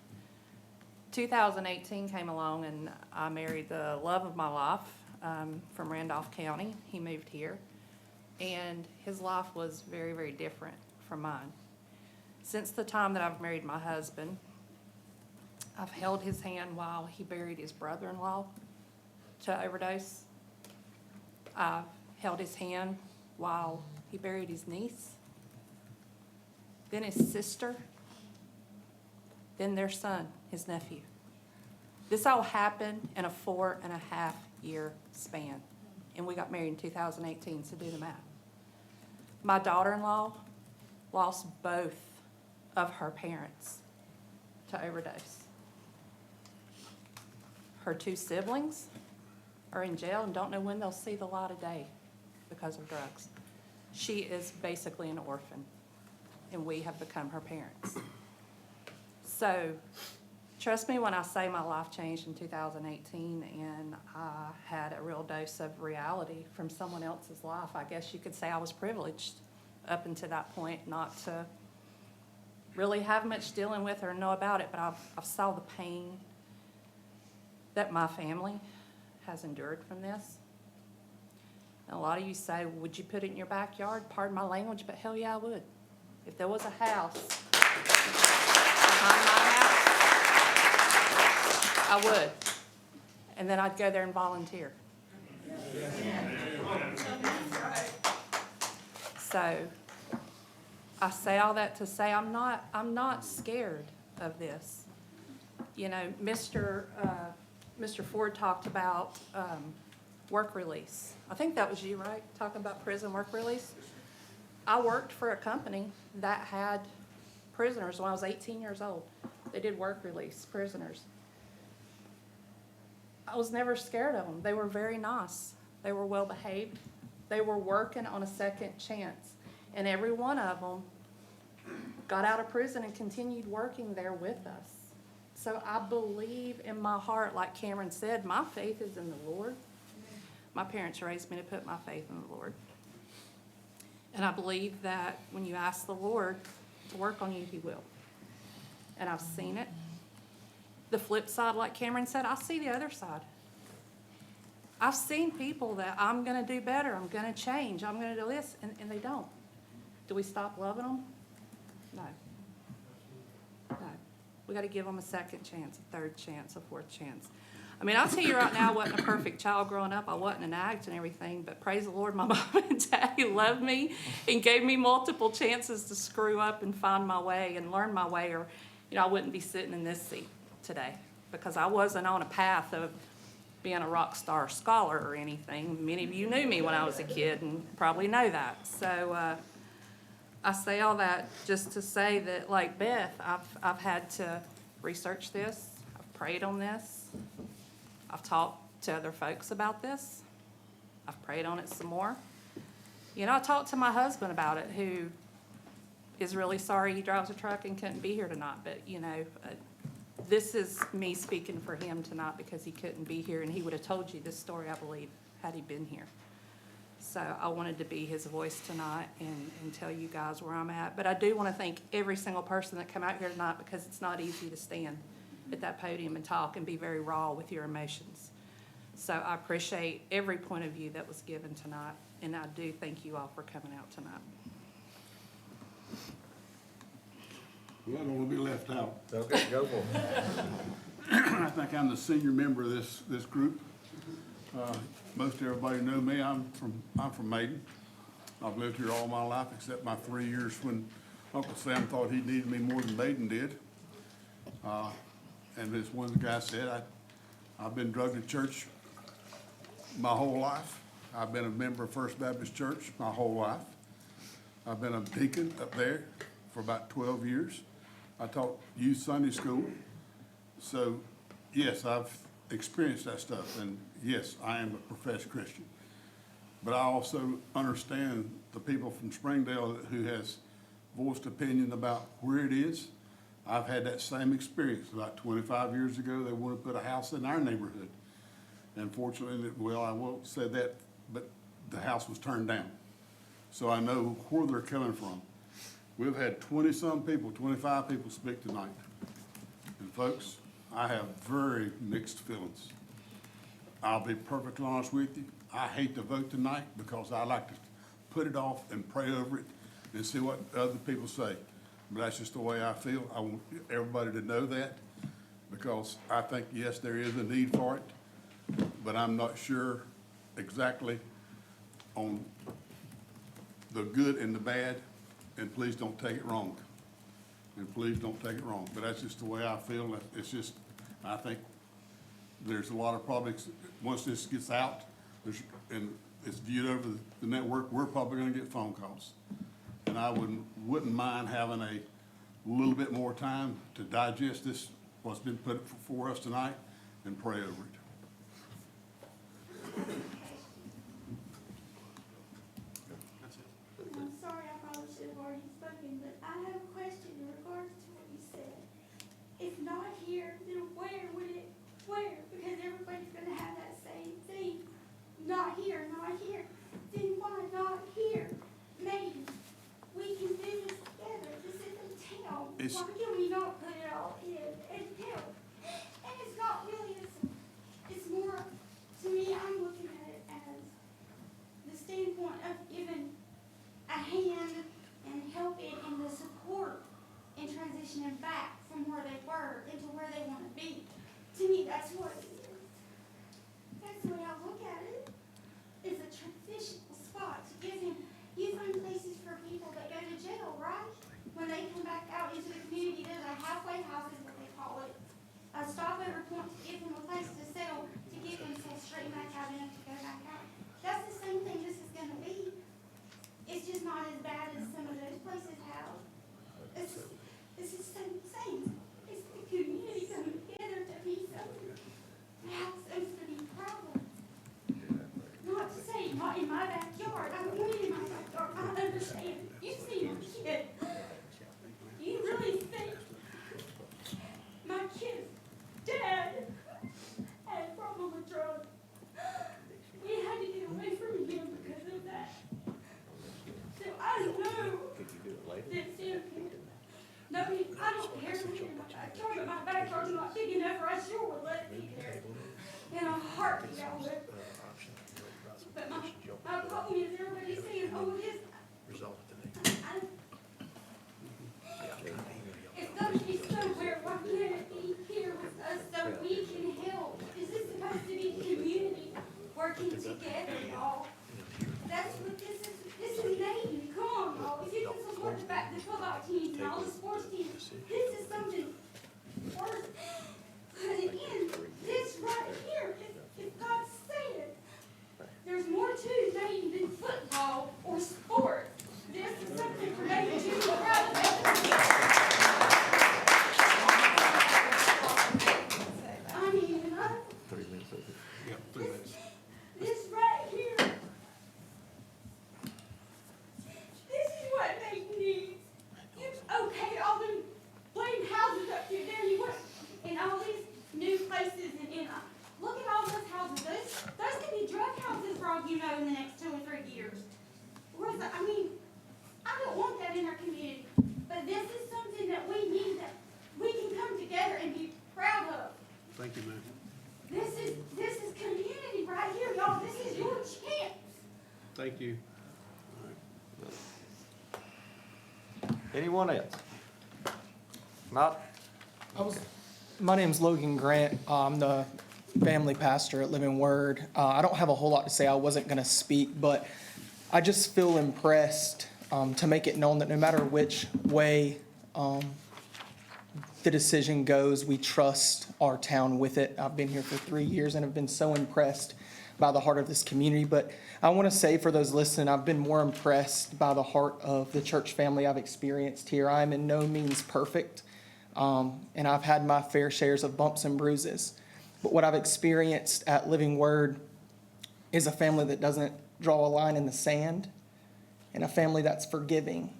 2018 came along, and I married the love of my life from Randolph County. He moved here, and his life was very, very different from mine. Since the time that I've married my husband, I've held his hand while he buried his brother-in-law to overdose. I've held his hand while he buried his niece, then his sister, then their son, his nephew. This all happened in a 4.5-year span, and we got married in 2018, so do the math. My daughter-in-law lost both of her parents to overdose. Her 2 siblings are in jail and don't know when they'll see the light of day because of drugs. She is basically an orphan, and we have become her parents. So, trust me when I say my life changed in 2018, and I had a real dose of reality from someone else's life. I guess you could say I was privileged up until that point not to really have much dealing with or know about it, but I've saw the pain that my family has endured from this. And a lot of you say, would you put it in your backyard? Pardon my language, but hell yeah, I would. If there was a house behind my house, I would. And then I'd go there and volunteer. So I say all that to say I'm not scared of this. You know, Mr. Ford talked about work release. I think that was you, right? Talking about prison work release. I worked for a company that had prisoners when I was 18 years old. They did work release prisoners. I was never scared of them. They were very nice. They were well behaved. They were working on a second chance. And every one of them got out of prison and continued working there with us. So I believe in my heart, like Cameron said, my faith is in the Lord. My parents raised me to put my faith in the Lord. And I believe that when you ask the Lord to work on you, He will. And I've seen it. The flip side, like Cameron said, I see the other side. I've seen people that I'm going to do better, I'm going to change, I'm going to do this, and they don't. Do we stop loving them? No. No. We got to give them a second chance, a third chance, a fourth chance. I mean, I'll tell you right now, I wasn't a perfect child growing up. I wasn't an addict and everything, but praise the Lord, my mom and daddy loved me and gave me multiple chances to screw up and find my way and learn my way, or, you know, I wouldn't be sitting in this seat today because I wasn't on a path of being a rock star scholar or anything. Many of you knew me when I was a kid and probably know that. So I say all that just to say that, like Beth, I've had to research this. I've prayed on this. I've talked to other folks about this. I've prayed on it some more. You know, I talked to my husband about it, who is really sorry he drives a truck and couldn't be here tonight. But, you know, this is me speaking for him tonight because he couldn't be here, and he would have told you this story, I believe, had he been here. So I wanted to be his voice tonight and tell you guys where I'm at. But I do want to thank every single person that come out here tonight, because it's not easy to stand at that podium and talk and be very raw with your emotions. So I appreciate every point of view that was given tonight, and I do thank you all for coming out tonight. Well, I don't want to be left out. Okay, go for it. I think I'm the senior member of this group. Most everybody know me. I'm from Maiden. I've lived here all my life except my 3 years when Uncle Sam thought he needed me more than Maiden did. And as one of the guys said, I've been drugged to church my whole life. I've been a member of First Baptist Church my whole life. I've been a deacon up there for about 12 years. I taught youth Sunday school. So, yes, I've experienced that stuff, and yes, I am a professed Christian. But I also understand the people from Springdale who has voiced opinion about where it is. I've had that same experience. About 25 years ago, they wanted to put a house in our neighborhood. And fortunately, well, I won't say that, but the house was turned down. So I know where they're coming from. We've had 20-some people, 25 people speak tonight. And folks, I have very mixed feelings. I'll be perfectly honest with you. I hate to vote tonight because I like to put it off and pray over it and see what other people say. But that's just the way I feel. I want everybody to know that, because I think, yes, there is a need for it, but I'm not sure exactly on the good and the bad, and please don't take it wrong. And please don't take it wrong. But that's just the way I feel. It's just, I think there's a lot of products, once this gets out, and it's viewed over the network, we're probably gonna get phone calls. And I wouldn't mind having a little bit more time to digest this, what's been put before us tonight, and pray over it. I'm sorry, I probably should have already spoken, but I have a question in regards to what you said. If not here, then where would it, where? Because everybody's gonna have that same thing. Not here, not here. Then why not here? Maybe we can do this together. This is a town. Why can we not put it all in and help? And it's not really, it's more, to me, I'm looking at it as the standpoint of giving a hand and helping in the support in transitioning back from where they were into where they want to be. To me, that's what it is. That's the way I look at it. It's a transitional spot to give them, you find places for people that go to jail, right? When they come back out into the community, there's a halfway house is what they call it. A stopover point to give them a place to settle, to get themselves straight back out and to go back out. That's the same thing this is gonna be. It's just not as bad as some of those places have. It's the same. It's the community coming together to be something. Have something to be proud of. Not to say, not in my backyard. I don't want it in my backyard. I understand. You see my kid. You really think my kid's dad had a problem with drugs? We had to get away from him because of that. So I know that standpoint. Nobody, I don't care what's in my backyard, but my backyard's not big enough, or I sure would let it be there. In a heartbeat, I would. But my problem is everybody's saying, oh, it is. It's gonna be somewhere, why can't it be here with us so we can help? Is this supposed to be community working together, y'all? That's what this is. This is Maiden. Come on, y'all. If you can support the football teams and all the sports teams, this is something worth putting in. This right here, if God said, there's more to Maiden than football or sports. This is something for Maiden to be proud of. I mean, 3 minutes. Yeah, 3 minutes. this right here. This is what Maiden needs. Okay, all them blame houses up here, there you went, and all these new places, and look at all those houses. Those could be drug houses for all you know in the next 2 or 3 years. Where's that? I mean, I don't want that in our community, but this is something that we need, that we can come together and be proud of. Thank you, ma'am. This is community right here, y'all. This is your chance. Thank you. Anyone else? Not? My name's Logan Grant. I'm the family pastor at Living Word. I don't have a whole lot to say. I wasn't going to speak, but I just feel impressed to make it known that no matter which way the decision goes, we trust our town with it. I've been here for 3 years and have been so impressed by the heart of this community. But I want to say for those listening, I've been more impressed by the heart of the church family I've experienced here. I'm in no means perfect, and I've had my fair shares of bumps and bruises. But what I've experienced at Living Word is a family that doesn't draw a line in the sand, and a family that's forgiving.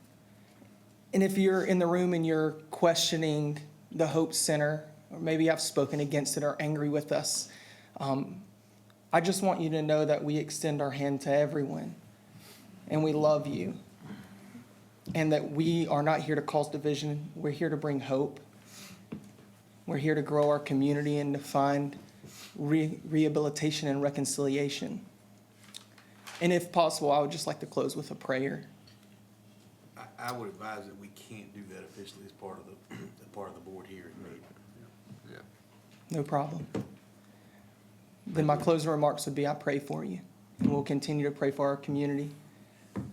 And if you're in the room and you're questioning the Hope Center, or maybe I've spoken against it or angry with us, I just want you to know that we extend our hand to everyone, and we love you, and that we are not here to cause division. We're here to bring hope. We're here to grow our community and to find rehabilitation and reconciliation. And if possible, I would just like to close with a prayer. I would advise that we can't do that officially as part of the board here in Maiden. No problem. Then my closing remarks would be, I pray for you, and we'll continue to pray for our community.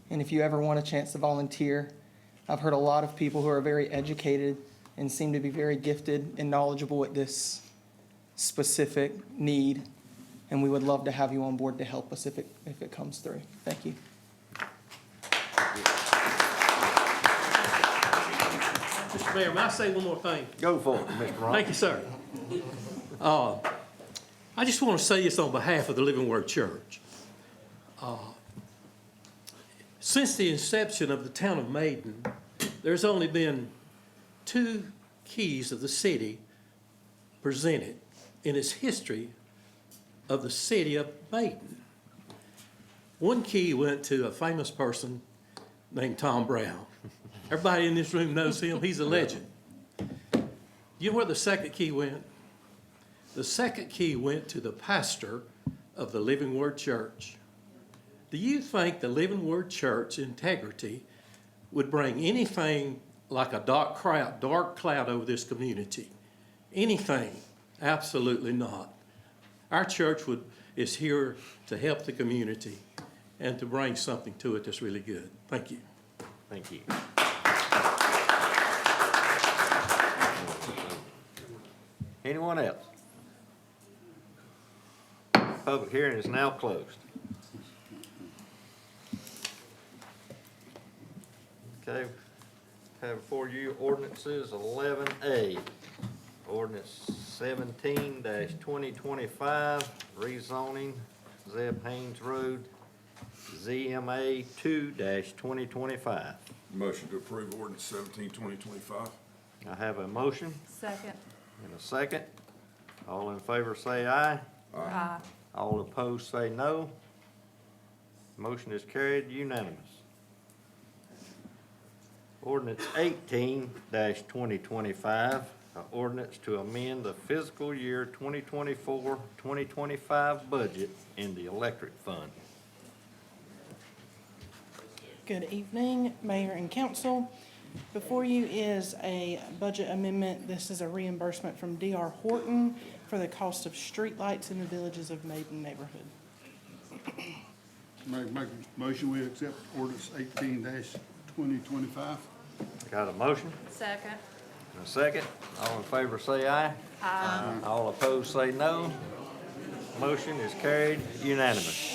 And if you ever want a chance to volunteer, I've heard a lot of people who are very educated and seem to be very gifted and knowledgeable at this specific need, and we would love to have you on board to help us if it comes through. Thank you. Mr. Mayor, may I say one more thing? Go for it, Mr. Ron. Thank you, sir. I just want to say this on behalf of the Living Word Church. Since the inception of the town of Maiden, there's only been 2 keys of the city presented in its history of the city of Maiden. One key went to a famous person named Tom Brown. Everybody in this room knows him. He's a legend. You know where the second key went? The second key went to the pastor of the Living Word Church. Do you think the Living Word Church integrity would bring anything like a dark cloud over this community? Anything? Absolutely not. Our church is here to help the community and to bring something to it that's really good. Thank you. Thank you. Anyone else? Public hearing is now closed. Okay, have before you ordinances 11A. Ordinance 17-2025, rezoning Zeb Haynes Road, ZMA 2-2025. Motion to approve ordinance 17-2025. I have a motion Second. and a second. All in favor say aye. Aye. All opposed say no. Motion is carried unanimous. Ordinance 18-2025, an ordinance to amend the fiscal year 2024-2025 budget in the electric fund. Good evening, Mayor and Council. Before you is a budget amendment. This is a reimbursement from D.R. Horton for the cost of streetlights in the villages of Maiden neighborhood. Make a motion, we accept ordinance 18-2025. Got a motion Second. and a second. All in favor say aye. Aye. All opposed say no. Motion is carried unanimous.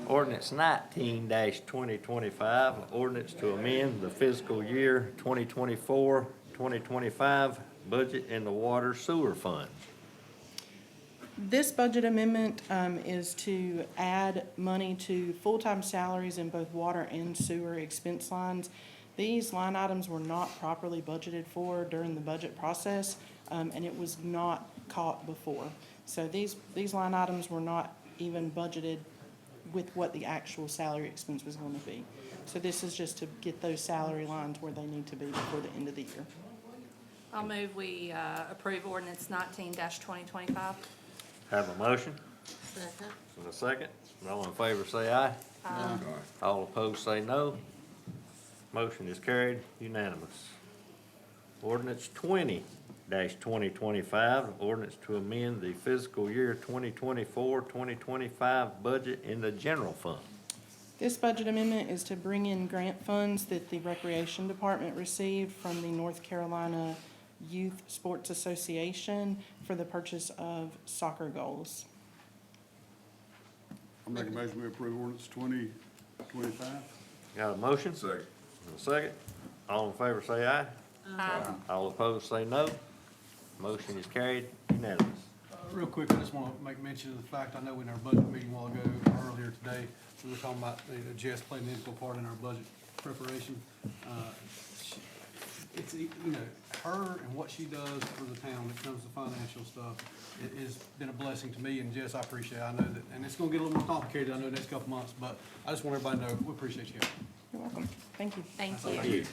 Ordinance 19-2025, ordinance to amend the fiscal year 2024-2025 budget in the water sewer fund. This budget amendment is to add money to full-time salaries in both water and sewer expense lines. These line items were not properly budgeted for during the budget process, and it was not caught before. So these line items were not even budgeted with what the actual salary expense was going to be. So this is just to get those salary lines where they need to be before the end of the year. I'll move we approve ordinance 19-2025. Have a motion Second. and a second. All in favor say aye. Aye. All opposed say no. Motion is carried unanimous. Ordinance 20-2025, ordinance to amend the fiscal year 2024-2025 budget in the general fund. This budget amendment is to bring in grant funds that the Recreation Department received from the North Carolina Youth Sports Association for the purchase of soccer goals. I'll make a motion, we approve ordinance 2025. Got a motion? Second. And a second. All in favor say aye. Aye. All opposed say no. Motion is carried unanimous. Real quick, I just want to make mention of the fact, I know in our budget meeting a while ago, earlier today, we were talking about, Jess playing an integral part in our budget preparation. It's, her and what she does for the town when it comes to financial stuff, it has been a blessing to me, and Jess, I appreciate it. I know that, and it's gonna get a little more complicated, I know, next couple months, but I just want everybody to know, we appreciate you. You're welcome. Thank you. Thank Thank you. you.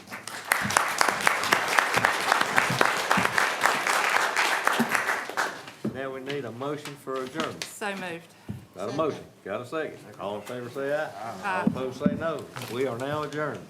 Now we need a motion for adjournment. So moved. Got a motion, got a second. All in favor say aye. Aye. All opposed say no. We are now adjourned.